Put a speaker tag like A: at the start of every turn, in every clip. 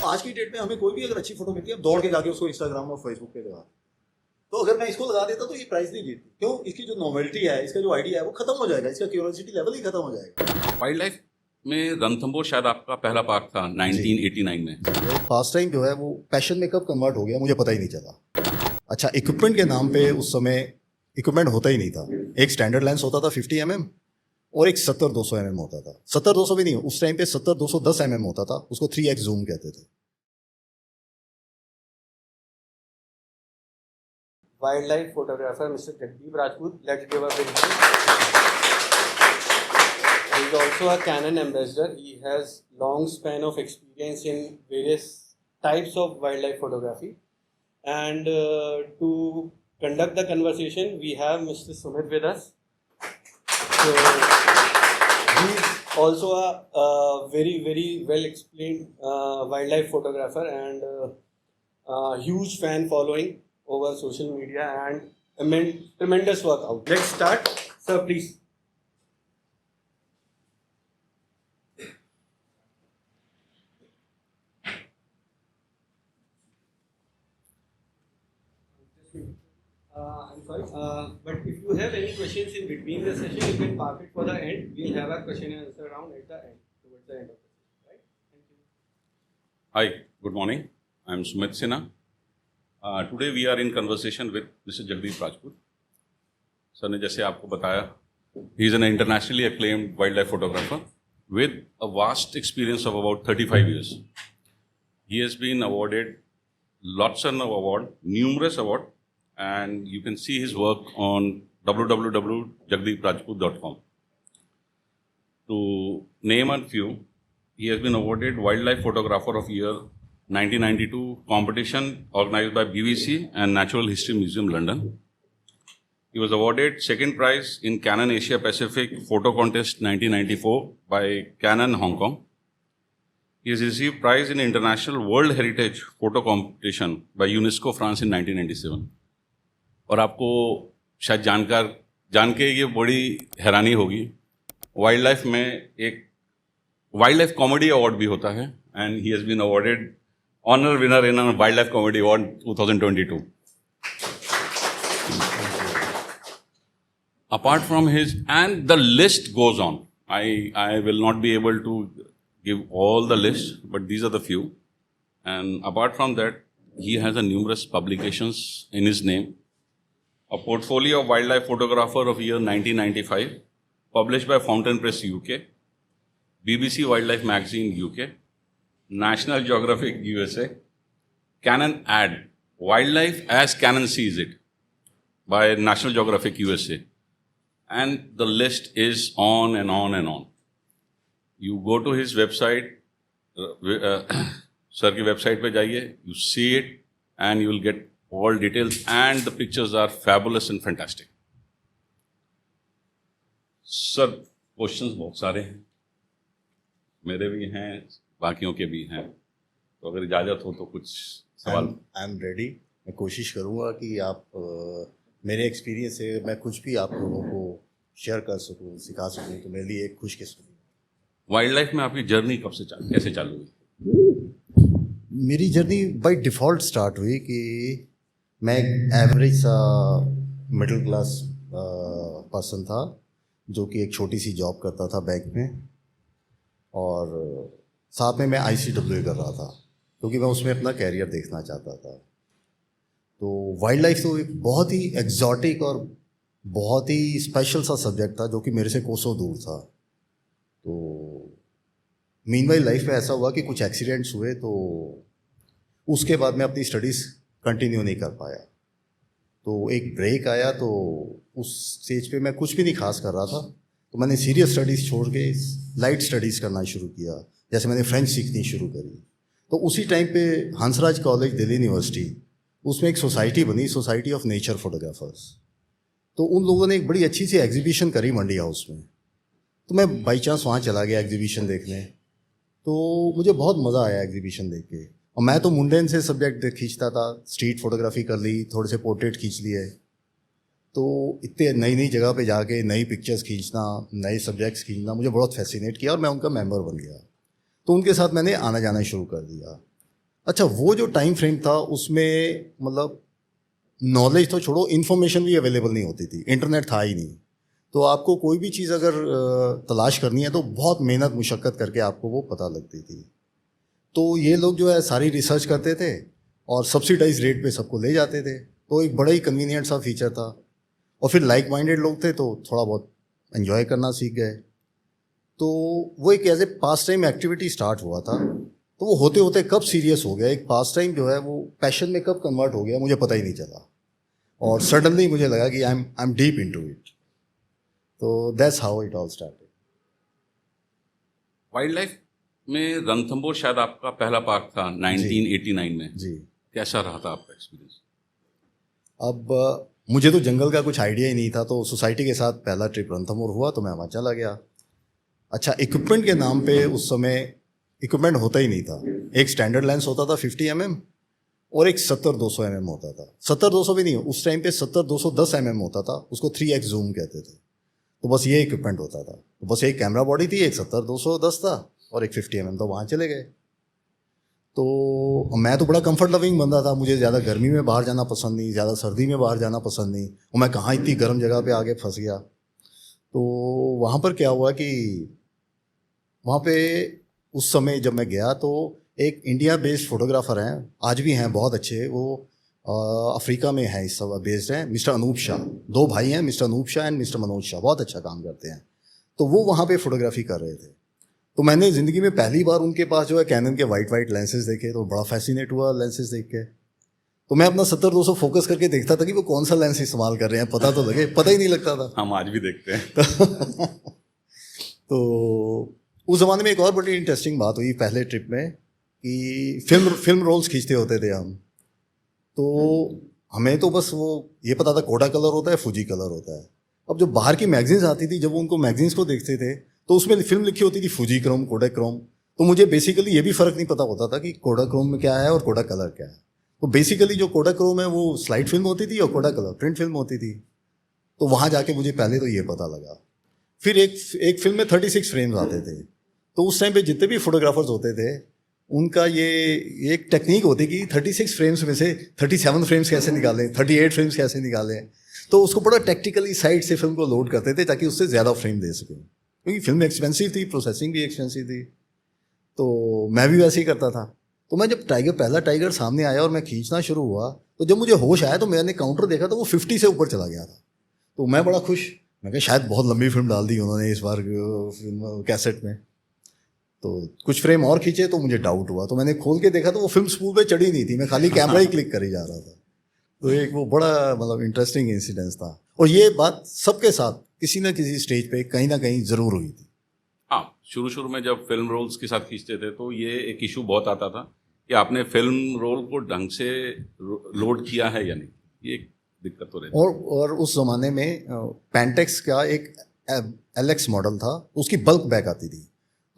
A: आज की डेट में हमें कोई भी अगर अच्छी फोटो मिलती है, दौड़ के जाके उसको इंस्टाग्राम और फेसबुक पे लगा। तो अगर मैं इसको लगा देता तो ये प्राइस नहीं जीतती। क्यों? इसकी जो नॉवेल्टी है, इसका जो आइडिया है वो खत्म हो जाएगा, इसका क्यूरियोसिटी लेवल ही खत्म हो जाएगा।
B: वाइल्ड लाइफ में रणथंबोर शायद आपका पहला पार्क था 1989 में।
A: फास्ट टाइम जो है वो पैशन में कब कन्वर्ट हो गया मुझे पता ही नहीं चला। अच्छा, इक्विपमेंट के नाम पे उस समय इक्विपमेंट होता ही नहीं था। एक स्टैंडर्ड लेंस होता था 50 mm और एक 70-200 mm होता था। 70-200 भी नहीं, उस टाइम पे 70-210 mm होता था, उसको 3x जूम कहते थे।
C: Wildlife photographer Mr. Jagdeep Rajput. Let's give a big hand. He is also a Canon ambassador. He has long span of experience in various types of wildlife photography. And to conduct the conversation, we have Mr. Sumit with us. So he is also a very, very well explained wildlife photographer and huge fan following over social media and tremendous work out. Let's start. Sir, please. I'm sorry, but if you have any questions in between the session, you can park it for the end. We'll have a question and answer round at the end, towards the end of the session, right? Thank you.
B: Hi, good morning. I'm Sumit Sinha. Today we are in conversation with Mr. Jagdeep Rajput. Sir ने जैसे आपको बताया, he is an internationally acclaimed wildlife photographer with a vast experience of about 35 years. He has been awarded lots of awards, numerous awards, and you can see his work on www.jagdeeprajput.com. To name a few, he has been awarded Wildlife Photographer of Year 1992 competition organized by BBC and Natural History Museum, London. He was awarded second prize in Canon Asia Pacific Photo Contest 1994 by Canon Hong Kong. He has received prize in International World Heritage Photo Competition by UNESCO France in 1997. और आपको शायद जान के ये बड़ी हैरानी होगी, wild life में एक वाइल्ड लाइफ कॉमेडी अवार्ड भी होता है and he has been awarded honour winner in wildlife comedy award 2022. Apart from his, and the list goes on. I will not be able to give all the list, but these are the few. And apart from that, he has a numerous publications in his name. A portfolio of wildlife photographer of year 1995, published by Fountain Press UK, BBC Wildlife Magazine UK, National Geographic USA, Canon Ad, Wildlife as Canon Sees It, by National Geographic USA. And the list is on and on and on. You go to his website, sir की website पे जाइए, you see it, and you will get all details, and the pictures are fabulous and fantastic. Sir, questions बहुत सारे हैं, मेरे भी हैं, बाकियों के भी हैं, तो अगर इजाज़त हो तो कुछ सवाल.
A: I am ready. मैं कोशिश करूँगा कि आप मेरे एक्सपीरियंस से मैं कुछ भी आप लोगों को शेयर कर सकूँ, सिखा सकूँ, तो मेरे लिए एक खुशकिस्मती.
B: वाइल्ड लाइफ में आपकी जर्नी कब से कैसे चालू हुई?
A: मेरी जर्नी बाय डिफ़ॉल्ट स्टार्ट हुई कि मैं एक एवरेज सा मिडिल क्लास पर्सन था जो कि एक छोटी सी जॉब करता था बैंक में, और साथ में मैं ICWA कर रहा था क्योंकि मैं उसमें अपना कैरियर देखना चाहता था. तो वाइल्ड लाइफ तो एक बहुत ही एग्जॉटिक और बहुत ही स्पेशल सा सब्जेक्ट था जो कि मेरे से कोसों दूर था. तो मीनवाइल लाइफ में ऐसा हुआ कि कुछ एक्सीडेंट्स हुए, तो उसके बाद मैं अपनी स्टडीज़ कंटिन्यू नहीं कर पाया. तो एक ब्रेक आया, तो उस स्टेज पे मैं कुछ भी नहीं खास कर रहा था, तो मैंने सीरियस स्टडीज़ छोड़ के लाइट स्टडीज़ करना शुरू किया. जैसे मैंने फ्रेंच सीखनी शुरू करी, तो उसी टाइम पे हंसराज कॉलेज दिल्ली यूनिवर्सिटी, उसमें एक सोसाइटी बनी, सोसाइटी ऑफ नेचर फोटोग्राफर्स. तो उन लोगों ने एक बड़ी अच्छी सी एग्जीबिशन करी मंडी हाउस में, तो मैं बाई चांस वहाँ चला गया एग्जीबिशन देखने. तो मुझे बहुत मज़ा आया एग्जीबिशन देख के, और मैं तो मुंडेन से सब्जेक्ट खींचता था, स्ट्रीट फोटोग्राफी कर ली, थोड़े से पोर्ट्रेट खींच लिए. तो इतने नई नई जगह पे जाके नई पिक्चर्स खींचना, नए सब्जेक्ट्स खींचना मुझे बहुत फैसिनेट किया, और मैं उनका मेंबर बन गया. तो उनके साथ मैंने आना जाना शुरू कर दिया। अच्छा, वो जो टाइम फ्रेम था उसमें मतलब नॉलेज तो छोड़ो, इन्फॉर्मेशन भी अवेलेबल नहीं होती थी, इंटरनेट था ही नहीं। तो आपको कोई भी चीज़ अगर तलाश करनी है तो बहुत मेहनत मुशक्क़त करके आपको वो पता लगती थी। तो ये लोग जो है सारी रिसर्च करते थे और सब्सिडाइज रेट पे सबको ले जाते थे, तो एक बड़ा ही कन्वीनियंट सा फीचर था। और फिर लाइक माइंडेड लोग थे तो थोड़ा बहुत एंजॉय करना सीख गए। तो वो एक as a pastime activity start हुआ था, तो वो होते होते कब सीरियस हो गया, एक पास टाइम जो है वो पैशन में कब कन्वर्ट हो गया मुझे पता ही नहीं चला। और सडनली मुझे लगा कि I am deep into it. तो that's how it all started.
B: Wild life में रणथंभौर शायद आपका पहला पार्क था 1989 में।
A: जी।
B: कैसा रहा था आपका एक्सपीरियंस?
A: अब मुझे तो जंगल का कुछ आइडिया ही नहीं था, तो सोसाइटी के साथ पहला ट्रिप रणथंभौर हुआ तो मैं वहाँ चला गया। अच्छा, इक्विपमेंट के नाम पे उस समय इक्विपमेंट होता ही नहीं था। एक स्टैंडर्ड लेंस होता था 50 mm और एक 70-200 mm होता था। 70-200 भी नहीं, उस टाइम पे 70-210 mm होता था, उसको 3x जूम कहते थे। तो बस ये इक्विपमेंट होता था। तो बस एक कैमरा बॉडी थी, एक 70-210 था और एक 50 mm, तो वहाँ चले गए। तो मैं तो बड़ा कंफर्ट लविंग बंदा था, मुझे ज़्यादा गर्मी में बाहर जाना पसंद नहीं, ज़्यादा सर्दी में बाहर जाना पसंद नहीं, और मैं कहाँ इतनी गर्म जगह पे आके फंस गया। तो वहाँ पर क्या हुआ कि वहाँ पे उस समय जब मैं गया तो एक इंडिया बेस्ड फोटोग्राफर हैं, आज भी हैं बहुत अच्छे, वो अफ्रीका में हैं, इस सब बेस्ड हैं, मिस्टर अनूप शाह। 2 भाई हैं, mister Anup Shah and mister Manoj Shah, बहुत अच्छा काम करते हैं। तो वो वहाँ पे फोटोग्राफी कर रहे थे। तो मैंने ज़िंदगी में पहली बार उनके पास जो है कैनन के वाइट लेंसेज देखे, तो बड़ा फैसिनेट हुआ लेंसेज देख के। तो मैं अपना 70-200 फोकस करके देखता था कि वो कौन सा लेंस इस्तेमाल कर रहे हैं, पता तो लगे, पता ही नहीं लगता था।
B: हम आज भी देखते हैं।
A: तो उस ज़माने में एक और बड़ी इंटरेस्टिंग बात हुई पहले ट्रिप में कि फिल्म रोल्स खींचते होते थे हम। तो हमें तो बस वो ये पता था कोडा कलर होता है, फूजी कलर होता है। अब जो बाहर की मैगजीन्स आती थी, जब वो उनको मैगजीन्स को देखते थे तो उसमें फिल्म लिखी होती थी फूजी क्रोम, कोडा क्रोम। तो मुझे बेसिकली ये भी फ़र्क नहीं पता होता था कि कोडा क्रोम में क्या है और कोडा कलर क्या है। तो बेसिकली जो कोडा क्रोम है वो स्लाइड फिल्म होती थी और कोडा कलर प्रिंट फिल्म होती थी। तो वहाँ जाके मुझे पहले तो ये पता लगा। फिर एक फिल्म में 36 फ्रेम्स आते थे। तो उस टाइम पे जितने भी फोटोग्राफर्स होते थे उनका ये एक टेक्निक होती कि 36 फ्रेम्स में से 37 फ्रेम्स कैसे निकालें, 38 फ्रेम्स कैसे निकालें। तो उसको बड़ा टेक्टिकली साइड से फिल्म को लोड करते थे ताकि उससे ज़्यादा फ्रेम दे सकें, क्योंकि फिल्म एक्सपेंसिव थी, प्रोसेसिंग भी एक्सपेंसिव थी। तो मैं भी वैसे ही करता था। तो मैं जब पहला टाइगर सामने आया और मैं खींचना शुरू हुआ, तो जब मुझे होश आया तो मैंने काउंटर देखा तो वो 50 से ऊपर चला गया था। तो मैं बड़ा खुश, मैं कहा शायद बहुत लंबी फिल्म डाल दी उन्होंने इस बार फिल्म कैसेट में। तो कुछ फ्रेम और खींचे तो मुझे डाउट हुआ, तो मैंने खोल के देखा तो वो फिल्म स्पूल पे चढ़ी नहीं थी, मैं खाली कैमरा ही क्लिक कर ही जा रहा था। तो एक वो बड़ा मतलब इंटरेस्टिंग इंसिडेंस था। और ये बात सबके साथ किसी न किसी स्टेज पे कहीं ना कहीं ज़रूर हुई थी।
B: हाँ, शुरू में जब फिल्म रोल्स के साथ खींचते थे तो ये एक इशू बहुत आता था कि आपने फिल्म रोल को ढंग से लोड किया है या नहीं, ये एक दिक्कत तो रहती।
A: और उस ज़माने में पैंटेक्स का एक LX मॉडल था, उसकी बल्क बैक आती थी,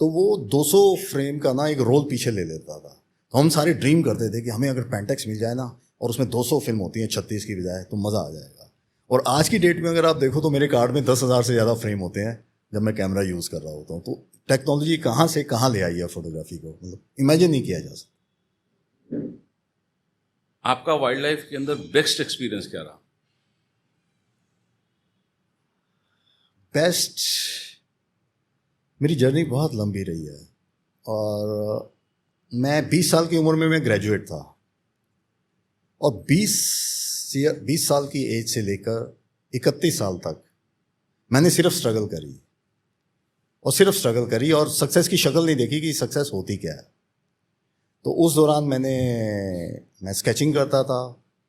A: तो वो 200 फ्रेम का ना एक रोल पीछे ले लेता था। तो हम सारे ड्रीम करते थे कि हमें अगर पैंटेक्स मिल जाए ना और उसमें 200 फिल्म होती हैं 36 की बजाय, तो मज़ा आ जाएगा। और आज की डेट में अगर आप देखो तो मेरे कार्ड में 10,000 से ज़्यादा फ्रेम होते हैं जब मैं कैमरा यूज़ कर रहा होता हूँ। तो टेक्नोलॉजी कहाँ से कहाँ ले आई है फोटोग्राफी को, मतलब इमेजिन नहीं किया जा सकता।
B: आपका वाइल्ड लाइफ के अंदर बेस्ट एक्सपीरियंस क्या रहा?
A: बेस्ट, मेरी जर्नी बहुत लंबी रही है और मैं 20 साल की उम्र में मैं ग्रेजुएट था और 20 साल की एज से लेकर 31 साल तक मैंने सिर्फ स्ट्रगल करी और सक्सेस की शक्ल नहीं देखी कि सक्सेस होती क्या है। तो उस दौरान मैं स्केचिंग करता था,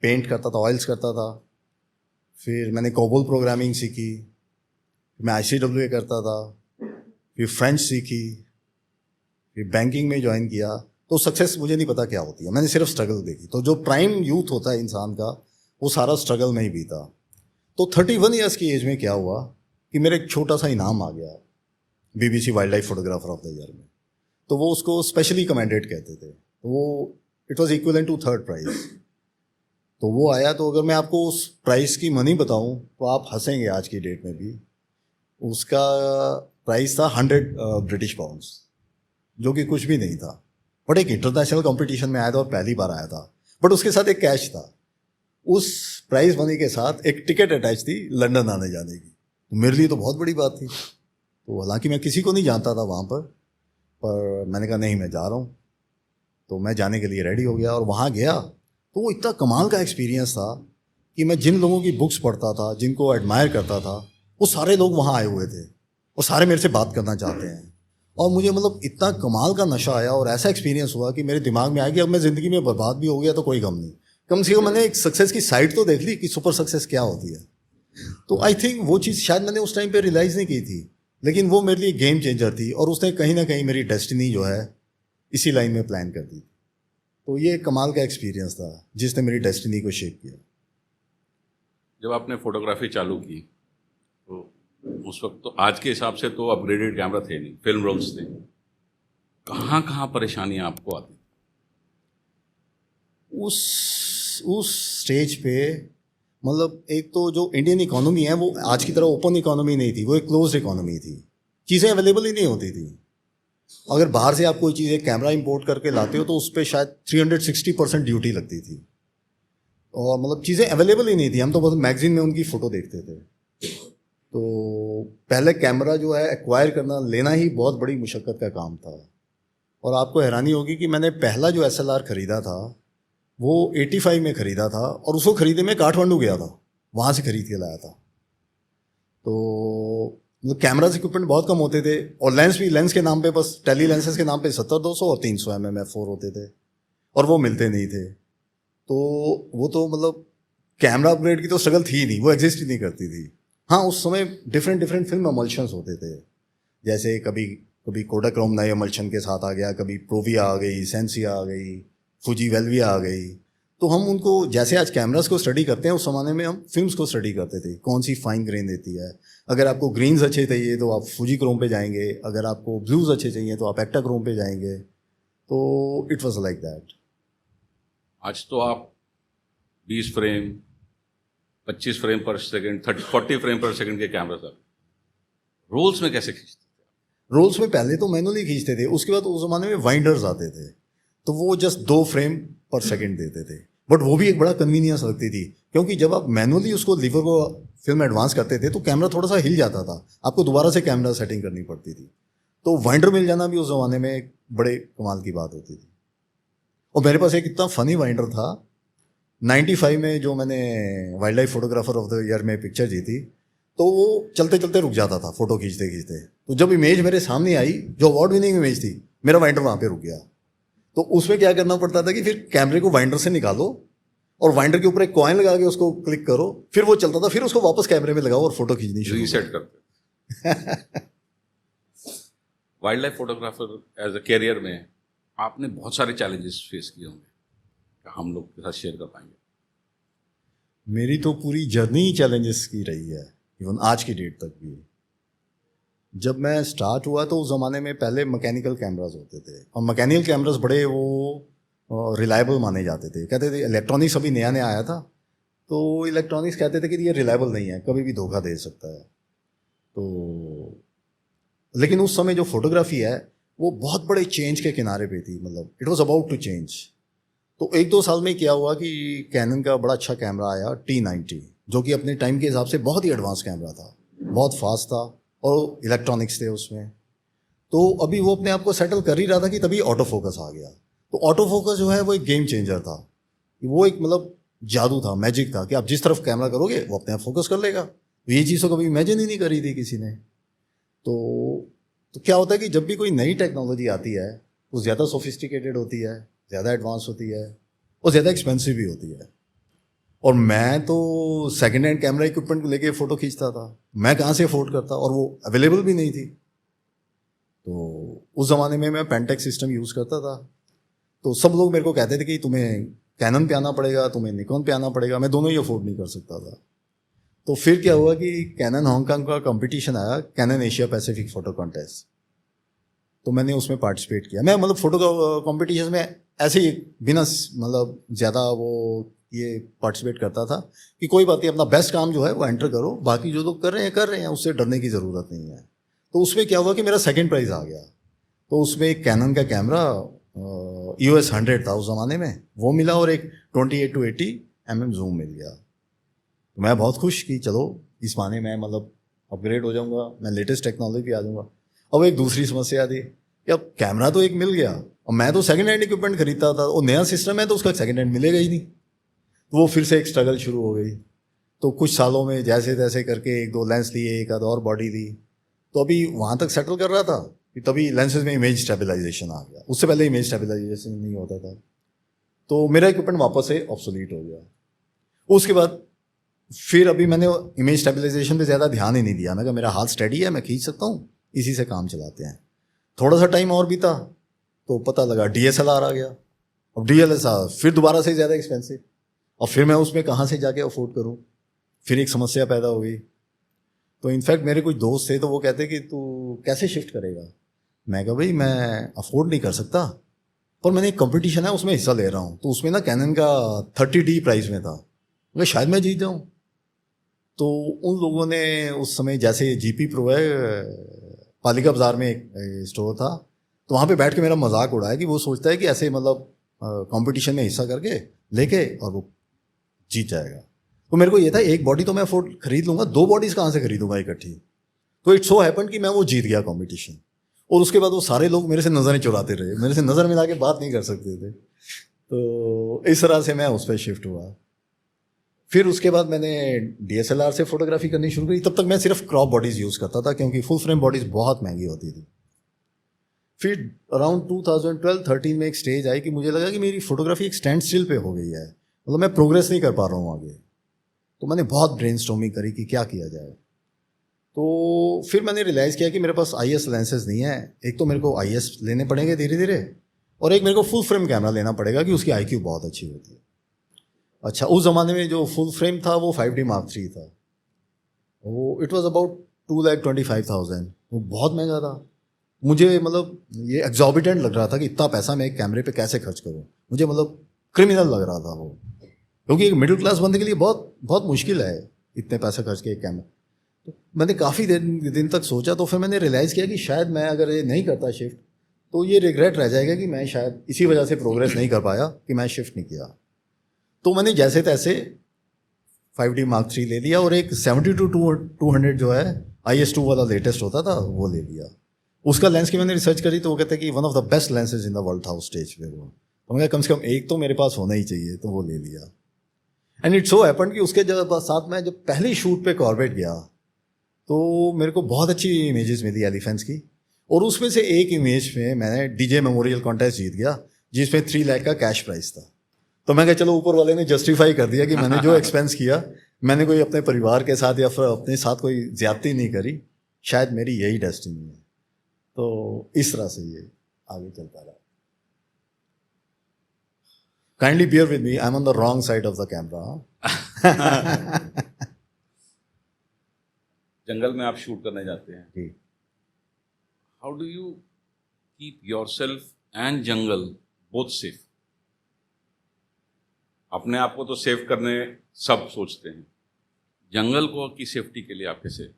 A: पेंट करता था, ऑयल्स करता था, फिर मैंने कोबोल प्रोग्रामिंग सीखी, मैं ICWA करता था, फिर फ्रेंच सीखी, फिर बैंकिंग में ज्वाइन किया। तो सक्सेस मुझे नहीं पता क्या होती है, मैंने सिर्फ स्ट्रगल देखी। तो जो प्राइम यूथ होता है इंसान का वो सारा स्ट्रगल में ही बीता। तो 31 ईयर्स की एज में क्या हुआ कि मेरा एक छोटा सा इनाम आ गया BBC wild life photographer of the year में। तो वो उसको स्पेशली कमेंडेड कहते थे, तो वो it was equivalent to 3rd prize. तो वो आया, तो अगर मैं आपको उस प्राइस की मनी बताऊं तो आप हंसेंगे आज की डेट में भी। उसका प्राइस था 100 ब्रिटिश पाउंड्स। जो कि कुछ भी नहीं था, बट एक इंटरनेशनल कंपटीशन में आया था और पहली बार आया था, बट उसके साथ एक कैश था। उस प्राइज मनी के साथ एक टिकट अटैच थी लंदन आने जाने की। तो मेरे लिए तो बहुत बड़ी बात थी। तो हालांकि मैं किसी को नहीं जानता था वहाँ पर मैंने कहा नहीं, मैं जा रहा हूँ। तो मैं जाने के लिए रेडी हो गया और वहाँ गया तो वो इतना कमाल का एक्सपीरियंस था कि मैं जिन लोगों की बुक्स पढ़ता था, जिनको एडमायर करता था, वो सारे लोग वहाँ आए हुए थे और सारे मेरे से बात करना चाहते हैं। और मुझे मतलब इतना कमाल का नशा आया और ऐसा एक्सपीरियंस हुआ कि मेरे दिमाग में आया कि अब मैं ज़िंदगी में बर्बाद भी हो गया तो कोई गम नहीं, कम से कम मैंने एक सक्सेस की साइड तो देख ली कि सुपर सक्सेस क्या होती है। तो आई थिंक वो चीज़ शायद मैंने उस टाइम पे रियलाइज़ नहीं की थी, लेकिन वो मेरे लिए गेम चेंजर थी और उसने कहीं ना कहीं मेरी डेस्टिनी जो है इसी लाइन में प्लान कर दी। तो ये एक कमाल का एक्सपीरियंस था जिसने मेरी डेस्टिनी को शेप किया।
B: जब आपने फोटोग्राफी चालू की तो उस वक्त तो आज के हिसाब से तो अपग्रेडेड कैमरा थे नहीं, फिल्म रोल्स थे। कहाँ कहाँ परेशानियाँ आपको आती?
A: उस स्टेज पे मतलब एक तो जो इंडियन इकोनॉमी है वो आज की तरह ओपन इकोनॉमी नहीं थी, वो एक क्लोज्ड इकोनॉमी थी। चीज़ें अवेलेबल ही नहीं होती थी। अगर बाहर से आप कोई चीज़ एक कैमरा इंपोर्ट करके लाते हो तो उस पर शायद 360% ड्यूटी लगती थी और मतलब चीज़ें अवेलेबल ही नहीं थी। हम तो बस मैगजीन में उनकी फ़ोटो देखते थे। तो पहले कैमरा जो है एक्वायर करना, लेना ही बहुत बड़ी मुशक्क़त का काम था। और आपको हैरानी होगी कि मैंने पहला जो SLR ख़रीदा था वो 85 में ख़रीदा था और उसको ख़रीदे में काठमांडू गया था, वहाँ से ख़रीद के लाया था। तो मतलब कैमरास इक्विपमेंट बहुत कम होते थे और लेंस के नाम पे बस टेली लेंसेज के नाम पे 70-200 और 300 mm f4 होते थे और वो मिलते नहीं थे। तो वो तो मतलब कैमरा अपग्रेड की तो स्ट्रगल थी ही नहीं, वो एग्जिस्ट ही नहीं करती थी। हाँ, उस समय डिफरेंट फिल्म एमल्शंस होते थे, जैसे कभी कोडाक्रोम नए एमल्शन के साथ आ गया, कभी प्रोविया आ गई, सेंसिया आ गई, फुजी वेल्विया आ गई। तो हम उनको जैसे आज कैमरास को स्टडी करते हैं उस ज़माने में हम फिल्म्स को स्टडी करते थे, कौन सी फाइन ग्रेन देती है। अगर आपको ग्रीन्स अच्छे चाहिए तो आप फुजी क्रोम पे जाएंगे, अगर आपको ब्लूज अच्छे चाहिए तो आप एक्टा क्रोम पे जाएंगे। तो इट वॉज लाइक दैट।
B: आज तो आप 20 फ्रेम, 25 फ्रेम पर सेकंड, 40 फ्रेम पर सेकंड के कैमरा सर रोल्स में कैसे खींचते थे?
A: रोल्स में पहले तो मैनुअली खींचते थे, उसके बाद उस ज़माने में वाइंडर्स आते थे तो वो जस्ट 2 फ्रेम पर सेकंड देते थे। बट वो भी एक बड़ा कन्वीनियंस लगती थी, क्योंकि जब आप मैनुअली उसको लीवर को फिल्म एडवांस करते थे तो कैमरा थोड़ा सा हिल जाता था, आपको दोबारा से कैमरा सेटिंग करनी पड़ती थी। तो वाइंडर मिल जाना भी उस ज़माने में एक बड़े कमाल की बात होती थी। और मेरे पास एक इतना फ़नी वाइंडर था, 95 में जो मैंने wild life photographer of the year में पिक्चर जीती, तो वो चलते चलते रुक जाता था फोटो खींचते खींचते। तो जब इमेज मेरे सामने आई, जो अवार्ड विनिंग इमेज थी, मेरा वाइंडर वहाँ पे रुक गया। तो उसमें क्या करना पड़ता था कि फिर कैमरे को वाइंडर से निकालो और वाइंडर के ऊपर एक कॉइन लगा के उसको क्लिक करो, फिर वो चलता था, फिर उसको वापस कैमरे में लगाओ और फोटो खींचनी शुरू
B: रीसेट करते। Wildlife photographer as a career में आपने बहुत सारे चैलेंजेस फेस किए होंगे, हम लोग के साथ शेयर कर पाएंगे?
A: मेरी तो पूरी जर्नी चैलेंजेस की रही है, इवन आज की डेट तक भी। जब मैं स्टार्ट हुआ तो उस ज़माने में पहले मैकेनिकल कैमरास होते थे और मैकेनिकल कैमरास बड़े वो रिलायबल माने जाते थे। कहते थे इलेक्ट्रॉनिक्स अभी नया नया आया था तो इलेक्ट्रॉनिक्स कहते थे कि ये रिलायबल नहीं है, कभी भी धोखा दे सकता है। तो लेकिन उस समय जो फोटोग्राफी है वो बहुत बड़े चेंज के किनारे पे थी, मतलब it was about to change. तो 1-2 साल में क्या हुआ कि कैनन का बड़ा अच्छा कैमरा आया T90, जो कि अपने टाइम के हिसाब से बहुत ही एडवांस कैमरा था, बहुत फास्ट था और इलेक्ट्रॉनिक्स थे उसमें। तो अभी वो अपने आप को सेटल कर ही रहा था कि तभी ऑटो फोकस आ गया। तो ऑटो फोकस जो है वो एक गेम चेंजर था, वो एक मतलब जादू था, मैजिक था कि आप जिस तरफ कैमरा करोगे वो अपने आप फोकस कर लेगा। तो ये चीज़ तो कभी इमेजिन ही नहीं करी थी किसी ने। तो क्या होता है कि जब भी कोई नई टेक्नोलॉजी आती है वो ज़्यादा सोफिस्टिकेटेड होती है, ज़्यादा एडवांस होती है और ज़्यादा एक्सपेंसिव भी होती है। और मैं तो सेकेंड हैंड कैमरा इक्विपमेंट को लेके फ़ोटो खींचता था, मैं कहाँ से अफोर्ड करता, और वो अवेलेबल भी नहीं थी। तो उस ज़माने में मैं पेंटेक्स सिस्टम यूज़ करता था। तो सब लोग मेरे को कहते थे कि तुम्हें कैनन पे आना पड़ेगा, तुम्हें निकॉन पे आना पड़ेगा। मैं दोनों ही अफोर्ड नहीं कर सकता था। तो फिर क्या हुआ कि कैनन हांगकांग का कंपटीशन आया, Canon Asia Pacific photo contest. तो मैंने उसमें पार्टिसिपेट किया। मैं मतलब फ़ोटो कॉम्पिटिशन में ऐसे ही बिना मतलब ज़्यादा वो ये पार्टिसिपेट करता था कि कोई बात नहीं, अपना बेस्ट काम जो है वो एंटर करो, बाकी जो लोग कर रहे हैं उससे डरने की ज़रूरत नहीं है। तो उसमें क्या हुआ कि मेरा सेकंड प्राइज़ आ गया। तो उसमें एक कैनन का कैमरा EOS 100 था उस ज़माने में, वो मिला, और एक 28-80 mm जूम मिल गया। तो मैं बहुत खुश कि चलो इस माने मैं मतलब अपग्रेड हो जाऊंगा, मैं लेटेस्ट टेक्नोलॉजी पे आ जाऊंगा। अब एक दूसरी समस्या थी कि अब कैमरा तो एक मिल गया, और मैं तो सेकंड हैंड इक्विपमेंट खरीदता था, और नया सिस्टम है तो उसका सेकंड हैंड मिलेगा ही नहीं। तो वो फिर से एक स्ट्रगल शुरू हो गई। तो कुछ सालों में जैसे तैसे करके एक दो लेंस लिए, एक आध और बॉडी ली, तो अभी वहाँ तक सेटल कर रहा था कि तभी लेंसेज में इमेज स्टेबलाइजेशन आ गया। उससे पहले इमेज स्टेबलाइजेशन नहीं होता था, तो मेरा इक्विपमेंट वापस से ऑब्सोलीट हो गया। उसके बाद फिर अभी मैंने इमेज स्टेबलाइजेशन पे ज़्यादा ध्यान ही नहीं दिया। मैं कहा मेरा हाथ स्टेडी है, मैं खींच सकता हूँ, इसी से काम चलाते हैं। थोड़ा सा टाइम और बीता तो पता लगा DSLR आ गया। अब DSLR फिर दोबारा से ज़्यादा एक्सपेंसिव, और फिर मैं उसमें कहाँ से जाके अफोर्ड करूँ। फिर एक समस्या पैदा हो गई। तो इनफैक्ट मेरे कुछ दोस्त थे, तो वो कहते कि तू कैसे शिफ्ट करेगा। मैं कहा भाई मैं अफोर्ड नहीं कर सकता, पर मैंने एक कंपटीशन है उसमें हिस्सा ले रहा हूँ। तो उसमें ना कैनन का 30D प्राइस में था, मैं शायद मैं जीत जाऊँ। तो उन लोगों ने उस समय, जैसे GP Pro है, पालिका बाजार में एक स्टोर था, तो वहाँ पे बैठ के मेरा मजाक उड़ाया कि वो सोचता है कि ऐसे मतलब कंपटीशन में हिस्सा करके लेके और वो जीत जाएगा। तो मेरे को ये था एक बॉडी तो मैं अफोर्ड खरीद लूंगा, दो बॉडीज कहाँ से खरीदूंगा इकट्ठी। तो इट सो हैपन कि मैं वो जीत गया कंपटीशन, और उसके बाद वो सारे लोग मेरे से नज़रें चुराते रहे, मेरे से नज़र मिला के बात नहीं कर सकते थे। तो इस तरह से मैं उस पर शिफ्ट हुआ। फिर उसके बाद मैंने DSLR से फोटोग्राफी करनी शुरू करी। तब तक मैं सिर्फ क्रॉप बॉडीज़ यूज़ करता था, क्योंकि फुल फ्रेम बॉडीज़ बहुत महंगी होती थी। फिर अराउंड 2012-13 में एक स्टेज आई कि मुझे लगा कि मेरी फोटोग्राफी एक स्टैंड स्टिल पे हो गई है, मतलब मैं प्रोग्रेस नहीं कर पा रहा हूँ आगे। तो मैंने बहुत ब्रेनस्टॉर्मिंग करी कि क्या किया जाए। तो फिर मैंने रियलाइज़ किया कि मेरे पास IS लेंसेज नहीं है। एक तो मेरे को IS लेने पड़ेंगे धीरे धीरे, और एक मेरे को फुल फ्रेम कैमरा लेना पड़ेगा कि उसकी IQ बहुत अच्छी होती है। अच्छा, उस ज़माने में जो फुल फ्रेम था वो 5D Mark III था, वो इट वाज अबाउट 2,25,000। वो बहुत महंगा था। मुझे मतलब ये एग्जॉर्बिटेंट लग रहा था कि इतना पैसा मैं एक कैमरे पे कैसे खर्च करूं। मुझे मतलब क्रिमिनल लग रहा था वो, क्योंकि एक मिडिल क्लास बंदे के लिए बहुत बहुत मुश्किल है इतने पैसे खर्च के एक कैमरा। तो मैंने काफ़ी दिन तक सोचा, तो फिर मैंने रियलाइज़ किया कि शायद मैं अगर ये नहीं करता शिफ्ट, तो ये रिग्रेट रह जाएगा कि मैं शायद इसी वजह से प्रोग्रेस नहीं कर पाया कि मैं शिफ्ट नहीं किया। तो मैंने जैसे तैसे 5D Mark III ले लिया, और एक 70-200 जो है IS-2 वाला लेटेस्ट होता था वो ले लिया। उसका लेंस की मैंने रिसर्च करी, तो वो कहते हैं कि one of the best lenses in the world था उस स्टेज पे वो। तो मैंने कम से कम एक तो मेरे पास होना ही चाहिए, तो वो ले लिया। एंड इट सो हैपन कि उसके साथ मैं जब पहली शूट पे कॉर्बेट गया, तो मेरे को बहुत अच्छी इमेजेस मिली एलिफेंट्स की, और उसमें से एक इमेज में मैंने DJ मेमोरियल कॉन्टेस्ट जीत गया, जिसमें 3 लाख का कैश प्राइस था। तो मैं कहा चलो ऊपर वाले ने जस्टिफाई कर दिया कि मैंने जो एक्सपेंस किया, मैंने कोई अपने परिवार के साथ या फिर अपने साथ कोई ज्यादती नहीं करी, शायद मेरी यही डेस्टिनी है। तो इस तरह से ये आगे चलता रहा। Kindly bear with me, I am on the wrong side of the camera.
B: जंगल में आप शूट करने जाते हैं,
A: जी।
B: How do you keep yourself and jungle both safe? अपने आप को तो सेव करने सब सोचते हैं, जंगल को की सेफ्टी के लिए आप कैसे?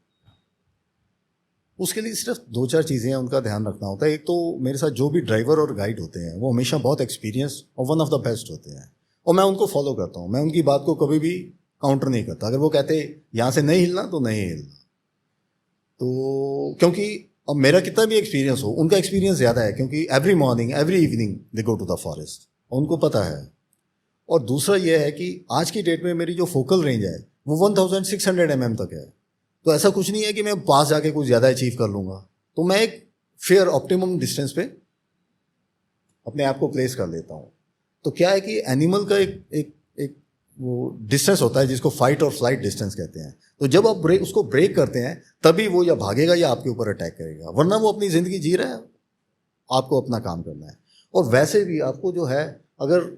A: उसके लिए सिर्फ 2-4 चीज़ें हैं, उनका ध्यान रखना होता है। एक तो मेरे साथ जो भी ड्राइवर और गाइड होते हैं वो हमेशा बहुत एक्सपीरियंस और वन ऑफ द बेस्ट होते हैं, और मैं उनको फॉलो करता हूँ। मैं उनकी बात को कभी भी काउंटर नहीं करता। अगर वो कहते यहाँ से नहीं हिलना तो नहीं हिलना। तो क्योंकि अब मेरा कितना भी एक्सपीरियंस हो, उनका एक्सपीरियंस ज़्यादा है, क्योंकि every morning every evening they go to the forest, उनको पता है। और दूसरा ये है कि आज की डेट में मेरी जो फोकल रेंज है वो 1600 mm तक है। तो ऐसा कुछ नहीं है कि मैं पास जाके कुछ ज़्यादा अचीव कर लूँगा। तो मैं एक फेयर ऑप्टिमम डिस्टेंस पे अपने आप को प्लेस कर लेता हूँ। तो क्या है कि एनिमल का एक वो डिस्टेंस होता है जिसको फाइट और फ्लाइट डिस्टेंस कहते हैं। तो जब आप उसको ब्रेक करते हैं तभी वो या भागेगा या आपके ऊपर अटैक करेगा, वरना वो अपनी ज़िंदगी जी रहा है, आपको अपना काम करना है। और वैसे भी आपको जो है अगर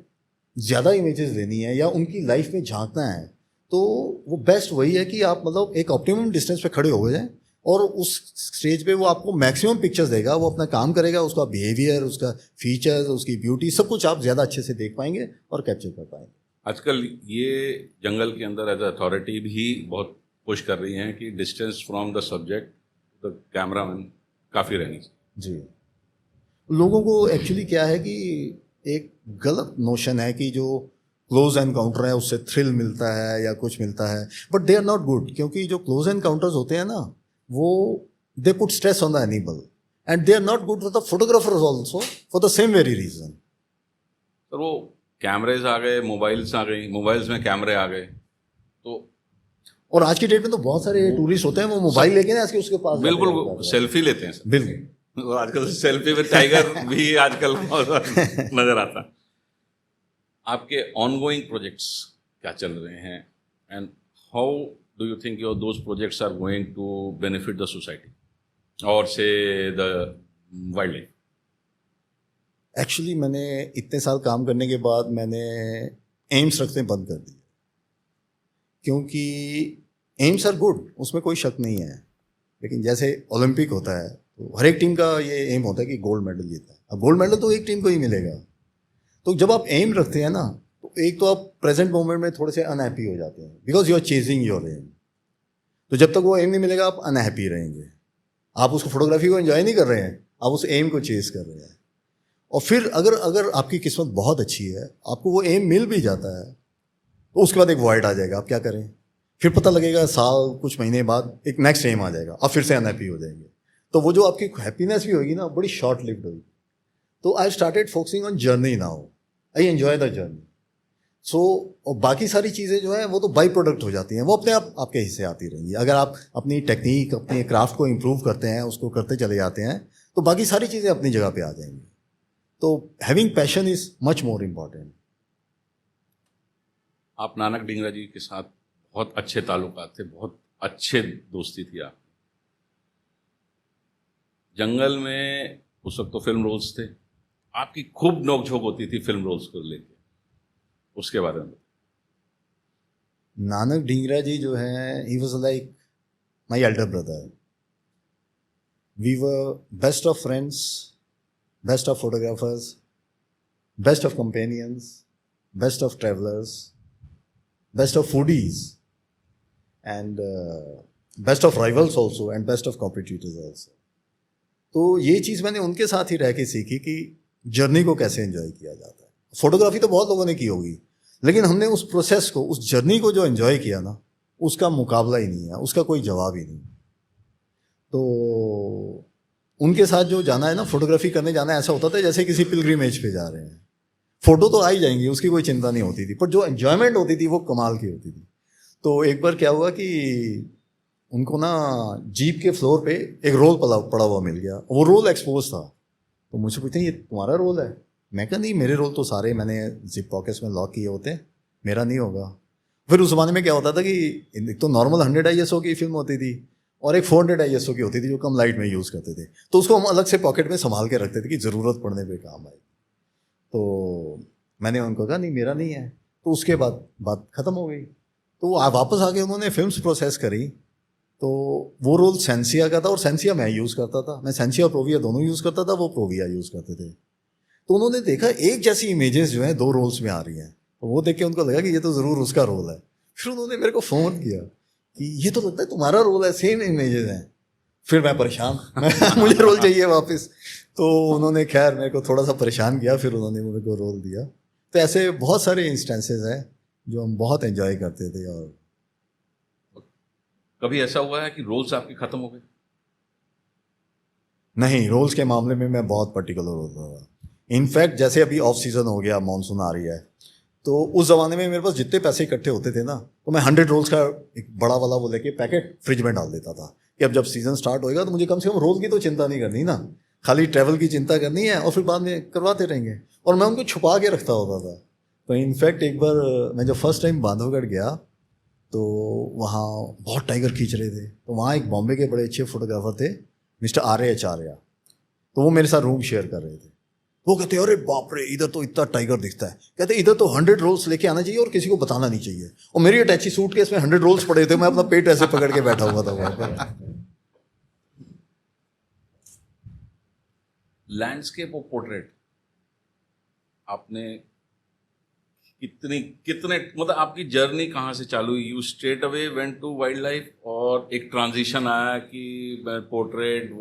A: ज़्यादा इमेजेस लेनी है या उनकी लाइफ में झांकना है, तो वो बेस्ट वही है कि आप मतलब एक ऑप्टिमम डिस्टेंस पे खड़े हो जाएं, और उस स्टेज पे वो आपको मैक्सिमम पिक्चर्स देगा, वो अपना काम करेगा, उसका बिहेवियर, उसका फीचर्स, उसकी ब्यूटी, सब कुछ आप ज़्यादा अच्छे से देख पाएंगे और कैप्चर कर पाएंगे।
B: आजकल ये जंगल के अंदर एज अथॉरिटी भी बहुत पुश कर रही हैं कि distance from the subject the cameraman काफ़ी रहनी चाहिए।
A: जी, लोगों को एक्चुअली क्या है कि एक गलत नोशन है कि जो क्लोज एनकाउंटर है उससे थ्रिल मिलता है या कुछ मिलता है, but they are not good, क्योंकि जो क्लोज एनकाउंटर्स होते हैं ना वो they put stress on the animal and they are not good for the photographers also for the same very reason.
B: Sir वो कैमरेज आ गए, मोबाइल्स आ गई, मोबाइल्स में कैमरे आ गए, तो
A: और आज की डेट में तो बहुत सारे टूरिस्ट होते हैं वो मोबाइल लेके ना उसके पास
B: बिल्कुल सेल्फी लेते हैं सर।
A: बिल्कुल।
B: और आजकल सेल्फी विद टाइगर भी आजकल नजर आता है। आपके ऑनगोइंग प्रोजेक्ट्स क्या चल रहे हैं and how do you think your those projects are going to benefit the society और से द वाइल्ड लाइफ?
A: एक्चुअली मैंने इतने साल काम करने के बाद मैंने एम्स रखने बंद कर दिए, क्योंकि एम्स आर गुड, उसमें कोई शक नहीं है, लेकिन जैसे ओलंपिक होता है तो हर एक टीम का ये एम होता है कि गोल्ड मेडल जीतना है। अब गोल्ड मेडल तो एक टीम को ही मिलेगा, तो जब आप एम रखते हैं ना तो एक तो आप प्रेजेंट मोमेंट में थोड़े से अनहैप्पी हो जाते हैं because you are chasing your aim. तो जब तक वो एम नहीं मिलेगा आप अनहैप्पी रहेंगे, आप उसको फोटोग्राफी को एंजॉय नहीं कर रहे हैं, आप उस एम को चेज कर रहे हैं। और फिर अगर अगर आपकी किस्मत बहुत अच्छी है, आपको वो एम मिल भी जाता है, तो उसके बाद एक वॉइड आ जाएगा, आप क्या करें? फिर पता लगेगा साल कुछ महीने बाद एक नेक्स्ट एम आ जाएगा, आप फिर से अनहैप्पी हो जाएंगे। तो वो जो आपकी हैप्पीनेस भी होगी ना बड़ी शॉर्ट लिव्ड होगी। तो I started focusing on journey now, I enjoy the journey. So और बाकी सारी चीज़ें जो है वो तो बाई प्रोडक्ट हो जाती हैं, वो अपने आप आपके हिस्से आती रहेंगी। अगर आप अपनी टेक्निक अपनी क्राफ्ट को इम्प्रूव करते हैं, उसको करते चले जाते हैं, तो बाकी सारी चीज़ें अपनी जगह पे आ जाएंगी। तो having passion is much more important.
B: आप नानक ढींगरा जी के साथ बहुत अच्छे ताल्लुकात थे, बहुत अच्छे दोस्ती थी आप। जंगल में उस वक्त तो फिल्म रोल्स थे, आपकी खूब नोकझोंक होती थी फिल्म रोल्स को लेके, उसके बारे में?
A: नानक ढींगरा जी जो है he was like my elder brother. We were best of friends, best of photographers, best of companions, best of travellers, best of foodies and best of rivals also and best of competitors also. तो ये चीज़ मैंने उनके साथ ही रह के सीखी कि journey को कैसे एंजॉय किया जाता है। फोटोग्राफी तो बहुत लोगों ने की होगी, लेकिन हमने उस प्रोसेस को, उस जर्नी को जो एंजॉय किया ना, उसका मुकाबला ही नहीं है, उसका कोई जवाब ही नहीं। तो उनके साथ जो जाना है ना, फोटोग्राफी करने जाना, ऐसा होता था जैसे किसी पिलग्रिमेज पे जा रहे हैं। फोटो तो आ ही जाएंगी, उसकी कोई चिंता नहीं होती थी, पर जो एंजॉयमेंट होती थी वो कमाल की होती थी। तो एक बार क्या हुआ कि उनको ना जीप के फ्लोर पे एक रोल पड़ा हुआ मिल गया, वो रोल एक्सपोज था। तो मुझसे पूछते हैं ये तुम्हारा रोल है? मैं कहा नहीं, मेरे रोल तो सारे मैंने जिप पॉकेट्स में लॉक किए होते, मेरा नहीं होगा। फिर उस ज़माने में क्या होता था कि एक तो नॉर्मल 100 ISO की फिल्म होती थी और एक 400 ISO की होती थी जो कम लाइट में यूज़ करते थे, तो उसको हम अलग से पॉकेट में संभाल के रखते थे कि ज़रूरत पड़ने पे काम आए। तो मैंने उनको कहा नहीं मेरा नहीं है, तो उसके बाद बात ख़त्म हो गई। तो वापस आके उन्होंने फिल्म्स प्रोसेस करी, तो वो रोल सेंसिया का था और सेंसिया मैं यूज़ करता था, मैं सेंसिया और प्रोविया दोनों यूज़ करता था, वो प्रोविया यूज़ करते थे। तो उन्होंने देखा एक जैसी इमेजेस जो हैं 2 रोल्स में आ रही हैं, तो वो देख के उनको लगा कि ये तो ज़रूर उसका रोल है। फिर उन्होंने मेरे को फ़ोन किया कि ये तो लगता है तुम्हारा रोल है, सेम इमेजेस हैं। फिर मैं परेशान मुझे रोल चाहिए वापस। तो उन्होंने खैर मेरे को थोड़ा सा परेशान किया, फिर उन्होंने मेरे को रोल दिया। तो ऐसे बहुत सारे इंस्टेंसेस हैं जो हम बहुत एंजॉय करते थे। और
B: कभी ऐसा हुआ है कि रोल्स आपकी खत्म हो गए?
A: नहीं, रोल्स के मामले में मैं बहुत पर्टिकुलर होता था। इनफैक्ट जैसे अभी ऑफ सीज़न हो गया, मानसून आ रही है, तो उस ज़माने में मेरे पास जितने पैसे इकट्ठे होते थे ना, तो मैं 100 रोल्स का एक बड़ा वाला वो लेके पैकेट फ्रिज में डाल देता था कि अब जब सीज़न स्टार्ट होएगा तो मुझे कम से कम रोल की तो चिंता नहीं करनी ना, खाली ट्रैवल की चिंता करनी है और फिर बाद में करवाते रहेंगे। और मैं उनको छुपा के रखता होता था। तो इनफैक्ट एक बार मैं जब फर्स्ट टाइम बांधवगढ़ गया तो वहाँ बहुत टाइगर खींच रहे थे, तो वहाँ एक बॉम्बे के बड़े अच्छे फोटोग्राफर थे मिस्टर आर्य आचार्य, तो वो मेरे साथ रूम शेयर कर रहे थे। वो कहते अरे बाप रे इधर तो इतना टाइगर दिखता है, कहते इधर तो 100 रोल्स लेके आना चाहिए और किसी को बताना नहीं चाहिए। और मेरी अटैची सूटकेस में 100 रोल्स पड़े थे, मैं अपना पेट ऐसे पकड़ के बैठा हुआ था वहाँ पर।
B: लैंडस्केप और पोर्ट्रेट आपने कितने मतलब आपकी जर्नी कहाँ से चालू हुई? You straight away went to wildlife और एक ट्रांजिशन आया कि पोर्ट्रेट,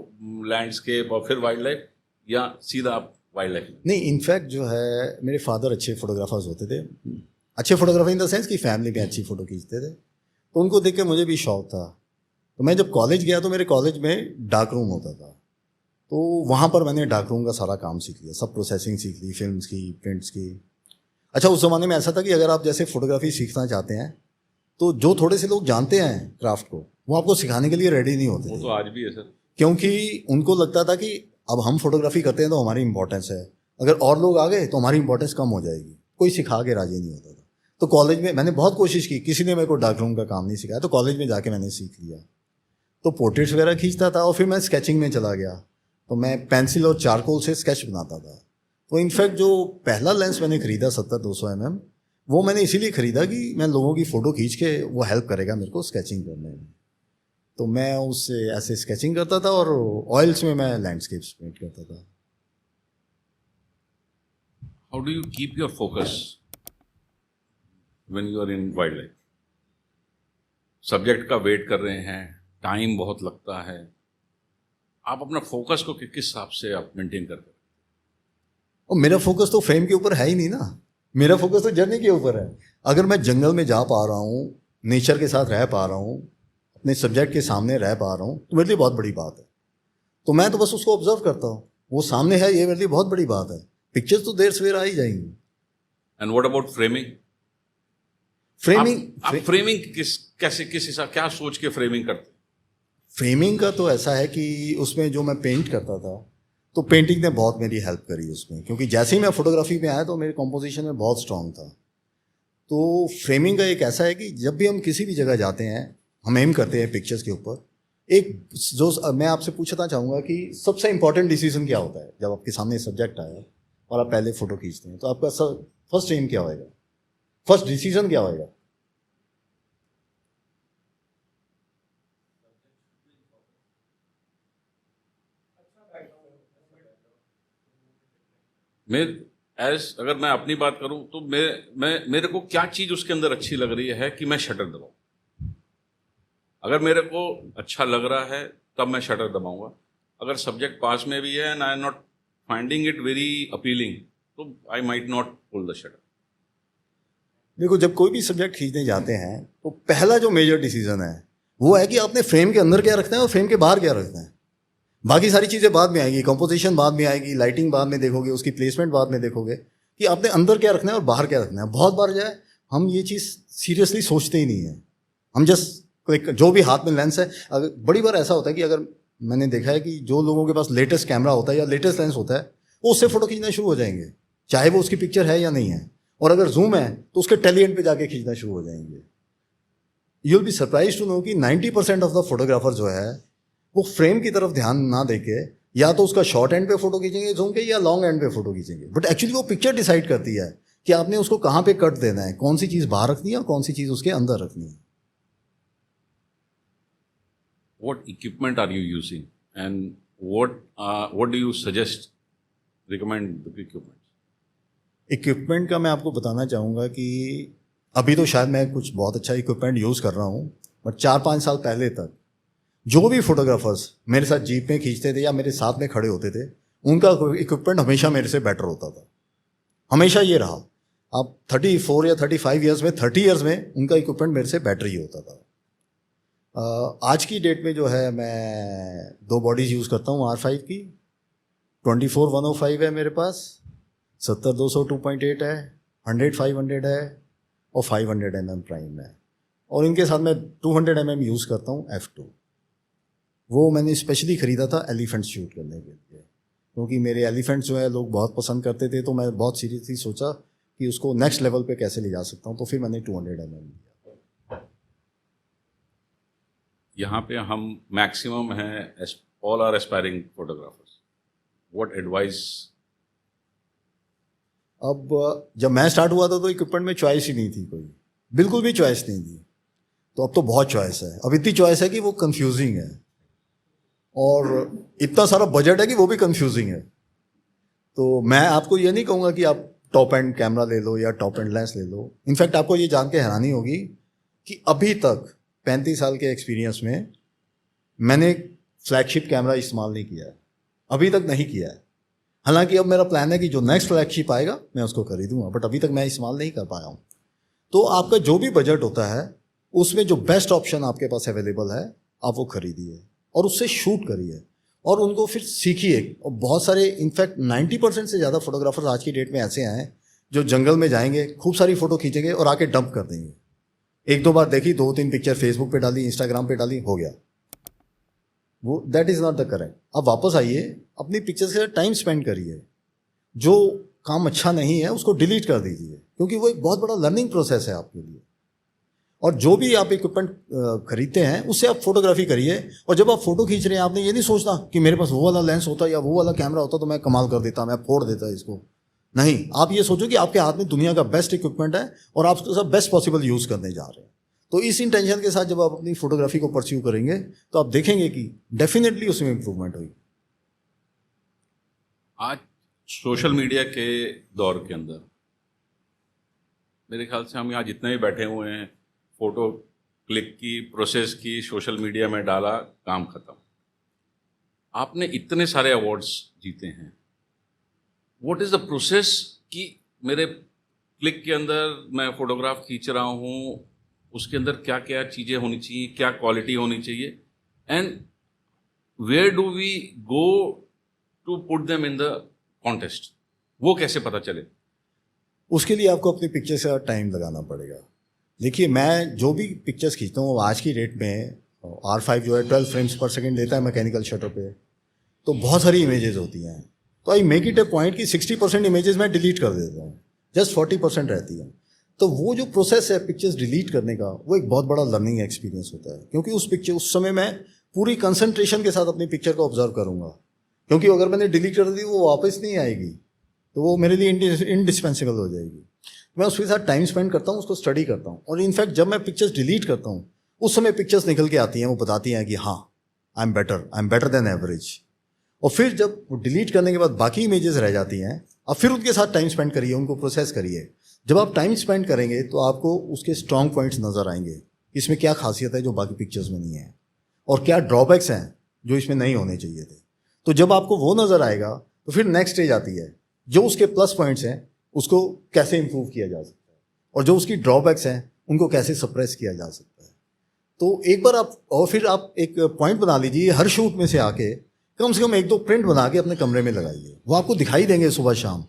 B: लैंडस्केप और फिर वाइल्ड लाइफ, या सीधा आप वाइल्ड लाइफ?
A: नहीं, इनफैक्ट जो है मेरे फादर अच्छे फोटोग्राफर्स होते थे, अच्छे फोटोग्राफर इन द सेंस कि फैमिली में अच्छी फ़ोटो खींचते थे, तो उनको देख के मुझे भी शौक था। तो मैं जब कॉलेज गया तो मेरे कॉलेज में डार्क रूम होता था, तो वहाँ पर मैंने डार्क रूम का सारा काम सीख लिया, सब प्रोसेसिंग सीख ली, फिल्म्स की, प्रिंट्स की। अच्छा, उस ज़माने में ऐसा था कि अगर आप जैसे फोटोग्राफी सीखना चाहते हैं तो जो थोड़े से लोग जानते हैं क्राफ्ट को, वो आपको सिखाने के लिए रेडी नहीं होते
B: वो
A: थे,
B: तो आज भी है सर।
A: क्योंकि उनको लगता था कि अब हम फोटोग्राफी करते हैं तो हमारी इंपॉर्टेंस है, अगर और लोग आ गए तो हमारी इंपॉर्टेंस कम हो जाएगी, कोई सिखा के राजी नहीं होता था। तो कॉलेज में मैंने बहुत कोशिश की, किसी ने मेरे को डार्क रूम का काम नहीं सिखाया, तो कॉलेज में जाके मैंने सीख लिया। तो पोर्ट्रेट्स वगैरह खींचता था और फिर मैं स्केचिंग में चला गया, तो मैं पेंसिल और चारकोल से स्केच बनाता था। तो इनफैक्ट जो पहला लेंस मैंने खरीदा 70-200 mm, वो मैंने इसीलिए खरीदा कि मैं लोगों की फ़ोटो खींच के वो हेल्प करेगा मेरे को स्केचिंग करने में। तो मैं उससे ऐसे स्केचिंग करता था और ऑयल्स में मैं लैंडस्केप्स पेंट करता था।
B: How do you keep your focus when you are in wildlife? Subject का वेट कर रहे हैं, टाइम बहुत लगता है, आप अपना फोकस को किस हिसाब से आप मेंटेन करते हैं?
A: और मेरा फोकस तो फ्रेम के ऊपर है ही नहीं ना, मेरा फोकस तो जर्नी के ऊपर है। अगर मैं जंगल में जा पा रहा हूँ, नेचर के साथ रह पा रहा हूँ, अपने सब्जेक्ट के सामने रह पा रहा हूँ, तो मेरे लिए बहुत बड़ी बात है। तो मैं तो बस उसको ऑब्जर्व करता हूँ, वो सामने है, ये मेरे लिए बहुत बड़ी बात है। पिक्चर्स तो देर सवेर आ ही जाएंगी।
B: And what about framing? आप फ्रेमिंग किस हिसाब, क्या सोच के फ्रेमिंग करते हैं?
A: फ्रेमिंग का तो ऐसा है कि उसमें जो मैं पेंट करता था, तो पेंटिंग ने बहुत मेरी हेल्प करी उसमें, क्योंकि जैसे ही मैं फोटोग्राफी में आया तो मेरे कंपोजिशन में बहुत स्ट्रांग था। तो फ्रेमिंग का एक ऐसा है कि जब भी हम किसी भी जगह जाते हैं, हम एम करते हैं पिक्चर्स के ऊपर। एक जो मैं आपसे पूछना चाहूँगा कि सबसे इंपॉर्टेंट डिसीजन क्या होता है जब आपके सामने सब्जेक्ट आया और आप पहले फ़ोटो खींचते हैं, तो आपका फर्स्ट एम क्या होएगा, फर्स्ट डिसीजन क्या होएगा?
B: अगर मैं अपनी बात करूं तो मेरे को क्या चीज़ उसके अंदर अच्छी लग रही है कि मैं शटर दबाऊं। अगर मेरे को अच्छा लग रहा है तब मैं शटर दबाऊंगा। अगर सब्जेक्ट पास में भी है and I am not finding it very appealing, तो I might not pull the shutter.
A: देखो, जब कोई भी सब्जेक्ट खींचने जाते हैं तो पहला जो मेजर डिसीजन है वो है कि आपने फ्रेम के अंदर क्या रखना है और फ्रेम के बाहर क्या रखना है। बाकी सारी चीज़ें बाद में आएंगी, कंपोजिशन बाद में आएगी, लाइटिंग बाद में देखोगे, उसकी प्लेसमेंट बाद में देखोगे कि आपने अंदर क्या रखना है और बाहर क्या रखना है। बहुत बार जो है हम ये चीज़ सीरियसली सोचते ही नहीं है, हम जस्ट जो भी हाथ में लेंस है। अगर बड़ी बार ऐसा होता है कि अगर मैंने देखा है कि जो लोगों के पास लेटेस्ट कैमरा होता है या लेटेस्ट लेंस होता है, वो उससे फ़ोटो खींचना शुरू हो जाएंगे, चाहे वो उसकी पिक्चर है या नहीं है। और अगर जूम है तो उसके टेल एंड पे जाके खींचना शुरू हो जाएंगे। You will be surprise to know कि 90% ऑफ द फोटोग्राफर जो है वो फ्रेम की तरफ ध्यान ना देके या तो उसका शॉर्ट एंड पे फोटो खींचेंगे जूम के, या लॉन्ग एंड पे फोटो खींचेंगे। बट एक्चुअली वो पिक्चर डिसाइड करती है कि आपने उसको कहाँ पे कट देना है, कौन सी चीज़ बाहर रखनी है और कौन सी चीज़ उसके अंदर रखनी है।
B: What equipment are you using and what do you suggest, recommend the equipment?
A: Equipment का मैं आपको बताना चाहूँगा कि अभी तो शायद मैं कुछ बहुत अच्छा इक्विपमेंट यूज़ कर रहा हूँ, बट 4-5 साल पहले तक जो भी फोटोग्राफर्स मेरे साथ जीप में खींचते थे या मेरे साथ में खड़े होते थे, उनका इक्विपमेंट हमेशा मेरे से बेटर होता था। हमेशा ये रहा। अब 34 या 35 ईयर्स में, 30 ईयर्स में उनका इक्विपमेंट मेरे से बेटर ही होता था। आज की डेट में जो है मैं 2 बॉडीज़ यूज़ करता हूँ R5 की, 24-105 है मेरे पास, 70-200 2.8 है, 100-500 है और 500 mm प्राइम है। और इनके साथ मैं 200 mm यूज़ करता हूँ F2। वो मैंने स्पेशली ख़रीदा था एलिफेंट शूट करने के लिए, क्योंकि मेरे एलिफेंट्स जो है लोग बहुत पसंद करते थे। तो मैं बहुत सीरियसली सोचा कि उसको नेक्स्ट लेवल पे कैसे ले जा सकता हूँ, तो फिर मैंने 200 mm लिया।
B: यहाँ पे हम मैक्सिमम हैं, all are aspiring photographers, what advice?
A: अब जब मैं स्टार्ट हुआ था तो इक्विपमेंट में चॉइस ही नहीं थी, कोई बिल्कुल भी चॉइस नहीं थी। तो अब तो बहुत चॉइस है, अब इतनी चॉइस है कि वो कंफ्यूजिंग है, और इतना सारा बजट है कि वो भी कंफ्यूजिंग है। तो मैं आपको ये नहीं कहूँगा कि आप टॉप एंड कैमरा ले लो या टॉप एंड लेंस ले लो। इनफैक्ट आपको ये जान के हैरानी होगी कि अभी तक 35 साल के एक्सपीरियंस में मैंने फ्लैगशिप कैमरा इस्तेमाल नहीं किया है, अभी तक नहीं किया है। हालांकि अब मेरा प्लान है कि जो नेक्स्ट फ्लैगशिप आएगा मैं उसको खरीदूंगा, बट अभी तक मैं इस्तेमाल नहीं कर पाया हूँ। तो आपका जो भी बजट होता है उसमें जो बेस्ट ऑप्शन आपके पास अवेलेबल है आप वो खरीदिए और उससे शूट करिए और उनको फिर सीखिए। और बहुत सारे इनफैक्ट 90% से ज़्यादा फोटोग्राफर्स आज की डेट में ऐसे हैं जो जंगल में जाएंगे, खूब सारी फ़ोटो खींचेंगे और आके डंप कर देंगे। एक दो बार देखी, 2-3 पिक्चर फेसबुक पे डाली, इंस्टाग्राम पे डाली, हो गया। वो that is not the correct. अब वापस आइए, अपनी पिक्चर्स के साथ टाइम स्पेंड करिए, जो काम अच्छा नहीं है उसको डिलीट कर दीजिए, क्योंकि वो एक बहुत बड़ा लर्निंग प्रोसेस है आपके लिए। और जो भी आप इक्विपमेंट खरीदते हैं उससे आप फोटोग्राफी करिए। और जब आप फोटो खींच रहे हैं आपने ये नहीं सोचना कि मेरे पास वो वाला लेंस होता या वो वाला कैमरा होता तो मैं कमाल कर देता, मैं फोड़ देता इसको। नहीं, आप ये सोचो कि आपके हाथ में दुनिया का बेस्ट इक्विपमेंट है और आप उसका बेस्ट पॉसिबल यूज़ करने जा रहे हैं। तो इस इंटेंशन के साथ जब आप अपनी फोटोग्राफी को परस्यू करेंगे तो आप देखेंगे कि डेफिनेटली उसमें इंप्रूवमेंट होगी।
B: आज सोशल मीडिया के दौर के अंदर मेरे ख्याल से हम यहाँ जितने भी बैठे हुए हैं, फोटो क्लिक की, प्रोसेस की, सोशल मीडिया में डाला, काम खत्म। आपने इतने सारे अवार्ड्स जीते हैं, व्हाट इज़ द प्रोसेस कि मेरे क्लिक के अंदर मैं फोटोग्राफ खींच रहा हूँ, उसके अंदर क्या क्या चीज़ें होनी चाहिए, क्या क्वालिटी होनी चाहिए, and where do we go to put them in the contest, वो कैसे पता चले?
A: उसके लिए आपको अपनी पिक्चर से टाइम लगाना पड़ेगा। देखिए, मैं जो भी पिक्चर्स खींचता हूँ आज की डेट में R5 जो है 12 फ्रेम्स पर सेकंड लेता है मैकेनिकल शटर पे, तो बहुत सारी इमेजेस होती हैं। तो I make it A point कि 60% इमेजेस मैं डिलीट कर देता हूँ, जस्ट 40% रहती है। तो वो जो प्रोसेस है पिक्चर्स डिलीट करने का, वो एक बहुत बड़ा लर्निंग एक्सपीरियंस होता है, क्योंकि उस समय मैं पूरी कंसंट्रेशन के साथ अपनी पिक्चर को ऑब्जर्व करूँगा, क्योंकि अगर मैंने डिलीट कर दी वो वापस नहीं आएगी, तो वो मेरे लिए इंडिस्पेंसेबल हो जाएगी। मैं उसके साथ टाइम स्पेंड करता हूँ, उसको स्टडी करता हूँ। और इनफैक्ट जब मैं पिक्चर्स डिलीट करता हूँ उस समय पिक्चर्स निकल के आती हैं, वो बताती हैं कि हाँ I am better than average. और फिर जब वो डिलीट करने के बाद बाकी इमेजेस रह जाती हैं, अब फिर उनके साथ टाइम स्पेंड करिए, उनको प्रोसेस करिए। जब आप टाइम स्पेंड करेंगे तो आपको उसके स्ट्रॉन्ग पॉइंट्स नज़र आएंगे, इसमें क्या खासियत है जो बाकी पिक्चर्स में नहीं है, और क्या ड्रॉबैक्स हैं जो इसमें नहीं होने चाहिए थे। तो जब आपको वो नज़र आएगा तो फिर नेक्स्ट स्टेज आती है, जो उसके प्लस पॉइंट्स हैं उसको कैसे इंप्रूव किया जा सकता है, और जो उसकी ड्रॉबैक्स हैं उनको कैसे सप्रेस किया जा सकता है। तो एक बार आप, और फिर आप एक पॉइंट बना लीजिए, हर शूट में से आके कम से कम 1-2 प्रिंट बना के अपने कमरे में लगाइए, वो आपको दिखाई देंगे सुबह शाम।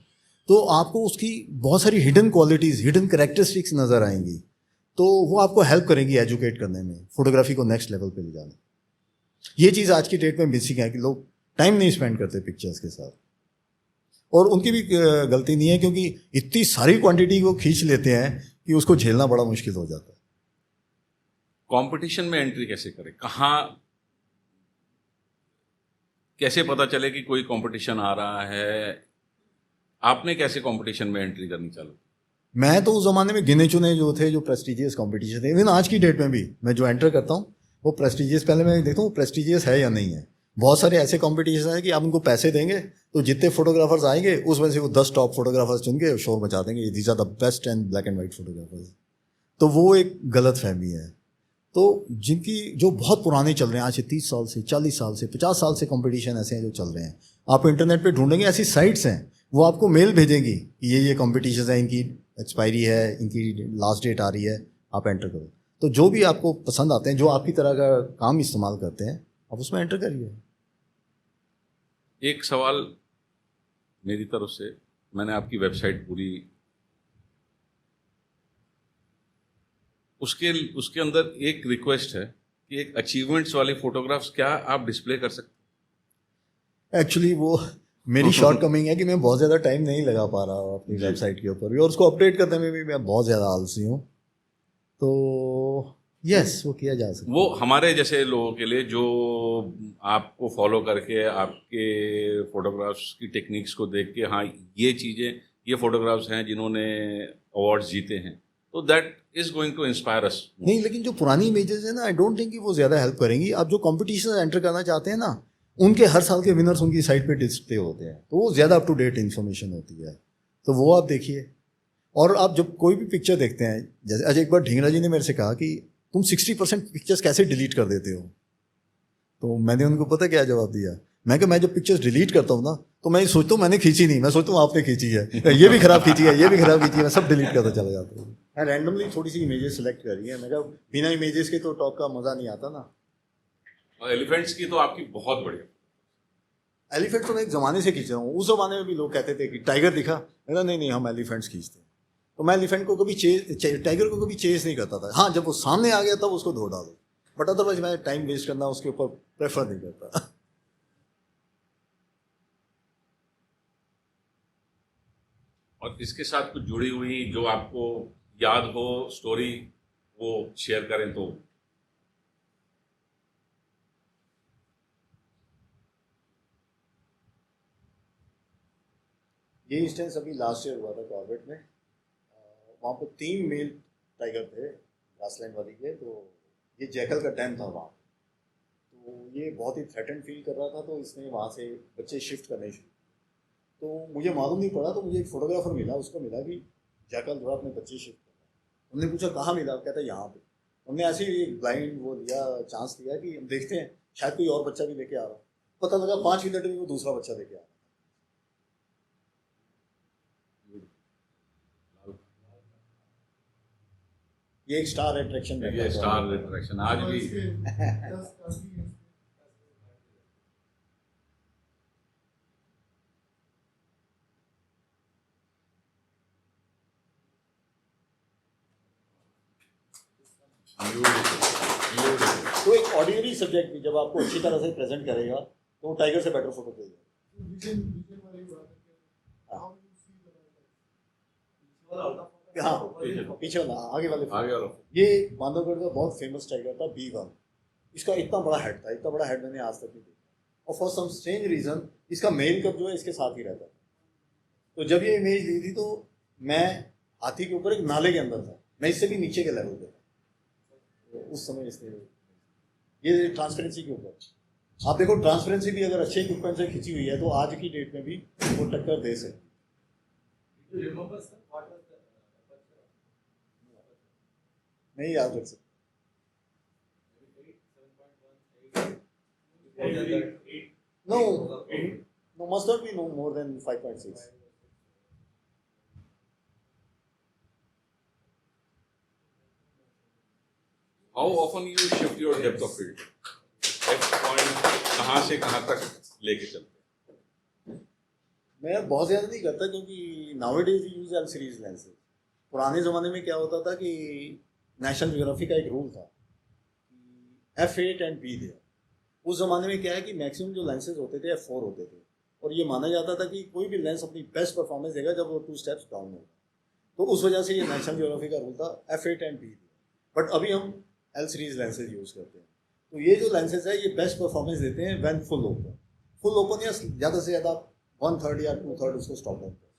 A: तो आपको उसकी बहुत सारी हिडन क्वालिटीज़, हिडन कैरेक्टरिस्टिक्स नज़र आएंगी, तो वो आपको हेल्प करेंगी एजुकेट करने में, फोटोग्राफी को नेक्स्ट लेवल पे ले जाने। ये चीज़ आज की डेट में मिसिंग है कि लोग टाइम नहीं स्पेंड करते पिक्चर्स के साथ, और उनकी भी गलती नहीं है, क्योंकि इतनी सारी क्वांटिटी को खींच लेते हैं कि उसको झेलना बड़ा मुश्किल हो जाता है।
B: कंपटीशन में एंट्री कैसे करें? कहाँ, कैसे पता चले कि कोई कंपटीशन आ रहा है? आपने कैसे कंपटीशन में एंट्री करनी चालू?
A: मैं तो उस ज़माने में गिने चुने जो थे, जो प्रेस्टिजियस कॉम्पिटिशन थे, इवन आज की डेट में भी मैं जो एंटर करता हूँ वो प्रेस्टिजियस, पहले मैं देखता हूँ प्रेस्टिजियस है या नहीं है। बहुत सारे ऐसे कॉम्पिटिशन हैं कि आप उनको पैसे देंगे तो जितने फोटोग्राफर्स आएंगे उसमें से वो 10 टॉप फोटोग्राफर्स चुन के शोर मचा देंगे, these are the best and black and white photographers. तो वो एक गलत फहमी है। तो जिनकी जो बहुत पुराने चल रहे हैं, आज से 30 साल से, 40 साल से, 50 साल से कंपटीशन ऐसे हैं जो चल रहे हैं, आप इंटरनेट पे ढूंढेंगे, ऐसी साइट्स हैं, वो आपको मेल भेजेंगी कि ये कॉम्पिटिशन है, इनकी एक्सपायरी है, इनकी लास्ट डेट आ रही है, आप एंटर करो। तो जो भी आपको पसंद आते हैं, जो आपकी तरह का काम इस्तेमाल करते हैं, आप उसमें एंटर करिए।
B: एक सवाल मेरी तरफ से, मैंने आपकी वेबसाइट पूरी, उसके अंदर एक रिक्वेस्ट है कि एक अचीवमेंट्स वाली फोटोग्राफ्स क्या आप डिस्प्ले कर सकते हैं?
A: एक्चुअली वो मेरी शॉर्ट कमिंग है कि मैं बहुत ज़्यादा टाइम नहीं लगा पा रहा हूँ अपनी वेबसाइट के ऊपर भी, और उसको अपडेट करने में भी मैं बहुत ज़्यादा आलसी हूँ। तो यस, वो किया जा सकता है।
B: वो हमारे जैसे लोगों के लिए जो आपको फॉलो करके आपके फोटोग्राफ्स की टेक्निक्स को देख के, हाँ ये चीज़ें, ये फोटोग्राफ्स हैं जिन्होंने अवार्ड्स जीते हैं, तो that is going to inspire us.
A: नहीं, लेकिन जो पुरानी इमेजेस है ना, आई डोंट थिंक कि वो ज़्यादा हेल्प करेंगी। आप जो कॉम्पिटिशन एंटर करना चाहते हैं ना, उनके हर साल के विनर्स उनकी साइट पे डिस्प्ले होते हैं, तो वो ज़्यादा अप टू डेट इन्फॉर्मेशन होती है, तो वो आप देखिए। और आप जब कोई भी पिक्चर देखते हैं, जैसे आज एक बार ढींगरा जी ने मेरे से कहा कि तुम 60% पिक्चर्स कैसे डिलीट कर देते हो, तो मैंने उनको पता क्या जवाब दिया, मैं कि मैं जब पिक्चर्स डिलीट करता हूँ ना, तो मैं सोचता हूँ मैंने खींची नहीं, मैं सोचता हूँ आपने खींची है, ये भी खराब खींची है, ये भी खराब खींची है, मैं सब डिलीट करता चला जाता हूँ। मैं रैंडमली थोड़ी सी इमेजेस सेलेक्ट करी है, मैं कहा बिना इमेजेस के तो टॉक का मज़ा नहीं आता ना।
B: और एलिफेंट्स की तो आपकी बहुत बढ़िया।
A: एलिफेंट तो मैं एक ज़माने से खींच रहा हूँ, उस ज़माने में भी लोग कहते थे कि टाइगर दिखा, मैंने नहीं नहीं हम एलिफेंट्स खींचते हैं। तो मैं एलिफेंट को कभी टाइगर को कभी चेस नहीं करता था। हाँ, जब वो सामने आ गया तब उसको धो डालो, बट अदरवाइज मैं टाइम वेस्ट करना उसके ऊपर प्रेफर नहीं करता।
B: और इसके साथ कुछ जुड़ी हुई जो आपको याद हो स्टोरी, वो शेयर करें तो।
A: ये इंस्टेंस अभी लास्ट ईयर हुआ था कॉर्बेट में। वहाँ पर 3 मेल टाइगर थे ग्रासलैंड वाली के, तो ये जैकल का डैम था वहाँ। तो ये बहुत ही थ्रेटन फील कर रहा था, तो इसने वहाँ से बच्चे शिफ्ट करने शुरू। तो मुझे मालूम नहीं पड़ा, तो मुझे एक फोटोग्राफर मिला, उसको मिला कि जैकल जो अपने बच्चे शिफ्ट कर रहा है। हमने पूछा कहाँ मिला, कहता है यहाँ पे। हमने ऐसे ही एक ब्लाइंड वो लिया, चांस लिया कि हम देखते हैं शायद कोई और बच्चा भी लेके आ रहा। पता लगा 5 मिनट में वो दूसरा बच्चा लेके आ रहा। ये एक स्टार अट्रैक्शन है।
B: ये स्टार अट्रैक्शन आज भी।
A: तो एक ऑर्डिनरी सब्जेक्ट भी जब आपको अच्छी तरह से प्रेजेंट करेगा तो वो टाइगर से बेटर फोटो देगा। हाँ, पीछे वाला, आगे वाले
B: आगे वाला।
A: ये बांधवगढ़ का बहुत फेमस टाइगर था B1। इसका इतना बड़ा हेड था, इतना बड़ा हेड मैंने आज तक नहीं देखा। और फॉर सम स्ट्रेंज रीजन इसका मेल कप जो है इसके साथ ही रहता था। तो जब ये इमेज ली थी तो मैं हाथी के ऊपर एक नाले के अंदर था, मैं इससे भी नीचे के लेवल पे था। तो उस समय इसने ये ट्रांसपेरेंसी के ऊपर आप देखो, ट्रांसपेरेंसी भी अगर अच्छे इक्विपमेंट से खींची हुई है तो आज की डेट में भी वो टक्कर दे सकती। नहीं याद रख सकते। No, no, must not be no more than 5.6.
B: How often you shift your depth of field? X point कहाँ से कहाँ तक लेके चलते?
A: मैं बहुत ज़्यादा नहीं करता क्योंकि nowadays we use L series lenses. पुराने ज़माने में क्या होता था कि नेशनल ज्योग्राफी का एक रूल था F8 एंड B दिया। उस ज़माने में क्या है कि मैक्सिमम जो लेंसेज होते थे F4 होते थे, और ये माना जाता था कि कोई भी लेंस अपनी बेस्ट परफॉर्मेंस देगा जब वो 2 स्टेप्स डाउन होगा। तो उस वजह से ये नेशनल ज्योग्राफी का रूल था F8 एंड B दिया। बट अभी हम L सीरीज लेंसेज यूज़ करते हैं। तो ये जो लेंसेज है ये बेस्ट परफॉर्मेंस देते हैं व्हेन फुल ओपन या ज़्यादा से ज़्यादा 1/3 या 2/3 उसको स्टॉप डाउन कर।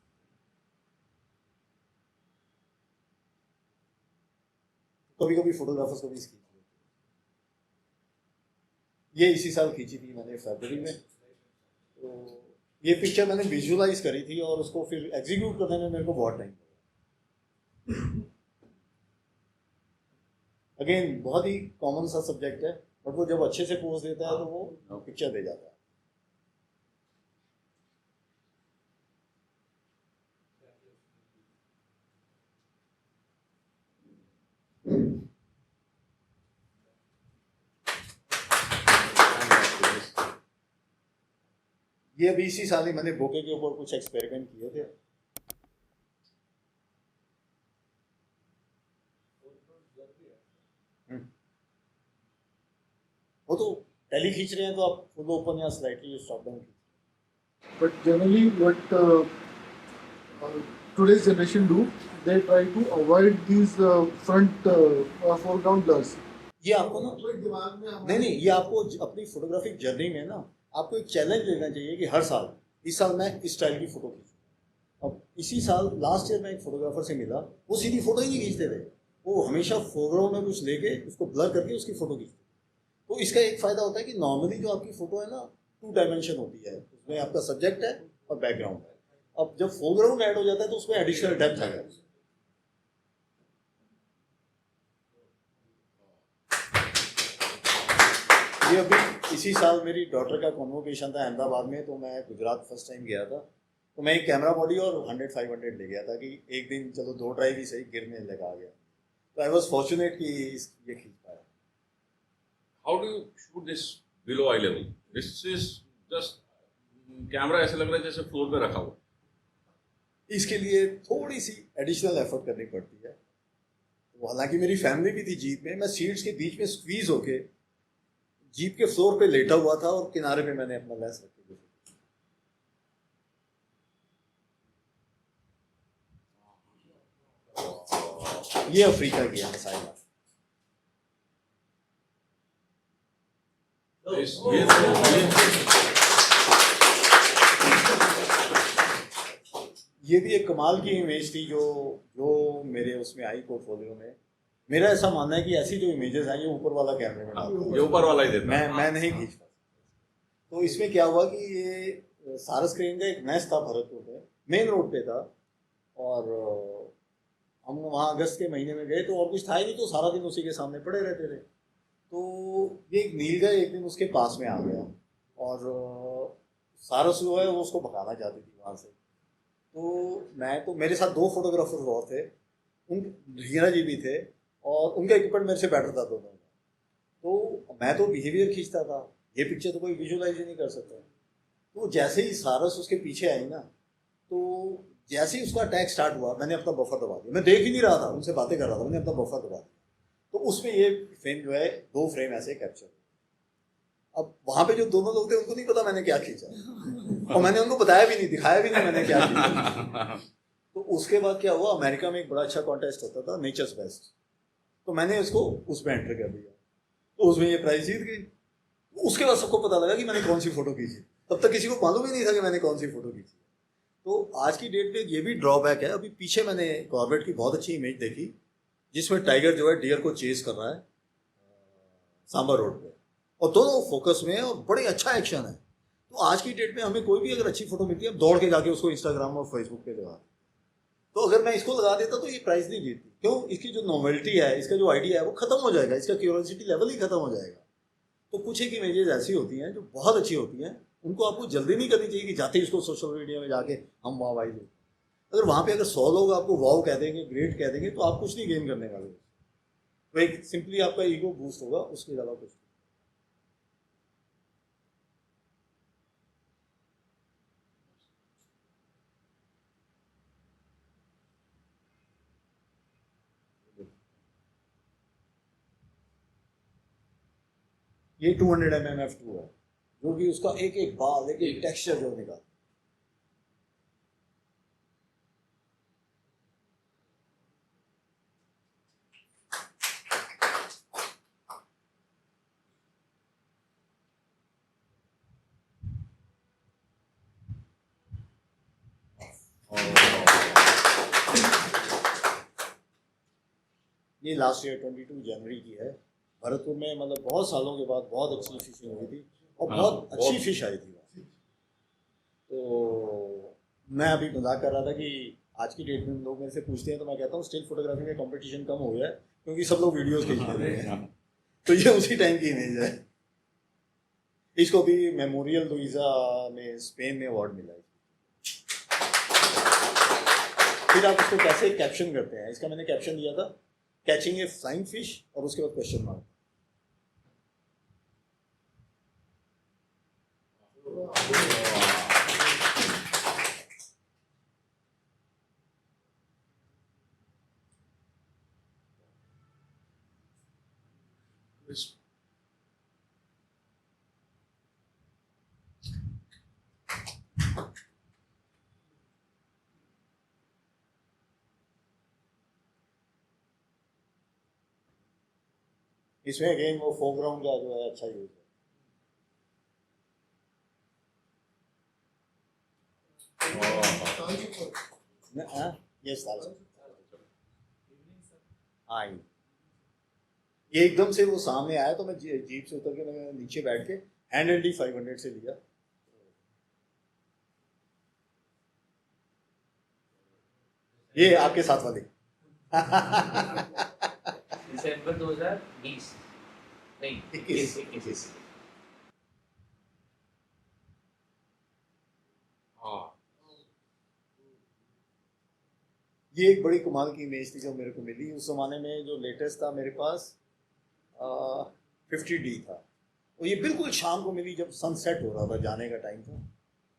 A: कभी कभी फोटोग्राफर्स को भी इसकी ये इसी साल खींची थी मैंने फरवरी में। तो ये पिक्चर मैंने विजुअलाइज करी थी और उसको फिर एग्जीक्यूट करने में मेरे को बहुत टाइम लगा। अगेन बहुत ही कॉमन सा सब्जेक्ट है, बट वो जब अच्छे से पोज देता है तो वो पिक्चर दे जाता है। ये अभी इसी साल ही मैंने बोके के ऊपर कुछ एक्सपेरिमेंट किए थे। वो तो टेली खींच रहे हैं तो आप फुल ओपन या स्लाइटली स्टॉप डाउन खींच।
D: But generally, what today's generation do, they try to avoid these front or foreground blurs.
A: ये आपको ना नहीं, ये आपको अपनी फोटोग्राफिक जर्नी में ना आपको एक चैलेंज लेना चाहिए कि हर साल, इस साल मैं इस स्टाइल की फोटो खींचूं। अब इसी साल लास्ट ईयर मैं एक फोटोग्राफर से मिला, वो सीधी फोटो ही नहीं खींचते थे, वो हमेशा फोरग्राउंड में कुछ लेके उसको ब्लर करके उसकी फोटो खींचते। तो इसका एक फायदा होता है कि नॉर्मली जो आपकी फोटो है ना 2 डायमेंशन होती है, उसमें आपका सब्जेक्ट है और बैकग्राउंड है। अब जब फोरग्राउंड ऐड हो जाता है तो उसमें एडिशनल डेप्थ आ जाता है। ये अभी
E: इसी साल मेरी डॉटर का कॉन्वोकेशन था अहमदाबाद में, तो मैं गुजरात फर्स्ट टाइम गया था। तो मैं एक कैमरा बॉडी और 100-500 ले गया था कि एक दिन चलो 2 ट्राई भी सही, गिरने लगा गया। तो आई वॉज फॉर्चुनेट कि ये खींच पाया।
B: How do you shoot this below eye level? This is just camera ऐसे लग रहा है जैसे फ्लोर पे रखा हुआ।
E: इसके लिए थोड़ी सी एडिशनल एफर्ट करनी पड़ती है। तो हालांकि मेरी फैमिली भी थी जीप में, मैं सीट्स के बीच में स्क्वीज होके जीप के फ्लोर पे लेटा हुआ था और किनारे पे मैंने अपना लेंस रख के ये अफ्रीका की है साइड। ये भी एक कमाल की इमेज थी जो मेरे उसमें आई पोर्टफोलियो में। मेरा ऐसा मानना है कि ऐसी जो इमेजेस हैं ये ऊपर वाला कैमरे में डालता है,
B: ये ऊपर वाला ही देता है।
E: मैं नहीं खींच पाता। तो इसमें क्या हुआ कि ये सारस क्रेन का एक मैच था भरतपुर में, मेन रोड पे था, और हम वहाँ अगस्त के महीने में गए तो और कुछ था ही नहीं, तो सारा दिन उसी के सामने पड़े रहते थे। तो ये एक नीलगाय एक दिन उसके पास में आ गया और सारस जो है वो उसको भगाना चाहती थी वहाँ से। तो मेरे साथ 2 फोटोग्राफर और थे, हीरा जी भी थे, और उनका इक्विपमेंट मेरे से बेटर था दोनों का। तो मैं तो बिहेवियर खींचता था, ये पिक्चर तो कोई विजुअलाइज ही नहीं कर सकता। तो जैसे ही सारस उसके पीछे आई ना, तो जैसे ही उसका अटैक स्टार्ट हुआ, मैंने अपना बफर दबा दिया। मैं देख ही नहीं रहा था, उनसे बातें कर रहा था, मैंने अपना बफर दबा दिया। तो उसमें ये फ्रेम जो है 2 फ्रेम ऐसे कैप्चर। अब वहां पे जो दोनों लोग थे उनको नहीं पता मैंने क्या खींचा, और मैंने उनको बताया भी नहीं, दिखाया भी नहीं मैंने क्या खींचा। तो उसके बाद क्या हुआ, अमेरिका में एक बड़ा अच्छा कॉन्टेस्ट होता था, नेचर्स बेस्ट, तो मैंने उसको उसमें एंटर कर दिया, तो उसमें ये प्राइज जीत गई। उसके बाद सबको पता लगा कि मैंने कौन सी फोटो खींची। तब तक किसी को मालूम ही नहीं था कि मैंने कौन सी फोटो खींची। तो आज की डेट में ये भी ड्रॉबैक है। अभी पीछे मैंने कॉर्बेट की बहुत अच्छी इमेज देखी जिसमें टाइगर जो है डियर को चेस कर रहा है सांबा रोड पे, और दोनों फोकस में है और बड़े अच्छा एक्शन है। तो आज की डेट में हमें कोई भी अगर अच्छी फोटो मिलती है, दौड़ के जाके उसको इंस्टाग्राम और फेसबुक पे लगा। तो अगर मैं इसको लगा देता तो ये प्राइस नहीं जीतती। क्यों? इसकी जो नॉवेल्टी है, इसका जो आइडिया है वो खत्म हो जाएगा, इसका क्यूरियोसिटी लेवल ही खत्म हो जाएगा। तो कुछ एक इमेजेस ऐसी होती हैं जो बहुत अच्छी होती हैं, उनको आपको जल्दी नहीं करनी चाहिए कि जाते ही उसको सोशल मीडिया में जाके हम वाह वाही दें। अगर वहाँ पे अगर 100 लोग आपको वाव कह देंगे, ग्रेट कह देंगे, तो आप कुछ नहीं गेन करने वाले। तो एक सिंपली आपका ईगो बूस्ट होगा, उसके अलावा कुछ नहीं। ये 200 mm f2 है, जो कि उसका एक एक बाल, एक एक टेक्सचर जो निकाल। ये लास्ट ईयर 22 जनवरी की है, भरतपुर में। मतलब बहुत सालों के बाद बहुत अच्छी फिशिंग हुई थी और बहुत अच्छी फिश आई थी। तो मैं अभी मजाक कर रहा था कि आज की डेट में लोग मेरे से पूछते हैं, तो मैं कहता हूँ स्टिल फोटोग्राफी में कंपटीशन कम हो गया है क्योंकि सब लोग वीडियोस खींच रहे हैं। तो ये उसी टाइम की इमेज है। इसको भी मेमोरियल लुइसा में स्पेन में अवार्ड मिला है। फिर आप इसको कैसे कैप्शन करते हैं, इसका मैंने कैप्शन दिया था कैचिंग ए फ्लाइंग फिश और उसके बाद क्वेश्चन मार्क। इसमें अगेन वो फोरग्राउंड का जो है अच्छा यूज है। यस हाँ, ये एकदम से वो सामने आया तो मैं जीप से उतर के मैं नीचे बैठ के हैंड एल्डी 500 से लिया। ये आपके साथ वाले
F: दिसंबर 2020 नहीं 21
E: ये एक बड़ी कमाल की इमेज थी जो मेरे को मिली उस ज़माने में। जो लेटेस्ट था मेरे पास 50D था, और ये बिल्कुल शाम को मिली जब सनसेट हो रहा था, जाने का टाइम था।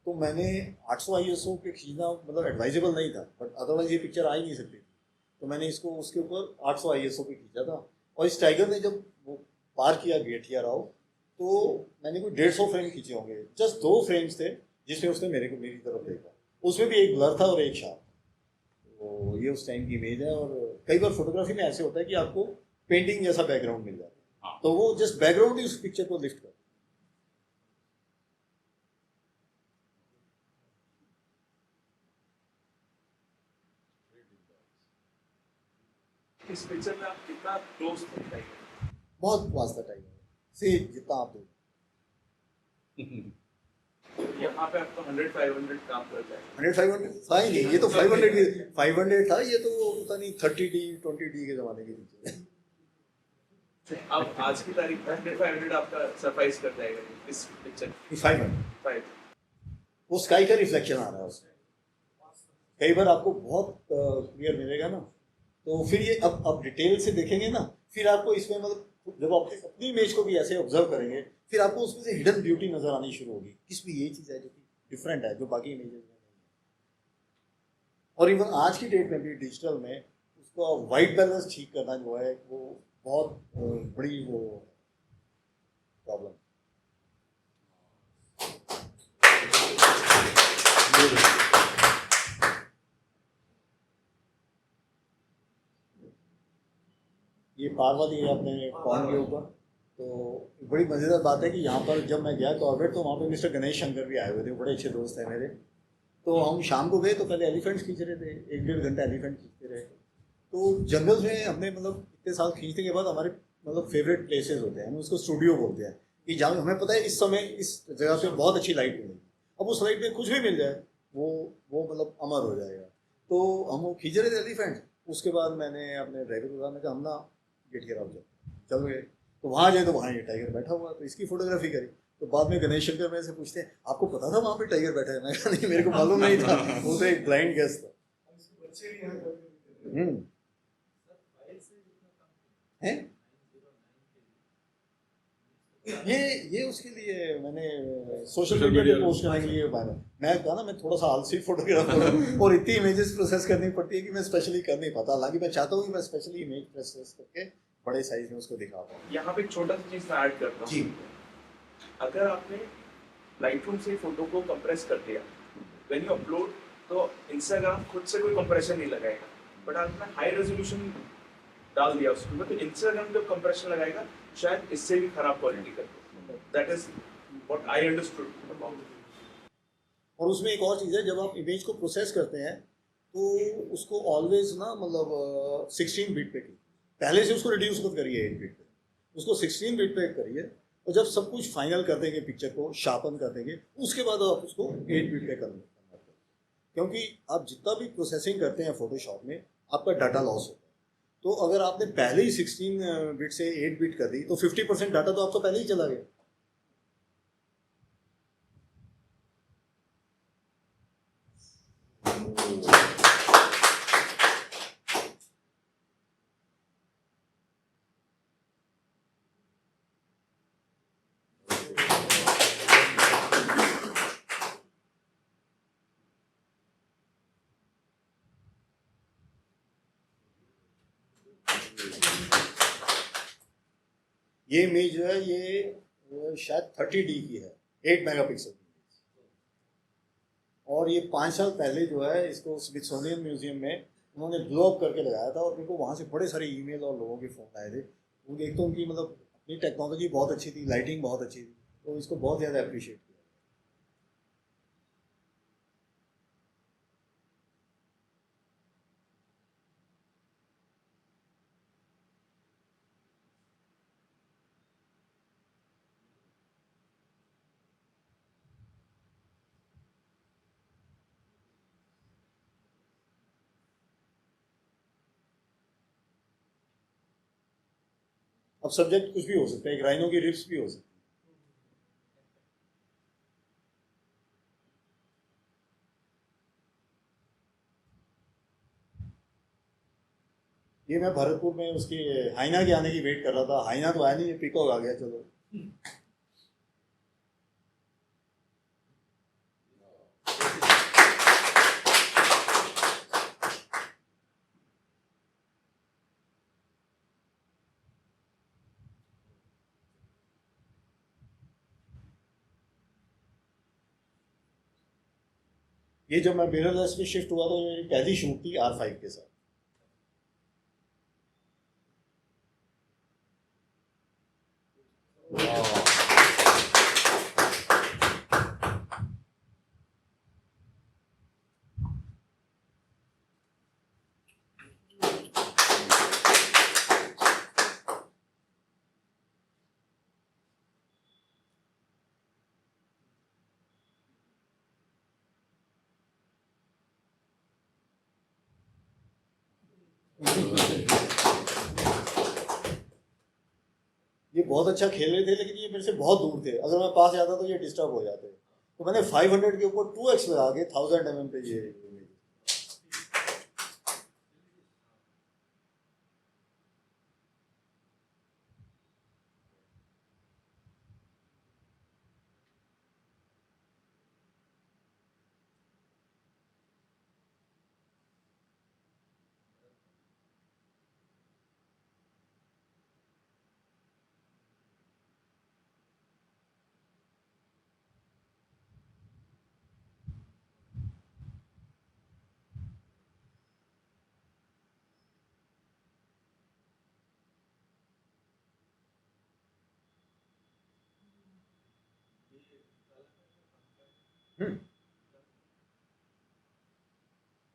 E: तो मैंने 800 ISO पे खींचना मतलब एडवाइजेबल नहीं था, बट अदरवाइज ये पिक्चर आ ही नहीं सकती थी। तो मैंने इसको उसके ऊपर 800 ISO पे खींचा था, और इस टाइगर ने जब वो पार किया गेठिया राव, तो मैंने कोई 150 फ्रेम खींचे होंगे। जस्ट 2 फ्रेम्स थे जिसमें उसने मेरी तरफ देखा, उसमें भी एक ब्लर था और एक शार्प। तो ये उस टाइम की इमेज है। और कई बार फोटोग्राफी में ऐसे होता है कि आपको पेंटिंग जैसा बैकग्राउंड मिल जाता है,
B: हाँ।
E: तो वो जस्ट बैकग्राउंड ही उस पिक्चर को लिफ्ट कर।
F: इस पिक्चर में आप कितना क्लोज थे टाइगर?
E: बहुत पास था टाइगर से, जितना आप देखो।
F: यहाँ पे आपका 100-500 काम कर जाएगा।
E: 100-500 था ही नहीं, ये तो 500 था। ये तो पता नहीं 30D 20D के जमाने की पिक्चर है।
F: अब आज की तारीख में 100-500 आपका सरप्राइज कर जाएगा इस पिक्चर
E: 500
F: 5।
E: वो स्काई का रिफ्लेक्शन आ रहा है उसमें। कई बार आपको बहुत क्लियर मिलेगा ना, तो फिर ये अब डिटेल से देखेंगे ना, फिर आपको इसमें मतलब जब आप अपनी इमेज को भी ऐसे ऑब्जर्व करेंगे, फिर आपको उसमें से हिडन ब्यूटी नजर आनी शुरू होगी। इसमें ये चीज़ है जो कि डिफरेंट है, जो बाकी इमेजेस में नहीं है। और इवन आज की डेट में भी डिजिटल में उसका वाइट बैलेंस ठीक करना जो है वो बहुत बड़ी वो प्रॉब्लम। ये पार्वती है अपने पॉइंट के ऊपर। तो बड़ी मज़ेदार बात है कि यहाँ पर जब मैं गया कॉर्बेट, तो वहाँ पे मिस्टर गणेश शंकर भी आए हुए थे, बड़े अच्छे दोस्त हैं मेरे। तो हम शाम को गए तो पहले एलिफेंट्स खींच रहे थे, 1-1.5 घंटा एलिफेंट खींचते रहे। तो जंगल में हमने मतलब इतने साल खींचने के बाद हमारे मतलब फेवरेट प्लेसेस होते हैं, हम उसको स्टूडियो बोलते हैं, कि जहाँ हमें पता है इस समय इस जगह पे बहुत अच्छी लाइट मिलेगी। अब उस लाइट में कुछ भी मिल जाए वो मतलब अमर हो जाएगा। तो हम वो खींच रहे थे एलिफेंट। उसके बाद मैंने अपने ड्राइवर को कहा, मैं कहा हम ना गेट के राव चल गए। तो वहाँ गए तो वहाँ ये टाइगर बैठा हुआ, तो इसकी फोटोग्राफी करी। तो बाद में गणेश शंकर मेरे से पूछते हैं, आपको पता था वहाँ पे टाइगर बैठा है? मैं कहा नहीं, मेरे को मालूम नहीं था, वो तो एक ब्लाइंड गेस था। हैं? ये उसके लिए मैंने सोशल मीडिया पे पोस्ट करने के लिए पाया। मैं कहा ना, मैं थोड़ा सा आलसी फोटोग्राफर हूँ और इतनी इमेजेस प्रोसेस करनी पड़ती है कि मैं स्पेशली कर नहीं पाता। हालांकि मैं चाहता हूँ कि मैं स्पेशली इमेज प्रोसेस करके बड़े साइज में उसको दिखा पाऊँ।
F: यहाँ पे एक छोटा सा चीज ऐड करता
E: जी।
F: हूँ। अगर आपने लाइटरूम से फोटो को कंप्रेस कर दिया, व्हेन यू अपलोड, तो इंस्टाग्राम खुद से कोई कंप्रेशन नहीं लगाएगा। बट आपने हाई रेजोल्यूशन डाल दिया उसमें, तो इंस्टाग्राम जब कंप्रेशन लगाएगा शायद इससे भी खराब क्वालिटी कर। That is what I understood about it.
E: और उसमें एक और चीज़ है, जब आप इमेज को प्रोसेस करते हैं तो उसको ऑलवेज ना मतलब 16 बिट पे की, पहले से उसको रिड्यूस मत करिए 8 बिट पे, उसको 16 बिट पे करिए। और जब सब कुछ फाइनल कर देंगे, पिक्चर को शार्पन कर देंगे, उसके बाद आप उसको 8 बिट पे कन्वर्ट करें। क्योंकि आप जितना भी प्रोसेसिंग करते हैं फोटोशॉप में, आपका डाटा लॉस होता है। तो अगर आपने पहले ही 16 बिट से 8 बिट कर दी, तो 50% डाटा तो आपका पहले ही चला गया। ये इमेज जो है ये शायद 30D की है, 8 मेगापिक्सल की। और ये 5 साल पहले जो है इसको स्मिथसोनियन म्यूजियम में उन्होंने ब्लो अप करके लगाया था, और मेरे को वहाँ से बड़े सारे ईमेल और लोगों के फ़ोन आए थे। उनकी एक तो उनकी मतलब अपनी टेक्नोलॉजी बहुत अच्छी थी, लाइटिंग बहुत अच्छी थी, तो इसको बहुत ज़्यादा अप्रिशिएट किया। अब सब्जेक्ट कुछ भी हो सकता है, एक राइनो की रिप्स भी हो सकती है। ये मैं भरतपुर में उसकी हाइना के आने की वेट कर रहा था, हाइना तो आया नहीं, पीकॉक आ गया, चलो। ये जब मैं मिररलेस में शिफ्ट हुआ तो मेरी पहली शूट थी R5 के साथ। ये बहुत अच्छा खेल रहे थे, लेकिन ये मेरे से बहुत दूर थे, अगर मैं पास जाता तो ये डिस्टर्ब हो जाते। तो मैंने 500 के ऊपर 2x लगा के 1000 mm पे ये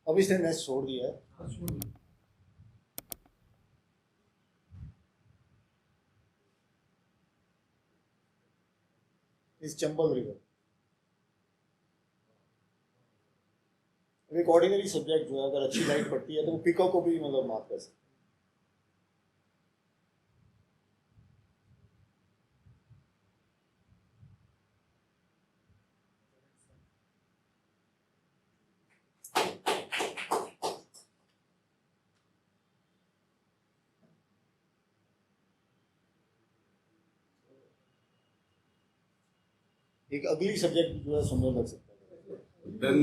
E: अब इसने नेस्ट छोड़ दिया है। इस चंबल रिवर एक ऑर्डिनरी सब्जेक्ट जो है, अगर अच्छी लाइट पड़ती है तो वो पीकॉक को भी मतलब माफ कर सकते। एक अगली सब्जेक्ट जो है सुंदर लग सकता है।
B: Then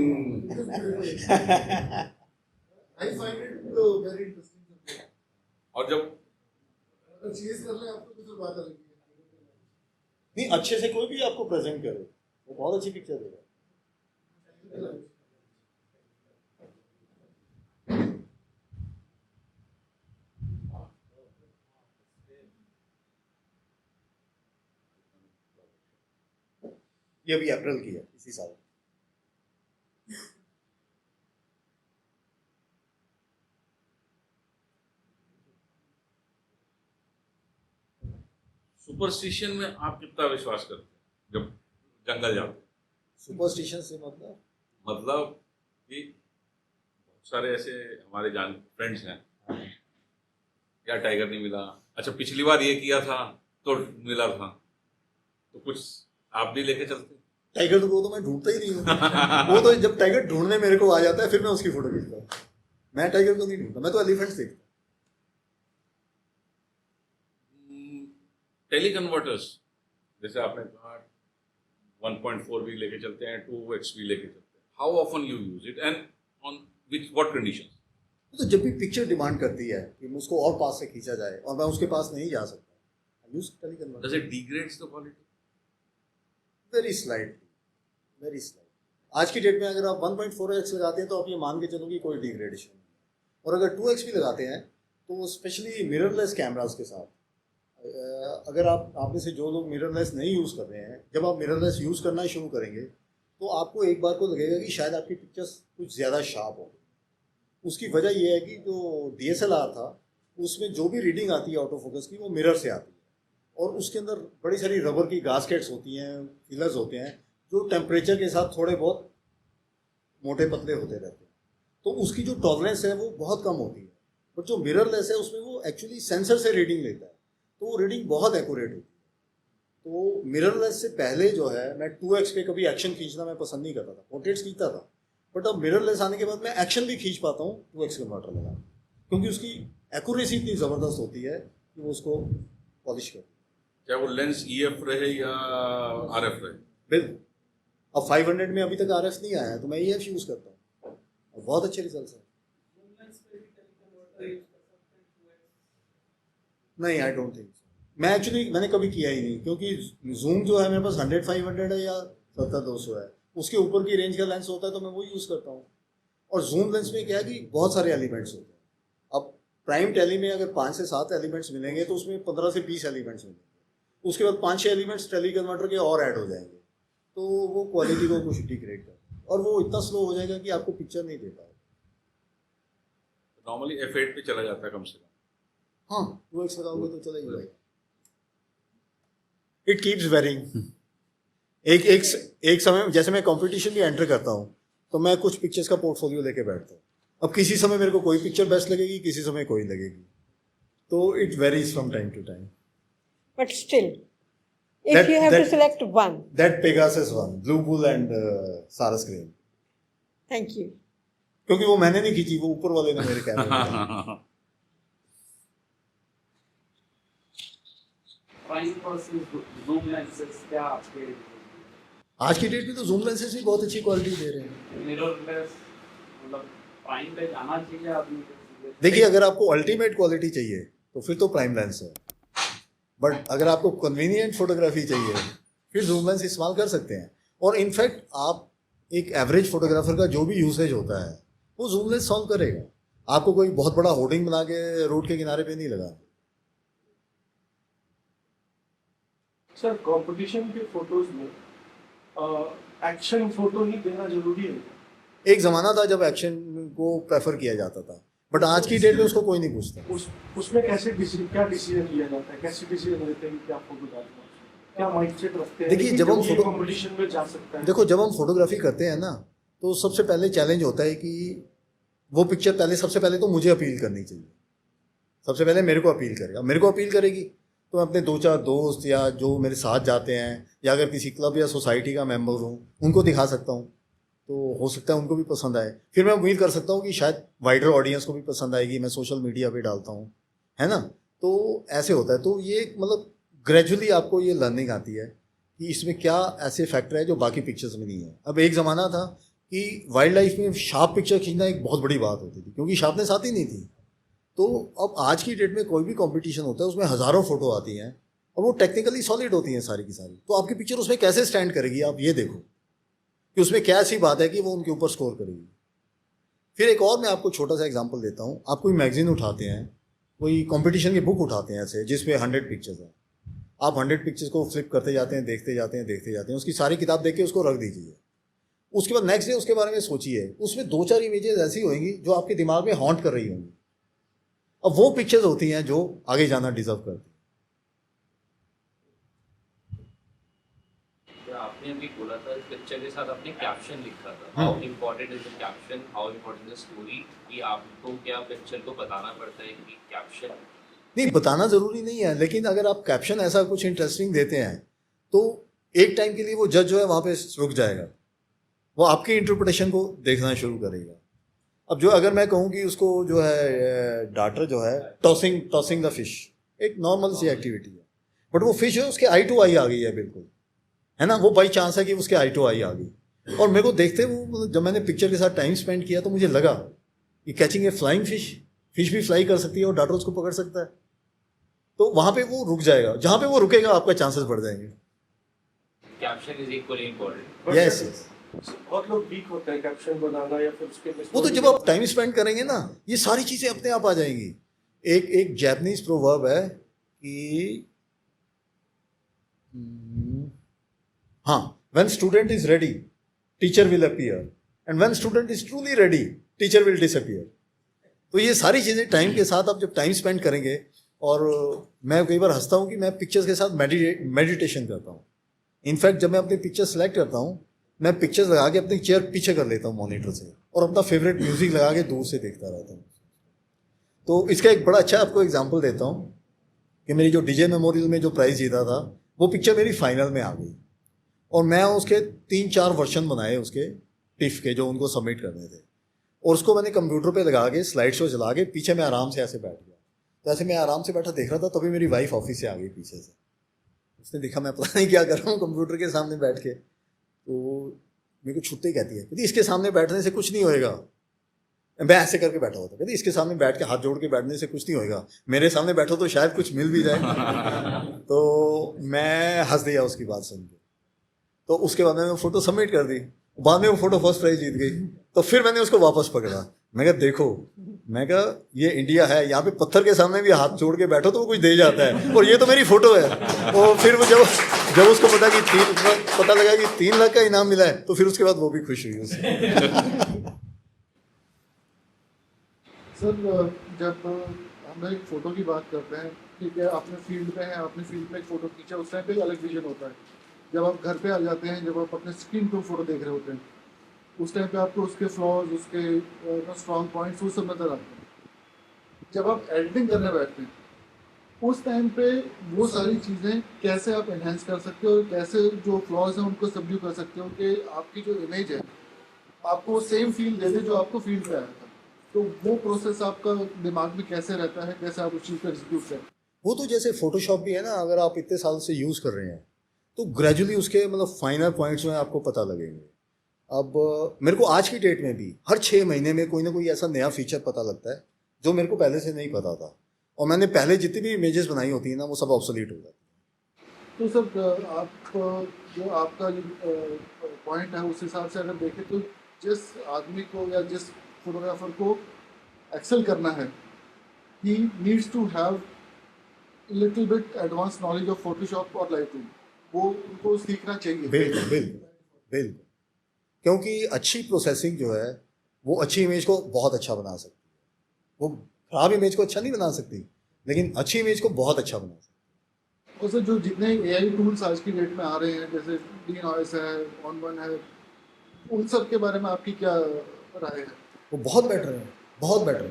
D: I find it very interesting subject.
B: और जब
D: अगर चेज कर ले आपको तो फिर बात अलग है।
E: नहीं, अच्छे से कोई भी आपको प्रेजेंट करे वो बहुत अच्छी पिक्चर देगा। ये अभी अप्रैल की है, इसी साल।
B: सुपरस्टिशन में आप कितना विश्वास करते हैं जब जंगल जाते हैं?
E: सुपरस्टिशन से
B: मतलब कि बहुत सारे ऐसे हमारे जान फ्रेंड्स हैं, यार टाइगर नहीं मिला, अच्छा पिछली बार ये किया था तो मिला था, तो कुछ आप भी लेके चलते?
E: टाइगर को तो मैं ढूंढता ही नहीं हूँ। वो तो जब टाइगर ढूंढने मेरे को आ जाता है फिर मैं उसकी फोटो खींचता हूँ। मैं टाइगर को नहीं ढूंढता, मैं तो एलिफेंट्स देखता हूँ।
B: टेली कन्वर्टर्स जैसे आपने कहा 1.4 भी लेके चलते हैं, 2x भी लेके चलते हैं, how often you use it and on which what conditions?
E: तो जब भी पिक्चर डिमांड करती है कि उसको और पास से खींचा जाए और मैं उसके पास नहीं जा सकता, use teleconverter.
B: Does it degrades the quality?
E: Very slightly, very slight. आज की डेट में अगर आप 1.4x लगाते हैं तो आप ये मान के चलो कि कोई डिग्रेडेशन नहीं है। और अगर 2x भी लगाते हैं तो स्पेशली मिररलेस कैमरास के साथ, अगर आप में से जो लोग मिररलेस नहीं यूज़ कर रहे हैं, जब आप मिररलेस यूज़ करना शुरू करेंगे तो आपको एक बार को लगेगा कि शायद आपकी पिक्चर्स कुछ ज़्यादा शार्प हो। उसकी वजह यह है कि जो DSLR था उसमें जो भी रीडिंग आती है ऑटो फोकस की वो मिरर से आती है, और उसके अंदर बड़ी सारी रबर की गास्केट्स होती हैं, फिलर्स होते हैं जो टेम्परेचर के साथ थोड़े बहुत मोटे पतले होते रहते हैं, तो उसकी जो टॉलरेंस है वो बहुत कम होती है। बट जो मिररलेस है उसमें वो एक्चुअली सेंसर से रीडिंग लेता है, तो वो रीडिंग बहुत एक्यूरेट होती है। तो मिररलेस से पहले जो है मैं 2x पे कभी एक्शन खींचना मैं पसंद नहीं करता था, पोर्ट्रेट्स खींचता था, बट अब मिररलेस आने के बाद मैं एक्शन भी खींच पाता हूँ 2x कन्वर्टर लगा। क्योंकि उसकी एक्यूरेसी इतनी ज़बरदस्त होती है कि वो उसको पॉलिश कर
B: चाहे वो लेंस EF रहे या RF रहे।
E: बिल्कुल। अब 500 में अभी तक RF नहीं आया है तो मैं EF यूज़ करता हूँ और बहुत अच्छे रिजल्ट हैं। नहीं, आई डोंट थिंक मैंने कभी किया ही नहीं, क्योंकि जूम जो है मेरे पास 100-500 है या 70-200 है, उसके ऊपर की रेंज का लेंस होता है तो मैं वो यूज़ करता हूँ। और जूम लेंस में क्या है कि बहुत सारे एलिमेंट्स होते हैं। अब प्राइम टेली में अगर 5 से 7 एलिमेंट्स मिलेंगे तो उसमें 15 से 20 एलिमेंट्स मिलेंगे, उसके बाद 5-6 एलिमेंट्स टेली कन्वर्टर के और ऐड हो जाएंगे, तो वो क्वालिटी को कुछ डिग्रेड कर और वो इतना स्लो हो जाएगा कि आपको पिक्चर नहीं दे पाएगा।
B: नॉर्मली F8 पे चला जाता है कम से कम।
E: हाँ, वो एक लगाओगे तो चला ही जाएगा। It keeps varying. एक समय जैसे मैं कंपटीशन भी एंटर करता हूँ तो मैं कुछ पिक्चर्स का पोर्टफोलियो लेके बैठता हूँ। अब किसी समय मेरे को कोई पिक्चर बेस्ट लगेगी, किसी समय कोई लगेगी, तो it varies from time to time.
G: But still, if you have to select one,
E: that Pegasus one, blue bull and sarus green.
G: thank you.
E: क्योंकि वो मैंने नहीं खींची, वो ऊपर वाले ने मेरे कैमरे में।
H: प्राइम वर्सेस जूम लेंसेज क्या आपके
E: आज की डेट में तो जूम लेंसेज भी बहुत अच्छी क्वालिटी दे रहे हैं।
H: मिररलेस मतलब प्राइम पे जाना चाहिए आदमी को?
E: देखिए, अगर आपको अल्टीमेट क्वालिटी चाहिए तो फिर तो प्राइम लेंस है, बट अगर आपको कन्वीनियंट फोटोग्राफी चाहिए फिर जूम लेंस इस्तेमाल कर सकते हैं। और इनफैक्ट आप एक एवरेज फोटोग्राफर का जो भी यूसेज होता है वो जूम लेंस सॉल्व करेगा। आपको कोई बहुत बड़ा होर्डिंग बना के रोड के किनारे पे नहीं लगाना।
D: सर, कंपटीशन के फोटोज में एक्शन फोटो ही देना जरूरी है?
E: एक ज़माना था जब एक्शन को प्रेफर किया जाता था, बट आज की डेट में उसको कोई नहीं पूछता।
D: उसमें कैसे क्या डिसीजन लिया जाता है, कैसे डिसीजन लेते हैं क्या फोटो डालना है, क्या माइंडसेट रखते हैं?
E: देखिए, जब हम
D: कंपटीशन में जा सकता है।
E: देखो, जब हम फोटोग्राफी करते हैं ना तो सबसे पहले चैलेंज होता है कि वो पिक्चर सबसे पहले तो मुझे अपील करनी चाहिए। सबसे पहले मेरे को अपील करेगा, मेरे को अपील करेगी तो मैं अपने 2-4 दोस्त या जो मेरे साथ जाते हैं या अगर किसी क्लब या सोसाइटी का मेंबर हूँ उनको दिखा सकता हूँ, तो हो सकता है उनको भी पसंद आए। फिर मैं उम्मीद कर सकता हूँ कि शायद वाइडर ऑडियंस को भी पसंद आएगी, मैं सोशल मीडिया पे डालता हूँ, है ना। तो ऐसे होता है। तो ये मतलब ग्रेजुअली आपको ये लर्निंग आती है कि इसमें क्या ऐसे फैक्टर है जो बाकी पिक्चर्स में नहीं है। अब एक ज़माना था कि वाइल्ड लाइफ में शार्प पिक्चर खींचना एक बहुत बड़ी बात होती थी, क्योंकि शार्पनेस आती नहीं थी। तो अब आज की डेट में कोई भी कंपटीशन होता है उसमें हज़ारों फोटो आती हैं और वो टेक्निकली सॉलिड होती हैं सारी की सारी। तो आपकी पिक्चर उसमें कैसे स्टैंड करेगी, आप ये देखो कि उसमें क्या ऐसी बात है कि वो उनके ऊपर स्कोर करेगी। फिर एक और मैं आपको छोटा सा एग्जांपल देता हूँ। आप कोई मैगजीन उठाते हैं, कोई कंपटीशन की बुक उठाते हैं ऐसे जिसमें 100 पिक्चर्स हैं, आप 100 पिक्चर्स को फ्लिप करते जाते हैं, देखते जाते हैं, देखते जाते हैं, उसकी सारी किताब देख के उसको रख दीजिए। उसके बाद नेक्स्ट डे उसके बारे में सोचिए, उसमें 2-4 इमेजेस ऐसी होंगी जो आपके दिमाग में हॉन्ट कर रही होंगी। अब वो पिक्चर्स होती हैं जो आगे जाना डिजर्व करती हैं।
I: आपने अभी बोला था पिक्चर के साथ आपने कैप्शन लिखा था, how important is the caption, how important the story, कि आपको क्या पिक्चर को बताना पड़ता है कि कैप्शन?
E: नहीं, बताना ज़रूरी नहीं है, लेकिन अगर आप कैप्शन ऐसा कुछ इंटरेस्टिंग देते हैं तो एक टाइम के लिए वो जज जो है वहाँ पे रुक जाएगा, वो आपकी इंटरप्रिटेशन को देखना शुरू करेगा। अब जो अगर मैं कहूँ कि उसको जो है डाटर जो है टॉसिंग द फिश, एक नॉर्मल सी एक्टिविटी है, बट वो फिश है उसके आई टू आई आ गई है, बिल्कुल, है ना। वो बाई चांस है कि उसके आई टू आई आ गई। और मेरे को देखते वो जब मैंने पिक्चर के साथ टाइम स्पेंड किया तो मुझे लगा कि कैचिंग ए फ्लाइंग फिश भी फ्लाई कर सकती है और डाटर उसको पकड़ सकता है। तो वहाँ पे वो रुक जाएगा, जहाँ पे वो रुकेगा आपका चांसेस बढ़ जाएंगे।
I: Caption is equally important.
E: Yes,
D: बहुत लोग वीक होते हैं कैप्शन बनाना या फिर उसके
E: वो तो जब आप टाइम स्पेंड करेंगे ना ये सारी चीज़ें अपने आप आ जाएंगी। एक जैपनीज प्रोवर्ब है कि हाँ, when student is ready teacher will appear, and when student is truly ready teacher will disappear. तो ये सारी चीज़ें टाइम के साथ आप जब टाइम स्पेंड करेंगे, और मैं कई बार हंसता हूँ कि मैं पिक्चर्स के साथ मेडिटेशन करता हूँ। इनफैक्ट जब मैं अपनी पिक्चर सेलेक्ट करता हूँ, मैं पिक्चर्स लगा के अपनी चेयर पीछे कर लेता हूँ मॉनिटर से, और अपना फेवरेट म्यूजिक लगा के दूर से देखता रहता हूँ। तो इसका एक बड़ा अच्छा आपको एग्जांपल देता हूँ कि मेरी जो डीजे मेमोरियल में जो प्राइज़ जीता था वो पिक्चर मेरी फाइनल में आ गई, और मैं उसके 3-4 वर्जन बनाए उसके टिफ के जो उनको सबमिट करने थे, और उसको मैंने कंप्यूटर पे लगा के स्लाइड शो चला के पीछे मैं आराम से ऐसे बैठ गया। तो ऐसे मैं आराम से बैठा देख रहा था, तभी मेरी वाइफ ऑफिस से आ गई पीछे से। उसने देखा मैं पता नहीं क्या कर रहा हूँ कंप्यूटर के सामने बैठ के, तो मेरे को छुट्टे कहती है, कहती इसके सामने बैठने से कुछ नहीं होएगा। मैं ऐसे करके बैठा होता, कहती इसके सामने बैठ के हाथ जोड़ के बैठने से कुछ नहीं होएगा, मेरे सामने बैठो तो शायद कुछ मिल भी जाए। तो मैं हंस दिया उसकी बात सुन के। तो उसके बाद मैंने फोटो सबमिट कर दी, बाद में वो फोटो फर्स्ट प्राइज जीत गई। तो फिर मैंने उसको वापस पकड़ा, मैं कहा देखो, मैं कहा ये इंडिया है, यहाँ पे पत्थर के सामने भी हाथ जोड़ के बैठो तो वो कुछ दे जाता है, और ये तो मेरी फोटो है। और फिर वो जब उसको पता लगा कि 3 लाख का इनाम मिला है, तो फिर उसके बाद वो भी खुश हुई उससे।
J: सर जब हम लोग एक फ़ोटो की बात करते हैं, ठीक है, अपने फील्ड में है, अपने फील्ड में एक फ़ोटो खींचा, उस टाइम पे एक अलग विजन होता है। जब आप घर पे आ जाते हैं, जब आप अपने स्क्रीन पे फ़ोटो देख रहे होते हैं, उस टाइम पे आपको उसके फ्लॉज, उसके स्ट्रॉन्ग पॉइंट्स वो सब नज़र आते हैं। जब आप एडिटिंग करने बैठते हैं, उस टाइम पे वो सारी चीज़ें कैसे आप एनहेंस कर सकते हो, और कैसे जो फ्लॉज हैं उनको सबड्यू कर सकते हो कि आपकी जो इमेज है आपको सेम फील दे दे जो आपको फील्ड पे आया था। तो वो प्रोसेस आपका दिमाग में कैसे रहता है, कैसे आप उस चीज़ को एग्जीक्यूट करें?
E: वो तो जैसे फोटोशॉप भी है ना, अगर आप इतने साल से यूज़ कर रहे हैं तो ग्रेजुअली उसके मतलब फाइनल पॉइंट्स जो हैं आपको पता लगेंगे। अब मेरे को आज की डेट में भी हर 6 महीने में कोई ना कोई ऐसा नया फीचर पता लगता है जो मेरे को पहले से नहीं पता था, और मैंने पहले जितनी भी इमेजेस बनाई होती हैं ना, वो सब ऑब्सोलीट हो जाती है।
J: तो सर आप जो आपका पॉइंट है उस हिसाब से अगर देखें तो जिस आदमी को या जिस फोटोग्राफर को एक्सेल करना है, he needs to have little bit advance knowledge of Photoshop और लाइटरूम, वो उनको सीखना चाहिए।
E: बिल्कुल बिल्कुल बिल्कुल, क्योंकि अच्छी प्रोसेसिंग जो है वो अच्छी इमेज को बहुत अच्छा बना सकती है। वो खराब इमेज को अच्छा नहीं बना सकती, लेकिन अच्छी इमेज को बहुत अच्छा बना सकती है।
J: और सर जो जितने एआई टूल्स आज की डेट में आ रहे हैं, जैसे DNOS है, ON1 है, उन सब के बारे में आपकी क्या राय है?
E: वो बहुत बेटर है, बहुत बेटर है।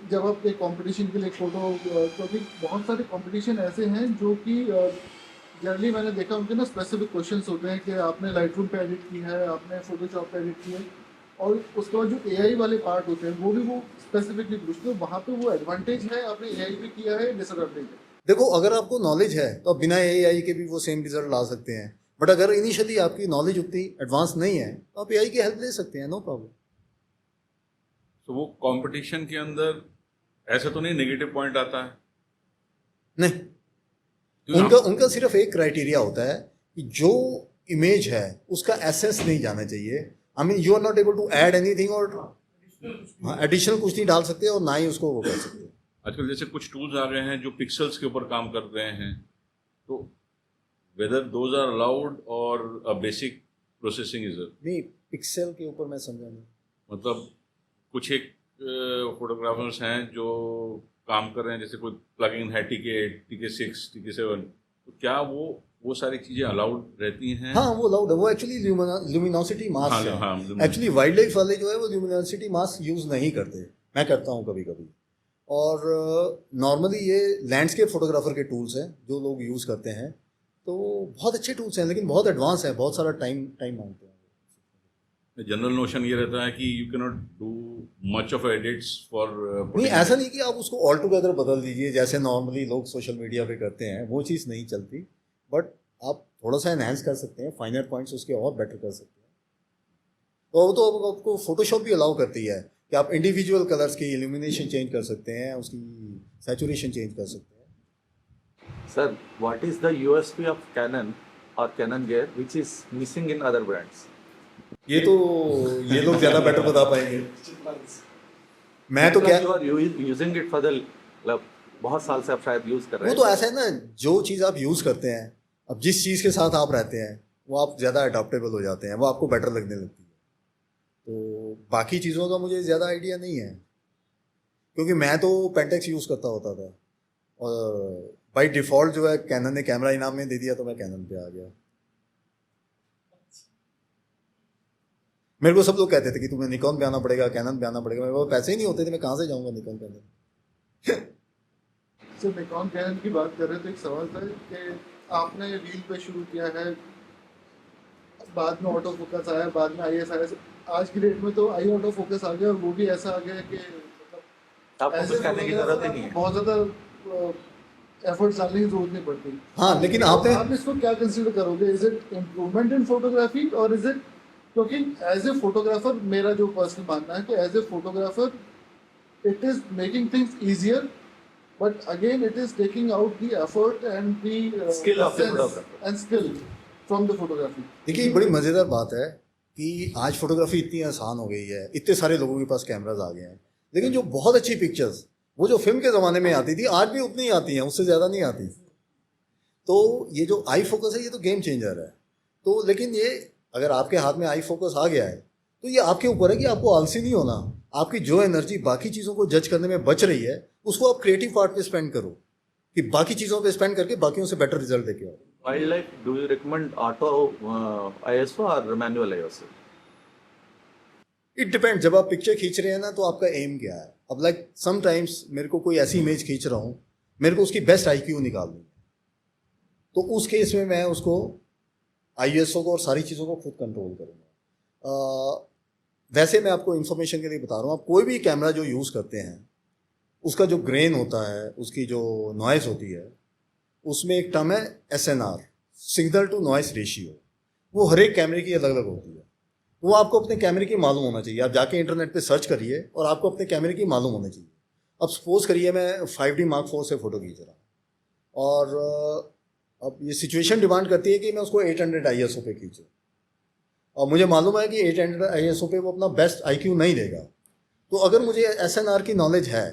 J: जब आप एक कंपटीशन के लिए फ़ोटो, क्योंकि बहुत सारे कंपटीशन ऐसे हैं जो कि जनरली मैंने देखा उनके ना स्पेसिफिक क्वेश्चंस होते हैं कि आपने लाइटरूम पे एडिट की है, आपने फोटोशॉप पे एडिट की है, और उसके बाद जो एआई वाले पार्ट होते हैं वो भी वो स्पेसिफिकली पूछते हैं। वहाँ पे वो एडवांटेज है, आपने एआई पे किया है, डिसएडवांटेज है।
E: देखो, अगर आपको नॉलेज है तो आप बिना एआई के भी वो सेम रिजल्ट ला सकते हैं, बट अगर इनिशियली आपकी नॉलेज उतनी एडवांस नहीं है तो आप एआई की हेल्प ले सकते हैं, नो प्रॉब्लम।
B: तो वो कंपटीशन के अंदर ऐसा तो नहीं नेगेटिव पॉइंट आता है?
E: नहीं, उनका सिर्फ एक क्राइटेरिया होता है कि जो इमेज है उसका एसेंस नहीं जाना चाहिए। I mean you are not able to add anything, और एडिशनल कुछ नहीं डाल सकते और ना ही उसको वो कर सकते।
B: आजकल जैसे कुछ टूल्स आ गए हैं जो पिक्सल्स के ऊपर काम कर रहे हैं, तो वेदर दोज आर अलाउड और अ बेसिक प्रोसेसिंग इज
E: नहीं, पिक्सल के ऊपर मैं समझा नहीं।
B: मतलब कुछ एक फोटोग्राफर्स हैं जो काम कर रहे हैं, जैसे कोई प्लगइन है TK8, TK6, TK7, तो क्या वो सारी चीज़ें अलाउड रहती हैं?
E: हाँ, वो अलाउड है। वो एक्चुअली ल्यूमिनोसिटी मास्क है।
B: हाँ,
E: एक्चुअली वाइल्ड लाइफ वाले जो है वो ल्यूमिनोसिटी मास्क यूज़ नहीं करते, मैं करता हूँ कभी कभी। और नॉर्मली ये लैंडस्केप फोटोग्राफर के टूल्स हैं जो लोग यूज़ करते हैं, तो बहुत अच्छे टूल्स हैं, लेकिन बहुत एडवांस है, बहुत सारा टाइम मांगते हैं।
B: जनरल नोशन ये रहता है कि you can not do much of edits for
E: नहीं, ऐसा नहीं कि आप उसको ऑल टुगेदर बदल दीजिए जैसे नॉर्मली लोग सोशल मीडिया पे करते हैं, वो चीज़ नहीं चलती। बट आप थोड़ा सा एनहांस कर सकते हैं, फाइनर पॉइंट्स उसके और बेटर कर सकते हैं। तो वो तो आपको फोटोशॉप भी अलाउ करती है कि आप इंडिविजुअल कलर्स की इल्यूमिनेशन चेंज कर सकते हैं, उसकी सैचुरेशन चेंज कर सकते हैं।
K: Sir, what is the USP of Canon और Canon gear which is missing in other brands?
E: ये लोग ज़्यादा बेटर बता पाएंगे। मैं तो क्या
K: यूजिंग इट फॉर द बहुत साल से आप शायद यूज कर रहे हैं।
E: वो तो ऐसा है ना, जो चीज़ आप यूज़ करते हैं, अब जिस चीज़ के साथ आप रहते हैं वो आप ज़्यादा अडॉप्टेबल हो जाते हैं, वो आपको बेटर लगने लगती है। तो बाकी चीज़ों का मुझे ज़्यादा आइडिया नहीं है, क्योंकि मैं तो पेंटेक्स यूज़ करता होता था, और बाय डिफ़ॉल्ट जो है कैनन ने कैमरा इनाम में दे दिया तो मैं कैनन पे आ गया। मेरे को सब लोग कहते थे कि तुम्हें निकॉन पे आना पड़ेगा, कैनन पे आना पड़ेगा। मेरे पास पैसे ही नहीं होते थे, मैं कहाँ से जाऊँगा Nikon Canon.
J: Sir, Nikon Canon की बात कर रहे थे, एक सवाल था कि आपने रील पे शुरू किया है, बाद में ऑटो फोकस आया, बाद में IS आया, आज की डेट में तो आई ऑटो फोकस आ गया और वो भी ऐसा आ गया है कि
K: आप फोकस करने की जरूरत ही नहीं है।
J: बहुत ज़्यादा एफर्ट्स डालने की जरूरत नहीं पड़ती।
A: हाँ, लेकिन आपने
J: आप इसको क्या कंसीडर करोगे? Is it improvement in photography or is it, क्योंकि एज ए फोटोग्राफर मेरा जो पर्सनल मानना है कि as a photographer it is making things easier, but again it is taking out the effort and the
K: Skill of the photographer.
J: And skill from the photography.
A: देखिए, ये बड़ी मज़ेदार बात है कि आज फोटोग्राफी इतनी आसान हो गई है, इतने सारे लोगों के पास कैमराज आ गए हैं, लेकिन जो बहुत अच्छी पिक्चर्स वो जो फिल्म के ज़माने में आती थी आज भी उतनी ही आती हैं, उससे ज़्यादा नहीं आती। तो ये जो आई फोकस है ये तो गेम चेंजर है। तो लेकिन ये अगर आपके हाथ में आई फोकस आ गया है तो ये आपके ऊपर है कि आपको आलसी नहीं होना। आपकी जो एनर्जी बाकी चीज़ों को जज करने में बच रही है उसको आप क्रिएटिव पार्ट पे स्पेंड करो, कि बाकी चीज़ों पे स्पेंड करके बाकियों से बेटर रिजल्ट देके आओ।
K: Wild life, do you recommend auto ISO और मैनुअल ISO?
A: It depend. जब आप पिक्चर खींच रहे हैं ना तो आपका एम क्या है। अब लाइक समटाइम्स मेरे को कोई ऐसी इमेज खींच रहा हूँ, मेरे को उसकी बेस्ट IQ निकालनी है, तो उस केस में मैं उसको ISO को और सारी चीज़ों को खुद कंट्रोल करूँगा। वैसे मैं आपको इन्फॉर्मेशन के लिए बता रहा हूँ, आप कोई भी कैमरा जो यूज़ करते हैं उसका जो ग्रेन होता है, उसकी जो नॉइज़ होती है, उसमें एक टर्म है SNR, signal to noise ratio. वो हर एक कैमरे की अलग अलग होती है। वो आपको अपने कैमरे की मालूम होना चाहिए। आप जाके इंटरनेट पे सर्च करिए और आपको अपने कैमरे की मालूम होना चाहिए। अब सपोज करिए मैं 5D Mark IV से फ़ोटो खींच रहा हूँ और अब ये सिचुएशन डिमांड करती है कि मैं उसको 800 ISO पे खींचूँ, और मुझे मालूम है कि 800 ISO पे वो अपना बेस्ट IQ नहीं देगा। तो अगर मुझे SNR की नॉलेज है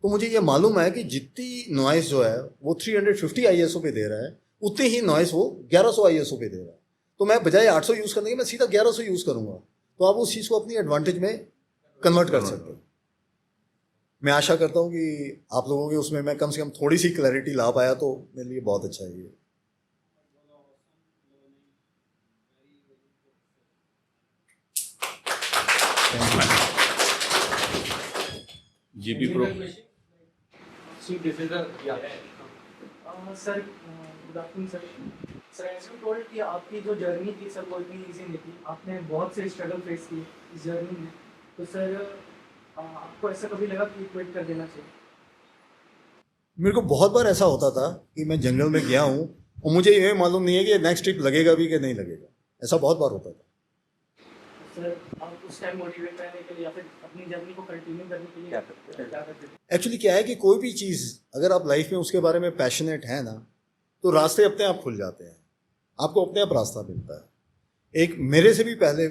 A: तो मुझे ये मालूम है कि जितनी नॉइस जो है वो 350 ISO पे दे रहा है, उतनी ही नॉइस वो 1100 ISO पे दे रहा है। तो मैं बजाय 800 यूज़ करने के मैं सीधा 1100 यूज़ करूँगा। तो आप उस चीज़ को अपनी एडवांटेज में कन्वर्ट कर सकते हो। मैं आशा करता हूँ कि आप लोगों के उसमें मैं कम से कम थोड़ी सी क्लैरिटी ला पाया, तो मेरे लिए बहुत अच्छा है ये।
B: GP Pro.
D: See, this is a sir, good afternoon sir. Sir, as you told कि आपकी जो जर्नी थी सर वो इतनी ईजी नहीं थी, आपने बहुत से स्ट्रगल फेस किए इस जर्नी में। तो सर आपको ऐसा कभी लगा कि क्विट कर देना चाहिए?
A: मेरे को बहुत बार ऐसा होता था कि मैं जंगल में गया हूँ और मुझे ये मालूम नहीं है कि नेक्स्ट ट्रिप लगेगा भी कि नहीं लगेगा। ऐसा बहुत बार होता था।
D: सर आप उस टाइम मोटिवेट रहने के लिए या फिर अपनी जर्नी को कंटिन्यू करने के लिए क्या करते थे?
A: एक्चुअली क्या है कि कोई भी चीज़ अगर आप लाइफ में उसके बारे में पैशनेट है ना, तो रास्ते अपने आप खुल जाते हैं, आपको अपने आप रास्ता मिलता है। एक मेरे से भी पहले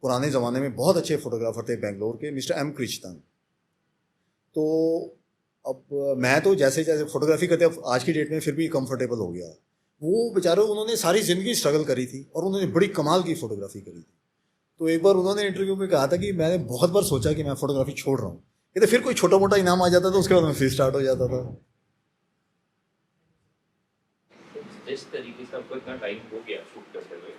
A: पुराने ज़माने में बहुत अच्छे फोटोग्राफर थे बेंगलोर के, मिस्टर M कृष्णन। तो अब मैं तो जैसे जैसे फोटोग्राफी करते आज की डेट में फिर भी कंफर्टेबल हो गया। वो बेचारे उन्होंने सारी ज़िंदगी स्ट्रगल करी थी और उन्होंने बड़ी कमाल की फ़ोटोग्राफी करी थी। तो एक बार उन्होंने इंटरव्यू में कहा था कि मैंने बहुत बार सोचा कि मैं फोटोग्राफी छोड़ रहा हूँ, कहते फिर कोई छोटा मोटा इनाम आ जाता था, उसके बाद में फिर स्टार्ट हो जाता था।
I: जिस तरीके से आपको इतना टाइम हो गया शूट करते हुए,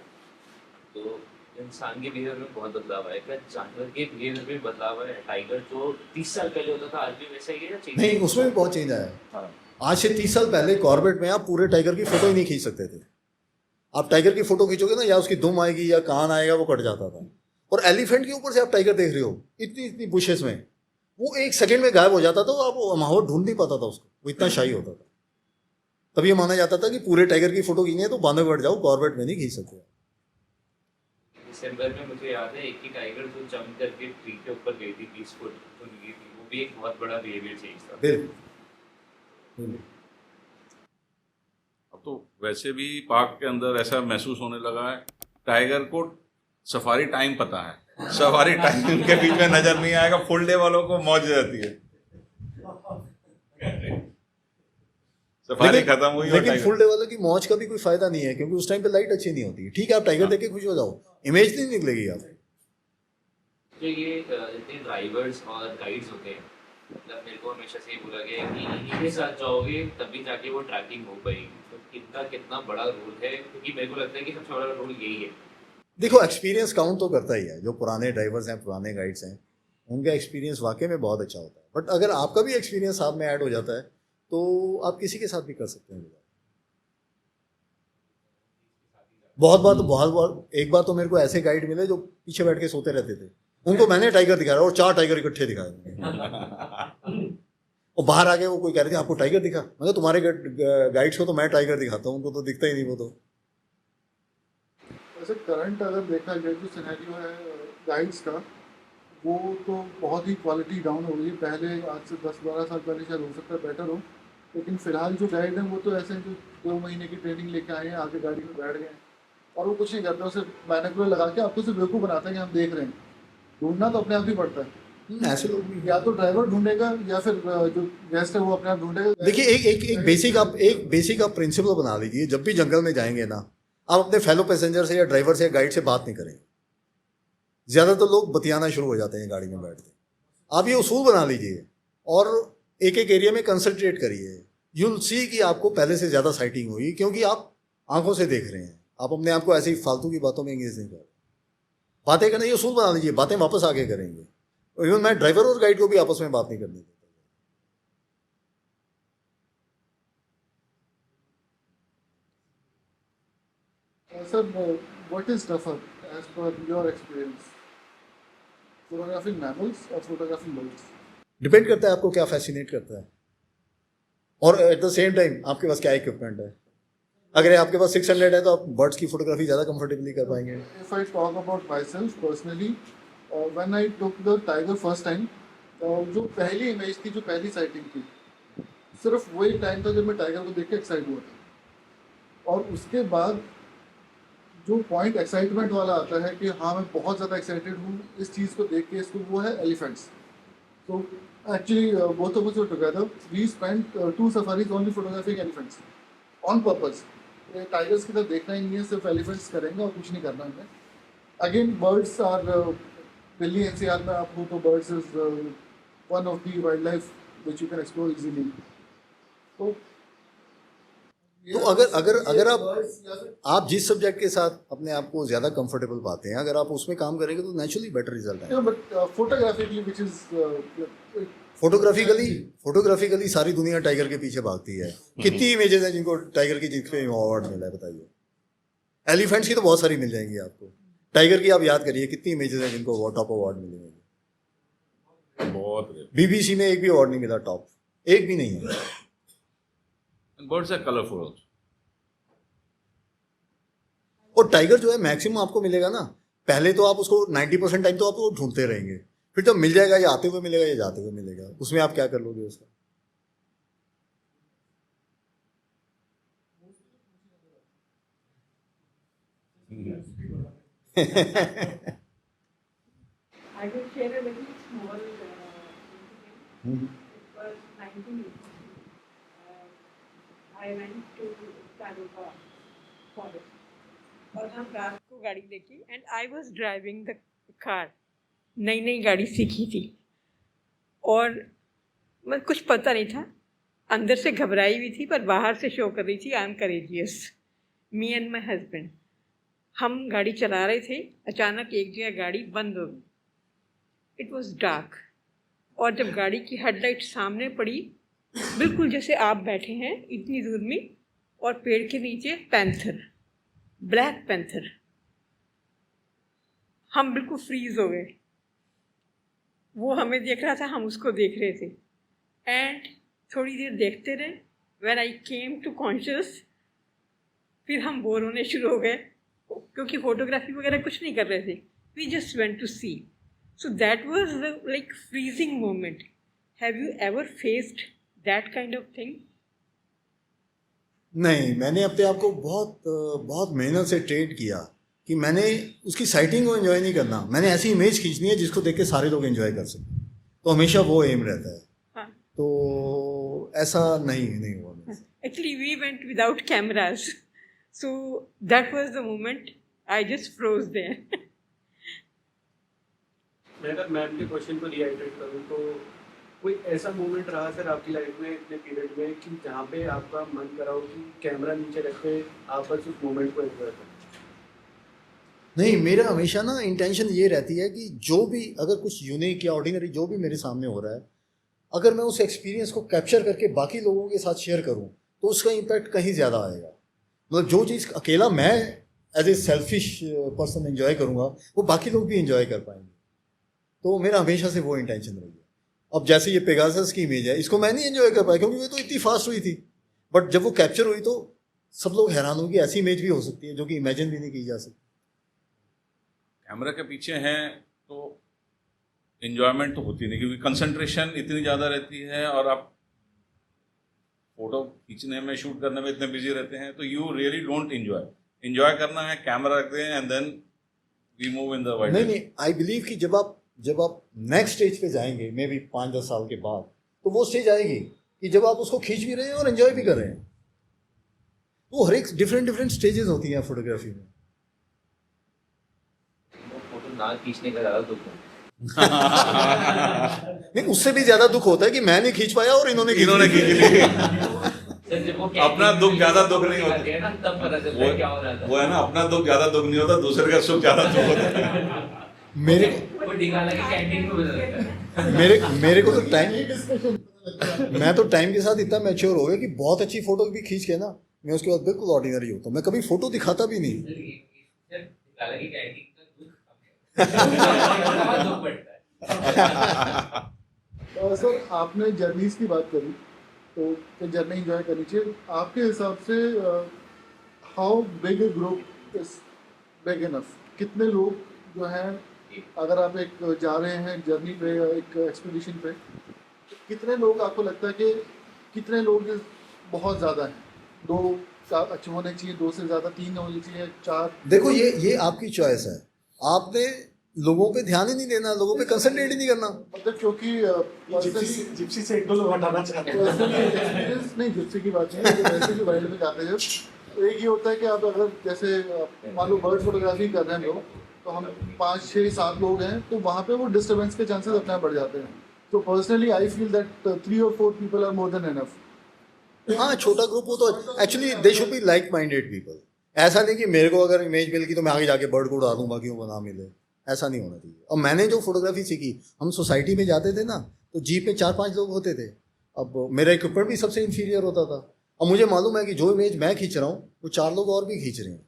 I: तो इंसान के बिहेवियर में बहुत बदलाव आया। क्या जानवर के बिहेवियर में बदलाव है? टाइगर जो 30 साल पहले होता था आज भी वैसा ही है या चेंज?
A: नहीं, उसमें भी बहुत चेंज आया। आज से 30 साल पहले कॉर्बेट में आप पूरे टाइगर की फोटो ही नहीं खींच सकते थे। आप टाइगर की फोटो खींचोगे ना, या उसकी दुम आएगी या कान आएगा, वो कट जाता था। और एलिफेंट के ऊपर से आप टाइगर देख रहे हो इतनी इतनी बुशेस में, वो एक सेकंड में गायब हो जाता था, आप माहौल ढूंढ नहीं पाता था उसको, वो इतना शाही होता था। तब ये माना जाता था कि पूरे टाइगर की फोटो खींचनी है तो बांधवगढ़ जाओ, कॉर्बेट में नहीं खींच सकते।
I: दिसंबर में मुझे याद है एक ही टाइगर जो जंप करके ट्री के ऊपर गई थी 20 फुट तो गई थी, वो भी एक बहुत बड़ा बिहेवियर चेंज था।
A: बिल्कुल।
B: अब तो वैसे भी पार्क के अंदर ऐसा महसूस होने लगा है, टाइगर को सफारी टाइम पता है, सफारी टाइम उनके बीच में नजर नहीं आएगा। फुल डे वालों को मौज रहती है, सफारी खत्म हुई।
A: लेकिन फुल डे वालों की मौज का भी कोई फायदा नहीं है, क्योंकि उस टाइम पे लाइट अच्छी नहीं होती। ठीक है, आप टाइगर देख के खुश हो जाओ, इमेज नहीं निकलेगी आप।
I: जो ये जितने ड्राइवर्स और गाइड्स होते हैं, मतलब मेरे को हमेशा से ये बोला गया है कि इन्हीं के साथ जाओगे तभी जाके वो ट्रैकिंग हो पाएगी। तो इनका कितना बड़ा रोल है? क्योंकि मेरे को लगता है कि सबसे बड़ा रोल यही है।
A: देखो, एक्सपीरियंस काउंट तो करता ही है। जो पुराने ड्राइवर्स हैं, पुराने गाइड्स हैं, उनका एक्सपीरियंस वाकई में बहुत अच्छा होता है। बट अगर आपका भी एक्सपीरियंस साथ में ऐड हो जाता है तो आप किसी के साथ भी कर सकते हैं। बहुत बार एक बार तो मेरे को ऐसे गाइड मिले जो पीछे बैठ के सोते रहते थे। उनको मैंने टाइगर दिखाया और 4 टाइगर इकट्ठे दिखाए। और बाहर आके वो कोई कह रहे थे आपको टाइगर दिखा, मैं कहा तुम्हारे गाइड्स को तो मैं टाइगर दिखाता हूँ, उनको तो दिखता ही नहीं वो तो।
J: वैसे करंट अगर देखा जाए जो सिनेरियो है गाइड्स का, वो तो बहुत ही क्वालिटी डाउन हो गई। पहले आज से 10-12 साल पहले शायद हो सकता है बेटर हो, लेकिन फिलहाल जो गाइड हैं वो तो ऐसे हैं जो 2 महीने की ट्रेनिंग लेके आए हैं, आके गाड़ी में बैठ गए हैं और वो कुछ नहीं करते, उसे बाइनोकुलर लगा के आपको सिर्फ बेवकूफ़ बनाते हैं कि हम देख रहे हैं। ढूंढना तो अपने आप ही पड़ता है,
A: ऐसे लोग भी
J: या तो ड्राइवर ढूंढेगा या फिर जो गेस्ट है वो अपने आप ढूंढेगा।
A: देखिए एक बेसिक आप प्रिंसिपल बना लीजिए, जब भी जंगल में जाएंगे ना, आप अपने फेलो पैसेंजर से या ड्राइवर से या गाइड से बात नहीं करेंगे। ज़्यादातर लोग बतियाना शुरू हो जाते हैं गाड़ी में बैठ के। आप ये उसूल बना लीजिए और एक एरिया में कंसंट्रेट करिए, यू विल सी कि आपको पहले से ज़्यादा साइटिंग हुई, क्योंकि आप आंखों से देख रहे हैं। आप अपने आप को ऐसे ही फालतू की बातों में एंगेज नहीं कर, बातें करना ये उसूल बना लीजिए, बातें वापस आगे करेंगे। इवन मैं ड्राइवर और गाइड को भी आपस में बात नहीं करने देता।
J: Sir, what is tougher as per your experience, photographing mammals or photographing birds?
A: Depend करता है आपको क्या फैसिनेट करता है और एट द सेम टाइम आपके पास क्या इक्विपमेंट है। अगर आपके पास 600 है तो आप बर्ड्स की फोटोग्राफी ज़्यादा कंफर्टेबली कर पाएंगे।
J: If I talk about myself personally, when I took the tiger first time, जो पहली इमेज थी, जो पहली साइटिंग थी, सिर्फ वही टाइम था जब मैं टाइगर को देख के एक्साइट हुआ था। और उसके बाद जो पॉइंट एक्साइटमेंट वाला आता है कि हाँ मैं बहुत ज़्यादा एक्साइटेड हूँ इस चीज़ को देख के, इसको, वो है एलिफेंट्स। तो actually both of us were together, we spent 2 safaris only photographing elephants on purpose. Tigers की तरफ देखना ही नहीं है, सिर्फ एलिफेंट्स करेंगे और कुछ नहीं करना है। Again birds are, Delhi NCR में आप हो तो birds is one of the wildlife which you can explore easily. तो
A: अगर आप जिस सब्जेक्ट के साथ अपने आप को ज़्यादा कंफर्टेबल पाते हैं, अगर आप उसमें काम करेंगे तो नेचुरली बेटर रिजल्ट आएगा।
J: बट फोटोग्राफिकली विच इज
A: फोटोग्राफिकली सारी दुनिया टाइगर के पीछे भागती है। कितनी इमेजेस हैं जिनको टाइगर की जीत पे अवार्ड मिला है, बताइए। एलिफेंट्स की तो बहुत सारी मिल जाएंगी आपको, टाइगर की आप याद करिए कितनी इमेजेस हैं जिनको टॉप अवार्ड मिले।
B: बहुत
A: बीबीसी में एक भी अवार्ड नहीं मिला, टॉप एक भी नहीं है।
B: Birds are colourful.
A: और टाइगर जो है मैक्सिमम आपको मिलेगा ना, पहले तो आप उसको 90% टाइम तो आप वो ढूंढते रहेंगे, फिर जब मिल जाएगा या आते हुए मिलेगा या जाते हुए मिलेगा, उसमें आप क्या कर लोगे उसका।
G: I will share a very small incident. It was 1980. I went to Tarupa forest. और हम रात को गाड़ी देखी and I was driving the car. नई नई गाड़ी सीखी थी और मैं कुछ पता नहीं था, अंदर से घबराई हुई थी पर बाहर से शो कर रही थी I am courageous. Me and my husband, हम गाड़ी चला रहे थे, अचानक एक जगह गाड़ी बंद हो गई। इट वॉज डार्क और जब गाड़ी की हेडलाइट सामने पड़ी, बिल्कुल जैसे आप बैठे हैं इतनी दूर में और पेड़ के नीचे पैंथर, ब्लैक पैंथर। हम बिल्कुल फ्रीज हो गए, वो हमें देख रहा था, हम उसको देख रहे थे एंड थोड़ी देर देखते रहे। When I came to conscious, फिर हम बोर होने शुरू हो गए क्योंकि फोटोग्राफी वगैरह कुछ नहीं कर रहे थे। We just went to see. So that was the like freezing moment. Have you ever faced that kind of thing?
A: नहीं, मैंने अपने आप को बहुत मेहनत से ट्रेन किया कि मैंने उसकी साइटिंग को एंजॉय नहीं करना, मैंने ऐसी इमेज खींचनी है जिसको देख के सारे लोग एंजॉय कर सकें। तो हमेशा वो एम रहता है।
G: हाँ।
A: तो ऐसा नहीं हुआ।
G: Actually, we went without cameras. So that was the moment I just froze there.
C: मैं अगर मैम के क्वेश्चन को रिएक्ट करूँ तो कोई ऐसा मोमेंट रहा सर आपकी लाइफ में इतने पीरियड में कि जहाँ पे आपका मन करा हो कि कैमरा नीचे रख के आप बस उस मोमेंट को एंजॉय करें?
A: नहीं, मेरा हमेशा ना इंटेंशन ये रहती है कि जो भी अगर कुछ यूनिक या ऑर्डिनरी जो भी मेरे सामने हो रहा है, अगर मैं उस एक्सपीरियंस को कैप्चर करके बाकी लोगों के साथ शेयर करूं तो उसका इम्पैक्ट कहीं ज़्यादा आएगा। मतलब जो चीज़ अकेला मैं as a selfish person enjoy करूंगा वो बाकी लोग भी एंजॉय कर पाएंगे। तो मेरा हमेशा से वो इंटेंशन रही है। अब जैसे ये पेगासस की इमेज है, इसको मैं नहीं एंजॉय कर पाया क्योंकि वो तो इतनी फास्ट हुई थी, बट जब वो कैप्चर हुई तो सब लोग हैरान हो कि ऐसी इमेज भी हो सकती है जो कि इमेजिन भी नहीं की जा सकती।
B: कैमरा के पीछे हैं तो एंजॉयमेंट तो होती नहीं, क्योंकि कंसंट्रेशन इतनी ज़्यादा रहती है और आप फोटो खींचने में, शूट करने में इतने बिजी रहते हैं, तो यू रियली डोंट एंजॉय करना है, कैमरा रख दें and then we move in the wild.
A: नहीं, आई बिलीव कि जब आप नेक्स्ट स्टेज पे जाएंगे, मे बी 5-10 साल के बाद, तो वो स्टेज आएगी कि जब आप उसको खींच भी रहे हैं और एंजॉय भी कर रहे हैं। वो हर एक डिफरेंट स्टेजेस होती हैं फोटोग्राफी में।
I: फोटो ना खींचने का ज़्यादा दुख है।
A: नहीं, उससे भी ज्यादा दुख होता है कि मैं नहीं खींच पाया और इन्होंने खींच ली।
B: अपना दुख ज्यादा दुख नहीं होता,
I: तब पता चलता है क्या हो रहा था।
B: वो है ना, अपना दुख ज्यादा दुख नहीं होता, दूसरे का सुख ज्यादा दुख होता है।
I: वो दिखाना कि कैंटीन में बदल रहा है।
A: मेरे को तो मैं तो टाइम के साथ इतना मैच्योर हो गया कि बहुत अच्छी फोटो भी खींच के ना, मैं उसके बाद बिल्कुल ऑर्डिनरी होता हूँ। मैं कभी फोटो दिखाता भी नहीं।
I: दिखाना कि कैंटीन का दुख बढ़ता है।
J: सर, आपने जर्नीज की बात करी, तो जर्नी एंजॉय करनी चाहिए। आपके हिसाब से how big A group is big enough? कितने लोग जो हैं, अगर आप एक जा रहे हैं जर्नी पे या एक एक्सपीडिशन पे, कितने लोग आपको लगता है कि कितने लोग बहुत ज़्यादा हैं? 2 अच्छे होने चाहिए, 2 से ज़्यादा, 3 होने चाहिए, 4?
A: देखो, ये आपकी चॉइस है। आपने लोगों पे ध्यान ही नहीं देना, लोगों पे कंसंट्रेट ही नहीं करना।
J: मतलब क्योंकि
E: जिप्सी से 1-2 लोग हटाना चाहते हैं।
J: एक्सपीरियंस नहीं, जिप्सी की बात नहीं है, वैसे भी वाइल्ड में जाते हैं तो एक ये होता है कि आप अगर जैसे मान लो बर्ड फोटोग्राफी कर रहे हैं लोग, तो हम 5, 6, 7 लोग हैं, तो वहाँ पे वो डिस्टर्बेंस के चांसेस अपने आप बढ़ जाते हैं। तो पर्सनली आई फील दैट 3 और 4 people are more than enough.
A: हाँ, छोटा ग्रुप हो तो actually they should be like minded people. ऐसा नहीं कि मेरे को अगर इमेज मिल गई तो मैं आगे जाके बर्ड को उड़ा दूँ, बाकियों को ना मिले, ऐसा नहीं होना चाहिए। और मैंने जो फोटोग्राफी सीखी, हम सोसाइटी में जाते थे ना, तो जीप में 4-5 लोग होते थे। अब मेरा इक्विपमेंट भी सबसे इन्फीरियर होता था, और मुझे मालूम है कि जो इमेज मैं खींच रहा हूँ वो 4 लोग और भी खींच रहे हैं,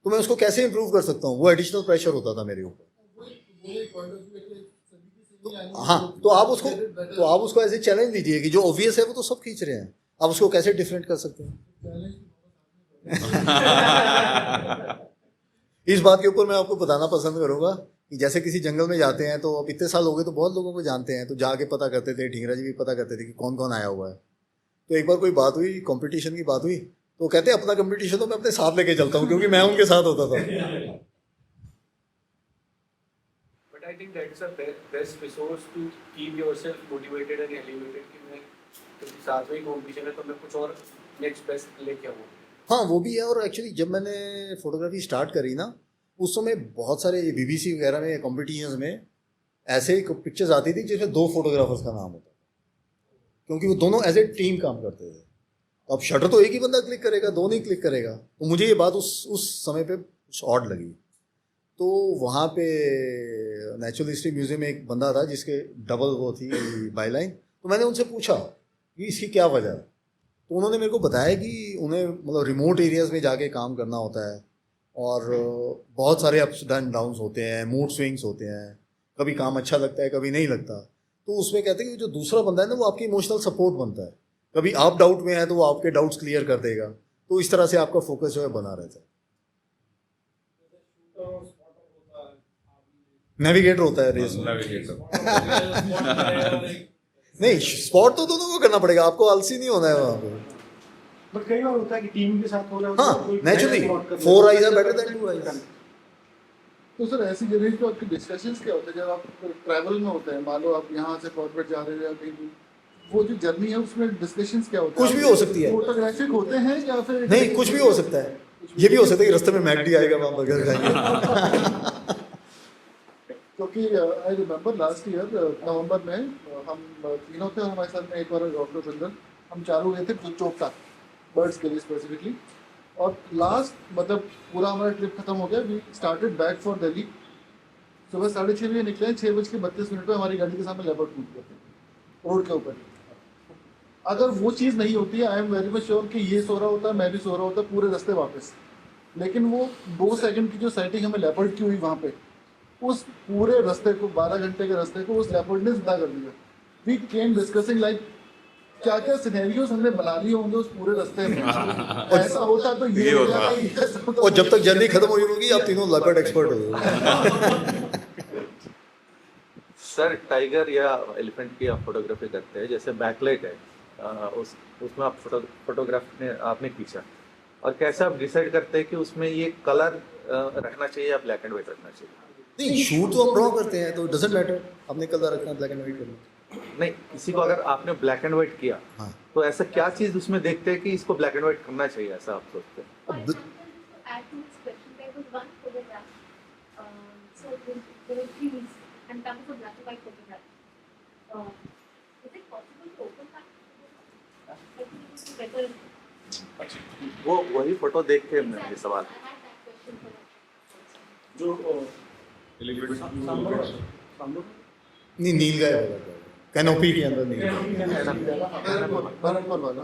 A: तो मैं उसको कैसे इंप्रूव कर सकता हूँ? वो एडिशनल प्रेशर होता था मेरे ऊपर। हाँ, तो आप उसको ऐसे चैलेंज दीजिए कि जो ऑब्वियस है वो तो सब खींच रहे हैं, आप उसको कैसे डिफरेंट कर सकते हैं? इस बात के ऊपर मैं आपको बताना पसंद करूंगा कि जैसे किसी जंगल में जाते हैं, तो अब इतने साल हो गए तो बहुत लोगों को जानते हैं, तो जाके पता करते थे, ढींगरा जी भी पता करते थे कि कौन कौन आया हुआ है। तो एक बार कोई बात हुई, कंपटीशन की बात हुई, तो कहते हैं अपना कंपटीशन तो मैं अपने साथ लेके चलता हूँ, क्योंकि मैं उनके साथ होता था।
F: But I think that is a best resource to keep yourself motivated and elevated कि मैं क्योंकि साथ में ही कंपटीशन है तो मैं कुछ और नेक्स्ट बेस्ट लेके आऊँ।
A: हाँ, वो भी है। और एक्चुअली जब मैंने फोटोग्राफी स्टार्ट करी ना, उस समय बहुत सारे BBC वगैरह में कॉम्पिटिशन्स में ऐसे पिक्चर्स आती थी जिसमें 2 फोटोग्राफर्स का नाम होता था, क्योंकि वो दोनों एज ए टीम काम करते थे। अब शटर तो एक ही बंदा क्लिक करेगा, 2 नहीं क्लिक करेगा। तो मुझे ये बात उस समय पे कुछ ऑड लगी। तो वहाँ पे नेचुरल हिस्ट्री म्यूजियम में एक बंदा था जिसके डबल वो थी बाईलाइन, तो मैंने उनसे पूछा कि इसकी क्या वजह है। तो उन्होंने मेरे को बताया कि उन्हें मतलब रिमोट एरियाज़ में जाके काम करना होता है, और बहुत सारे अप्स एंड डाउन्स होते हैं, मूड स्विंग्स होते हैं, कभी काम अच्छा लगता है, कभी नहीं लगता। तो उसमें कहते हैं कि जो दूसरा बंदा है ना, वो आपकी इमोशनल सपोर्ट बनता है। कभी आप डाउट में है तो वो आपके डाउट्स क्लियर कर देगा, तो इस तरह से आपका फोकस जो है बना रहता है। नेविगेटर होता है रेस में। नहीं, स्पॉट तो दोनों को करना पड़ेगा, आपको आलसी नहीं होना है वहाँ पे।
E: बट कई बार होता है कि टीम के साथ हो रहा है,
A: हाँ, naturally 4 eyes are better than 2 eyes।
J: तो सर, ऐसी जगह पे आपके डिस्कशंस क्या होते हैं जब आप ट्रैवल में होते हैं? मान लो आप यहाँ से कॉर्पोरेट जा रहे हो या कहीं, वो जो जर्नी है उसमें डिस्कशंस क्या होते हैं?
A: कुछ भी हो सकती है।
J: फोटोग्राफिक होते हैं या फिर
A: नहीं, कुछ भी हो सकता है। ये भी हो सकता है कि रास्ते में मैकडी आएगा, वहाँ बर्गर खाएंगे।
J: क्योंकि आई रिमेम्बर लास्ट ईयर नवंबर में हम तीनों थे, हमारे साथ में एक और डॉक्टर चंदन, हम चारों गए थे चोपता बर्ड्स के लिए स्पेसिफिकली। और लास्ट मतलब पूरा हमारा ट्रिप खत्म हो गया, we started back for Delhi. सुबह 6:30 बजे निकले, 6:32 पे हमारी गाड़ी के सामने लेपर्ड टूट गए थे रोड के ऊपर। अगर वो चीज़ नहीं होती है, I am very much sure कि ये सो रहा होता, मैं भी सो रहा होता पूरे रास्ते वापस। लेकिन वो 2 सेकंड की जो सेटिंग हमें लेपर्ड की हुई वहाँ पे, उस पूरे रास्ते को 12 घंटे के रास्ते को उस लेपर्ड ने जिंदा कर दिया। वी केम डिस्कसिंग लाइक क्या क्या सिनेरियोस हमने बना लिए होंगे उस पूरे रास्ते में। ऐसा होता तो ये हो जाता,
A: और जब तक जर्नी खत्म हुई होगी आप तीनों लेपर्ड एक्सपर्ट हो।
K: सर टाइगर या एलिफेंट की आप फोटोग्राफी करते हैं, जैसे बैकलाइट है, उसमें आप फोटोग्राफ आपने खींचा, और कैसे आप डिसाइड करते हैं कि उसमें ये कलर रखना चाहिए या ब्लैक एंड व्हाइट रखना चाहिए?
A: नहीं, शूट तो आप ड्रॉ करते हैं तो डजंट मैटर आपने कलर रखना ब्लैक एंड व्हाइट करना।
K: नहीं, किसी को अगर आपने ब्लैक एंड व्हाइट किया,
A: हाँ।
K: तो ऐसा क्या चीज उसमें देखते हैं कि इसको ब्लैक एंड व्हाइट करना चाहिए, ऐसा आप सोचते हैं?
A: अब
K: वो वही फोटो देख के हमने ये सवाल।
F: जो
A: नहीं, नील गाय होगा, कैनोपी के अंदर नील गाय।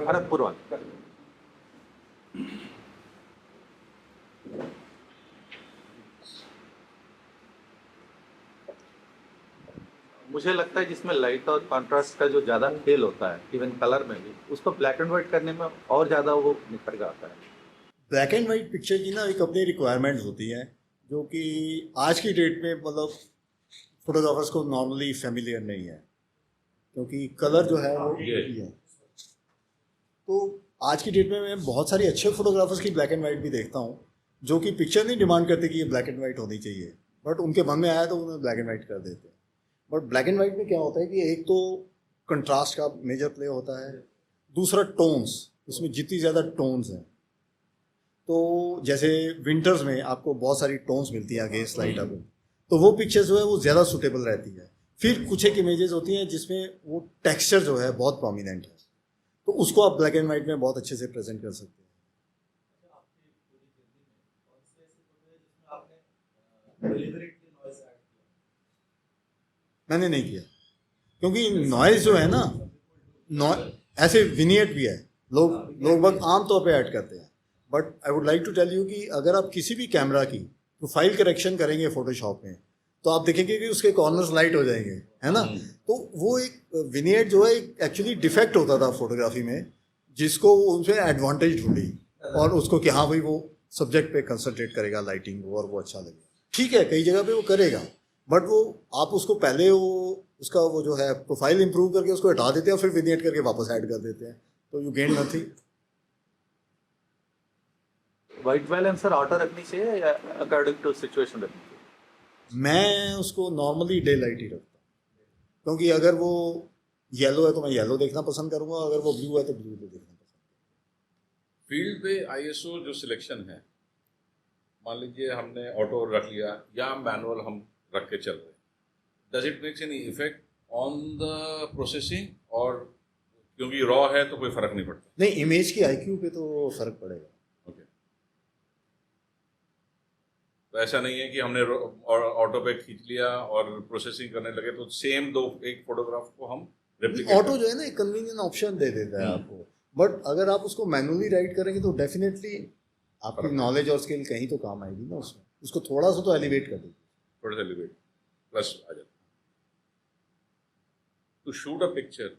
K: भरतपुर वाला। मुझे लगता है जिसमें लाइट और कंट्रास्ट का जो ज़्यादा खेल होता है, इवन कलर में भी, उसको ब्लैक एंड व्हाइट करने में और ज़्यादा वो निखर के आता है।
A: ब्लैक एंड वाइट पिक्चर की ना एक अपनी रिक्वायरमेंट्स होती हैं जो कि आज की डेट में मतलब फोटोग्राफर्स को नॉर्मली फेमिलियर नहीं है, क्योंकि कलर जो है वो ये है। तो आज की डेट में मैं बहुत सारी अच्छे फोटोग्राफर्स की ब्लैक एंड वाइट भी देखता हूँ जो कि पिक्चर नहीं डिमांड करते कि ये ब्लैक एंड वाइट होनी चाहिए, बट उनके मन में आया तो उन्हें ब्लैक एंड वाइट कर देते हैं। बट ब्लैक एंड वाइट में क्या होता है कि एक तो कंट्रास्ट का मेजर प्ले होता है, दूसरा टोन्स, उसमें जितनी ज़्यादा टोन्स हैं, तो जैसे विंटर्स में आपको बहुत सारी टोन्स मिलती हैं अगेंस्ट लाइट अप, तो वो पिक्चर जो है वो ज़्यादा सूटेबल रहती है। फिर कुछ एक इमेजेस होती हैं जिसमें वो टेक्सचर जो है बहुत प्रोमिनेंट है, तो उसको आप ब्लैक एंड वाइट में बहुत अच्छे से प्रेजेंट कर सकते हैं। मैंने नहीं किया, क्योंकि नॉइज जो है ना, ऐसे विनियट भी है, लोग आमतौर पे ऐड करते हैं, but I would like to tell you कि अगर आप किसी भी कैमरा की प्रोफाइल करेक्शन करेंगे फोटोशॉप में तो आप देखेंगे कि उसके कॉर्नर्स लाइट हो जाएंगे, है ना। तो वो एक विनियट जो है एक्चुअली डिफेक्ट होता था फोटोग्राफी में, जिसको उसमें एडवांटेज ढूंढी और उसको कि हाँ भाई वो सब्जेक्ट पे कंसंट्रेट करेगा लाइटिंग को और वो अच्छा लगेगा। ठीक है, कई जगह पे वो करेगा, बट वो आप उसको पहले वो उसका वो जो है प्रोफाइल इंप्रूव करके उसको हटा देते हैं और फिर विनियट करके वापस ऐड कर देते हैं, तो you gain nothing.
K: White balance sir auto रखनी चाहिए या अकॉर्डिंग टू सिचुएशन रखनी चाहिए?
A: मैं उसको नॉर्मली डे लाइट ही रखता हूँ, क्योंकि अगर वो येलो है तो मैं येलो देखना पसंद करूँगा, अगर वो ब्लू है तो ब्लू देखना पसंद करूँगा।
B: फील्ड पे आईएसओ जो सिलेक्शन है, मान लीजिए हमने ऑटो रख लिया या मैनुअल हम रख के चल रहे हैं, does it makes any effect on the processing? और क्योंकि रॉ है तो कोई फर्क नहीं पड़ता?
A: नहीं, इमेज की आईक्यू पे तो फर्क पड़ेगा।
B: ओके, तो ऐसा नहीं है कि हमने ऑटो पे खींच लिया और प्रोसेसिंग करने लगे तो सेम एक फोटोग्राफ को हम रेप्लिकेट।
A: ऑटो जो है ना एक कन्वीनियंट ऑप्शन दे देता है आपको, बट अगर आप उसको मैनुअली राइट करेंगे तो डेफिनेटली आपकी नॉलेज और स्किल कहीं तो काम आएगी ना उसमें, उसको थोड़ा सा तो एलिवेट कर देगी,
B: थोड़ा सा एलिवेट प्लस आ जाता है। To shoot a picture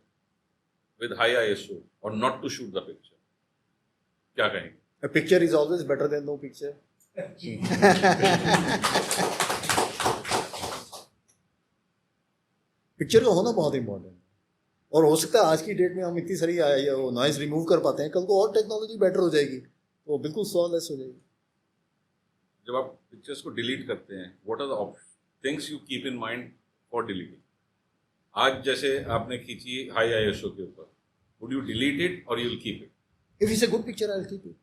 B: with high ISO और not to shoot the picture, क्या कहेंगे?
A: A picture is always better than no picture. Picture का होना बहुत इंपॉर्टेंट है, और हो सकता है आज की डेट में हम इतनी सारी नॉइज रिमूव कर पाते हैं, कल को और टेक्नोलॉजी बेटर हो जाएगी तो बिल्कुल सॉलेस हो जाएगी।
B: जब आप पिक्चर्स को डिलीट करते हैं, what are the things you keep in mind for deleting? आज जैसे आपने खींची हाई आईएसओ के ऊपर, वुड यू डिलीट इट और you will keep it?
A: If it's a good picture, I'll keep it.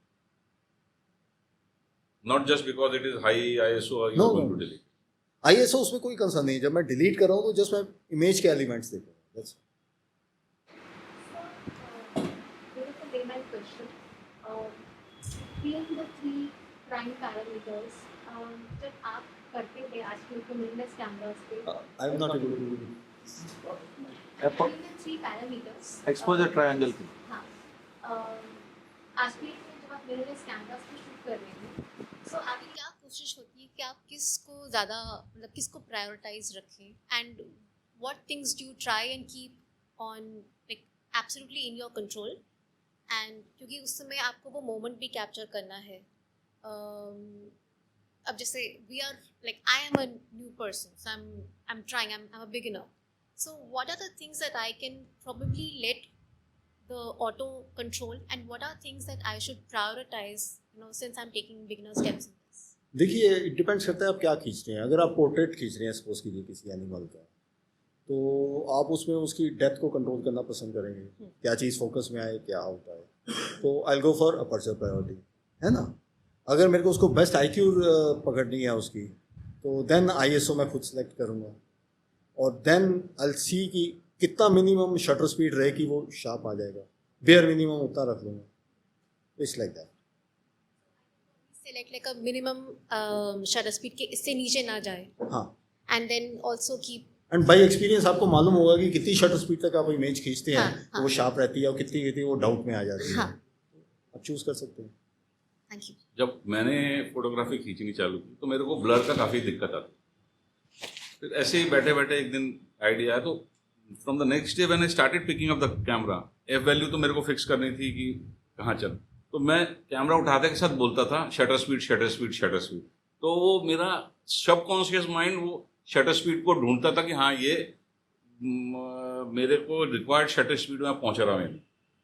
B: Not just because it is high ISO or you
A: No,
B: are going
A: no.
B: to delete.
A: ISO उसमें कोई concern नहीं है, जब मैं delete कर रहा हूँ तो जस्ट मैं इमेज के एलिमेंट्स देख रहा हूँ।
L: जब आप करते थे आजकल के मिररलेस कैमरास पे,
A: I am not able to do
L: three parameters
K: exposure triangle की।
L: हाँ, आज के जब आप मिररलेस कैमरास पे शूट कर रहे हैं, सो आपकी क्या कोशिश होती है कि आप किसको ज़्यादा मतलब किसको प्रायोरिटाइज रखें and what things do you try and keep on like absolutely in your control and क्योंकि उस समय आपको वो मोमेंट भी कैप्चर करना है. अब जैसे we are like I am a new person so I am trying I am a beginner. So what are the things that I can probably let the auto control and what are things that I should prioritize, since I'm taking beginner steps in this?
E: देखिए it depends करता है आप क्या खींच रहे हैं. अगर आप पोर्ट्रेट खींच रहे हैं सपोज कीजिए किसी एनिमल का, तो आप उसमें उसकी डेप्थ को कंट्रोल करना पसंद करेंगे, क्या चीज़ फोकस में आए, क्या आउट आए. तो आई गो फॉर अपर्चर प्रायोरिटी, है ना. अगर मेरे को उसको बेस्ट आईक्यू पकड़नी है उसकी, तो देन ISO मैं खुद सेलेक्ट करूँगा और देन आई सी कि कितना मिनिमम शटर स्पीड रहे कि वो शार्प आ जाएगा. बेयर मिनिमम उतना रख लूँगा. It's like that.
L: Select like a minimum shutter speed के इससे नीचे ना जाए.
E: हाँ.
L: And then also keep.
E: And by experience आपको मालूम होगा कि कितनी शटर स्पीड तक आप इमेज खींचते हैं.
L: हाँ.
E: वो शार्प रहती है और कितनी वो डाउट में आ जाती है.
L: हाँ.
E: आप चूज कर सकते हैं.
L: Thank you.
B: जब मैंने फोटोग्राफी खींचनी चालू की तो मेरे को ब्लर का काफ़ी दिक्कत आती. फिर ऐसे ही बैठे बैठे एक दिन आइडिया आया, तो from the next day when I started picking up the camera, F value तो मेरे को फिक्स करनी थी कि कहाँ चल. तो मैं कैमरा उठाते के साथ बोलता था shutter speed shutter speed shutter speed. तो वो मेरा सबकॉन्शियस माइंड वो शटर स्पीड को ढूंढता था कि हाँ ये मेरे को रिक्वायर्ड शटर स्पीड में पहुँच रहा हूँ.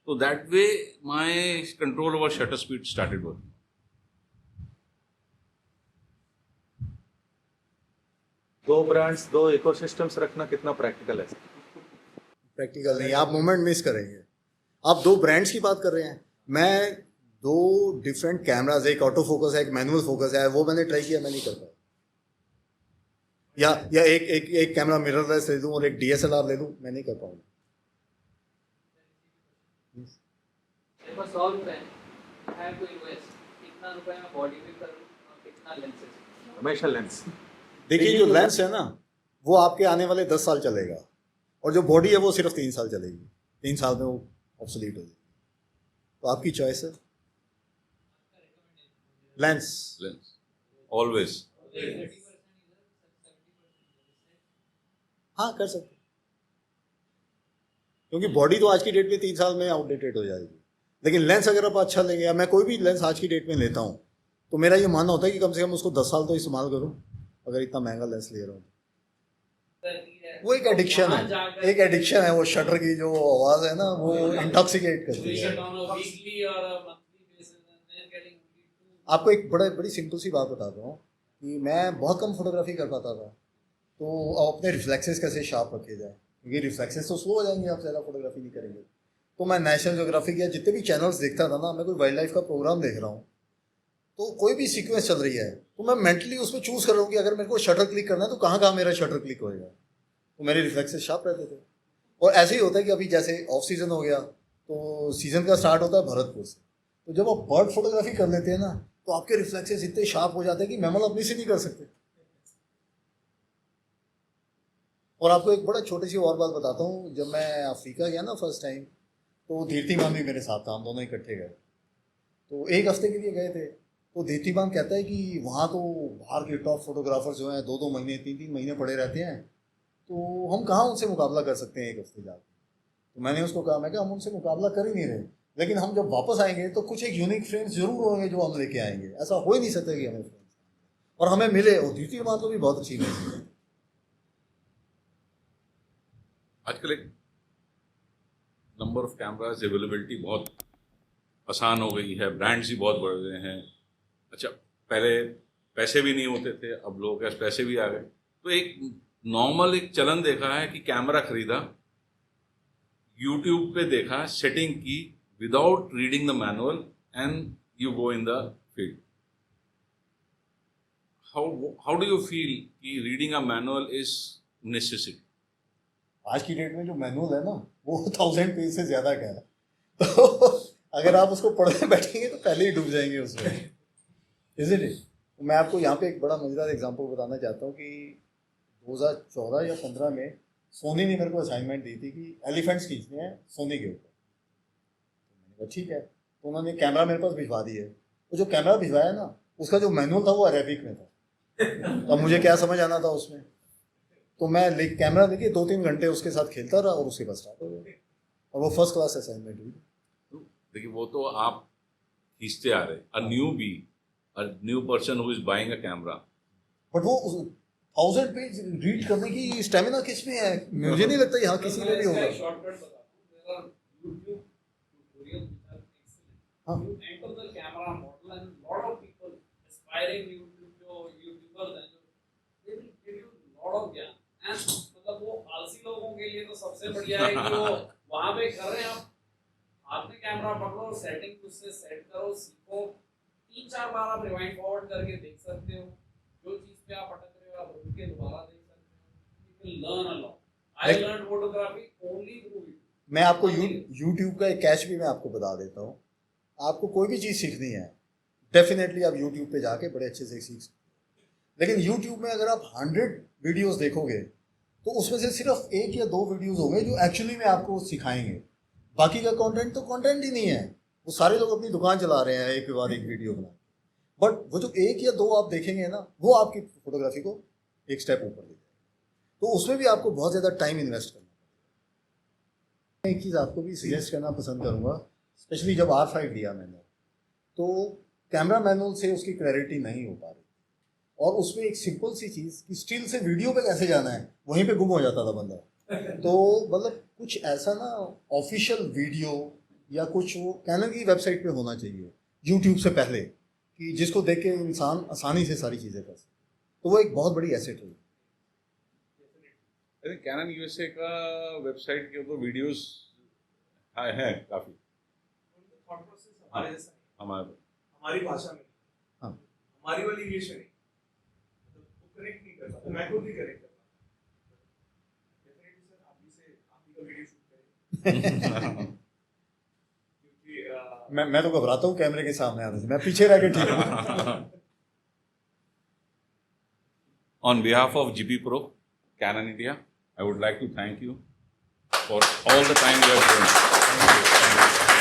B: तो that way my control over shutter speed started working.
K: दो ब्रांड्स, दो इकोसिस्टम्स रखना कितना प्रैक्टिकल है?
E: प्रैक्टिकल नहीं, आप मोमेंट मिस करेंगे. आप दो ब्रांड्स की बात कर रहे हैं, मैं दो डिफरेंट कैमराज, एक ऑटो फोकस है एक मैनुअल फोकस है, वो मैंने ट्राई किया, मैं नहीं कर पाया. या एक कैमरा मिररलेस ले लूँ और एक DSLR ले लूँ, मैं नहीं कर पाऊंगा.
D: मेरे पास 100 रुपए है तो इन्वेस्ट कितना रुपए में बॉडी में करूँ और कितना लेंसेज?
K: हमेशा लेंस.
E: देखिए जो लेंस है ना वो आपके आने वाले 10 साल चलेगा और जो बॉडी है वो सिर्फ 3 साल चलेगी. 3 साल में वो ऑब्सोलीट हो जाएगी. तो आपकी चॉइस है. Lens
B: always.
E: हाँ कर सकते, क्योंकि बॉडी तो आज की डेट में 3 साल में आउटडेटेड हो जाएगी. लेकिन लेंस अगर आप अच्छा लेंगे, या मैं कोई भी लेंस आज की डेट में लेता हूँ, तो मेरा ये मानना होता है कि कम से कम उसको 10 साल तो इस्तेमाल करूँ अगर इतना महंगा लेंस ले रहा हूँ. वो एक एडिक्शन है, वो शटर की जो आवाज़ है ना वो इंटॉक्सिकेट करती है. आपको एक बड़ी सिंपल सी बात बताता हूँ कि मैं बहुत कम फोटोग्राफी कर पाता था, तो अपने रिफ्लेक्सेस कैसे शार्प रखे जाए, क्योंकि रिफ्लेक्सेस तो स्लो हो जाएंगे आप ज़्यादा फोटोग्राफी नहीं करेंगे. तो मैं नेशनल ज्योग्राफिक या जितने भी चैनल्स देखता था ना, मैं कोई वाइल्ड लाइफ का प्रोग्राम देख रहा हूँ, तो कोई भी सीक्वेंस चल रही है तो मैं मेंटली उसमें चूज़ कर रहा हूँ कि अगर मेरे को शटर क्लिक करना है तो कहाँ कहाँ मेरा शटर क्लिक होएगा. तो मेरे रिफ्लेक्सेस शार्प रहते थे. और ऐसे ही होता है कि अभी जैसे ऑफ सीज़न हो गया, तो सीज़न का स्टार्ट होता है भरतपुर से, तो जब आप बर्ड फोटोग्राफी कर लेते हैं ना, तो आपके रिफ्लेक्सेस इतने शार्प हो जाते हैं कि मैमल अपनी से नहीं कर सकते. और आपको एक बड़ा छोटी सी और बात बताता हूँ. जब मैं अफ्रीका गया ना फर्स्ट टाइम, तो दीप्तिमान भी मेरे साथ था, हम दोनों इकट्ठे गए. तो एक हफ्ते के लिए गए थे. तो दीप्तिमान कहता है कि वहाँ तो बाहर के टॉप फोटोग्राफर्स जो हैं 2-2 महीने 3-3 महीने पड़े रहते हैं, तो हम कहाँ उनसे मुकाबला कर सकते हैं एक हफ्ते जाकर. तो मैंने उसको कहा, मैं कि हम उनसे मुकाबला कर ही नहीं रहे, लेकिन हम जब वापस आएंगे तो कुछ एक यूनिक फ्रेम्स जरूर होंगे जो हम लेके आएंगे. ऐसा हो ही नहीं सकता कि हमें फ्रेम्स और हमें मिले. और दीप्तिमान तो भी बहुत अच्छी मिली.
B: आजकल एक नंबर ऑफ कैमराज अवेलेबिलिटी बहुत आसान हो गई है, ब्रांड्स भी बहुत बढ़ गए हैं. अच्छा, पहले पैसे भी नहीं होते थे, अब लोगों के पास पैसे भी आ गए. तो एक नॉर्मल एक चलन देखा है कि कैमरा खरीदा, यूट्यूब पे देखा, सेटिंग की without reading the manual and you go in the field. How do you feel कि reading a manual is necessity?
E: आज की डेट में जो मैनुअल है ना वो 1000 पेज से ज़्यादा का है. तो अगर आप उसको पढ़ने बैठेंगे तो पहले ही डूब जाएंगे उसमें. Is it? मैं आपको यहाँ पे एक बड़ा मज़ेदार एग्जांपल बताना चाहता हूँ कि 2014 या 15 में सोनी ने मेरे को असाइनमेंट दी थी कि एलिफेंट्स खींचने हैं सोनी के ऊपर. तो मैंने कहा ठीक है. तो उन्होंने कैमरा मेरे पास भिजवा दी है. वो जो कैमरा भिजवाया ना उसका जो मैनुअल था वो अरेबिक में था. अब मुझे क्या समझ आना था उसमें, तो मैं कैमरा लेके 2-3 घंटे उसके साथ खेलता रहा और उसके बाद स्टार्ट हो गया, और वो फर्स्ट क्लास असाइनमेंट हुई।
B: देखिए वो तो आप खींचते आ रहे, अ new person who is buying a camera,
E: but वो 1000 पेज रीड करने की स्टेमिना किस में है? मुझे नहीं लगता यहाँ किसी में भी होगा।
H: शॉर्टकट बता दूं, there are YouTube tutorials which are excellent.
E: हाँ।
H: You enter the camera model and lot of people aspiring YouTubers and they will give you lot of ज्ञान, and मतलब वो आलसी लोगों के लिए तो सबसे बढ़िया है कि वो वहाँ पे कर रहे हैं, आप हाथ में कैमरा पकड़ो, सेटिंग उससे सेट करो, सीखो, 3-4 बार आप रिवाइंड फॉरवर्ड करके देख सकते हो, जो चीज पे आप अटक रहे हो आप रुक के दोबारा देख सकते हो, you can learn a lot. I learned photography only through YouTube.
E: मैं आपको YouTube का एक कैच भी मैं आपको बता देता हूँ। आपको कोई भी चीज़ सीखनी है, डेफिनेटली आप YouTube पे जाके बड़े अच्छे से सीख सकते हो। लेकिन YouTube में अगर आप 100 वीडियोस देखोगे तो उसमें से सिर्फ 1 या 2 वीडियोस होंगे जो एक्चुअली में आपको सिखाएंगे। बाकी का कंटेंट तो कंटेंट ही नहीं है, वो सारे लोग अपनी दुकान चला रहे हैं एक के बाद एक वीडियो बना। बट वो जो 1 या 2 आप देखेंगे ना, वो आपकी फोटोग्राफी को एक स्टेप ऊपर ले जाएगा। तो उसमें भी आपको बहुत ज़्यादा टाइम इन्वेस्ट करना पड़ेगा। एक चीज़ आपको भी सजेस्ट करना पसंद करूँगा, स्पेशली जब R5 लिया मैंने, तो कैमरा मैनुअल से उसकी क्लैरिटी नहीं हो पा रही, और उसमें एक सिंपल सी चीज़ कि स्टिल से वीडियो पे कैसे जाना है, वहीं पे गुम हो जाता था बंदा। तो मतलब कुछ ऐसा ना ऑफिशियल वीडियो या कुछ वो कैनन की वेबसाइट पे होना चाहिए यूट्यूब से पहले, कि जिसको देख के इंसान आसानी से सारी चीज़ें कर सके, तो वो एक बहुत बड़ी एसेट है।
B: अरे कैनन यूएसए का वेबसाइट के ऊपर वीडियोस हैं काफ़ी,
F: थॉट प्रोसेस हमारे जैसा नहीं,
B: हमारे
F: हमारी भाषा में,
E: हाँ।
F: हमारी वाली इंग्लिश में नहीं, वो कनेक्ट नहीं करता, मैं खुद नहीं कनेक्ट करता। डेफिनेटली सर आप भी से आप भी का वीडियो शूट करें, क्योंकि
E: मैं तो घबराता हूँ कैमरे के सामने आने से, मैं पीछे रह के ठीक हूँ।
B: On behalf of GP Pro, Canon India, I would like to thank you for all the time you have given.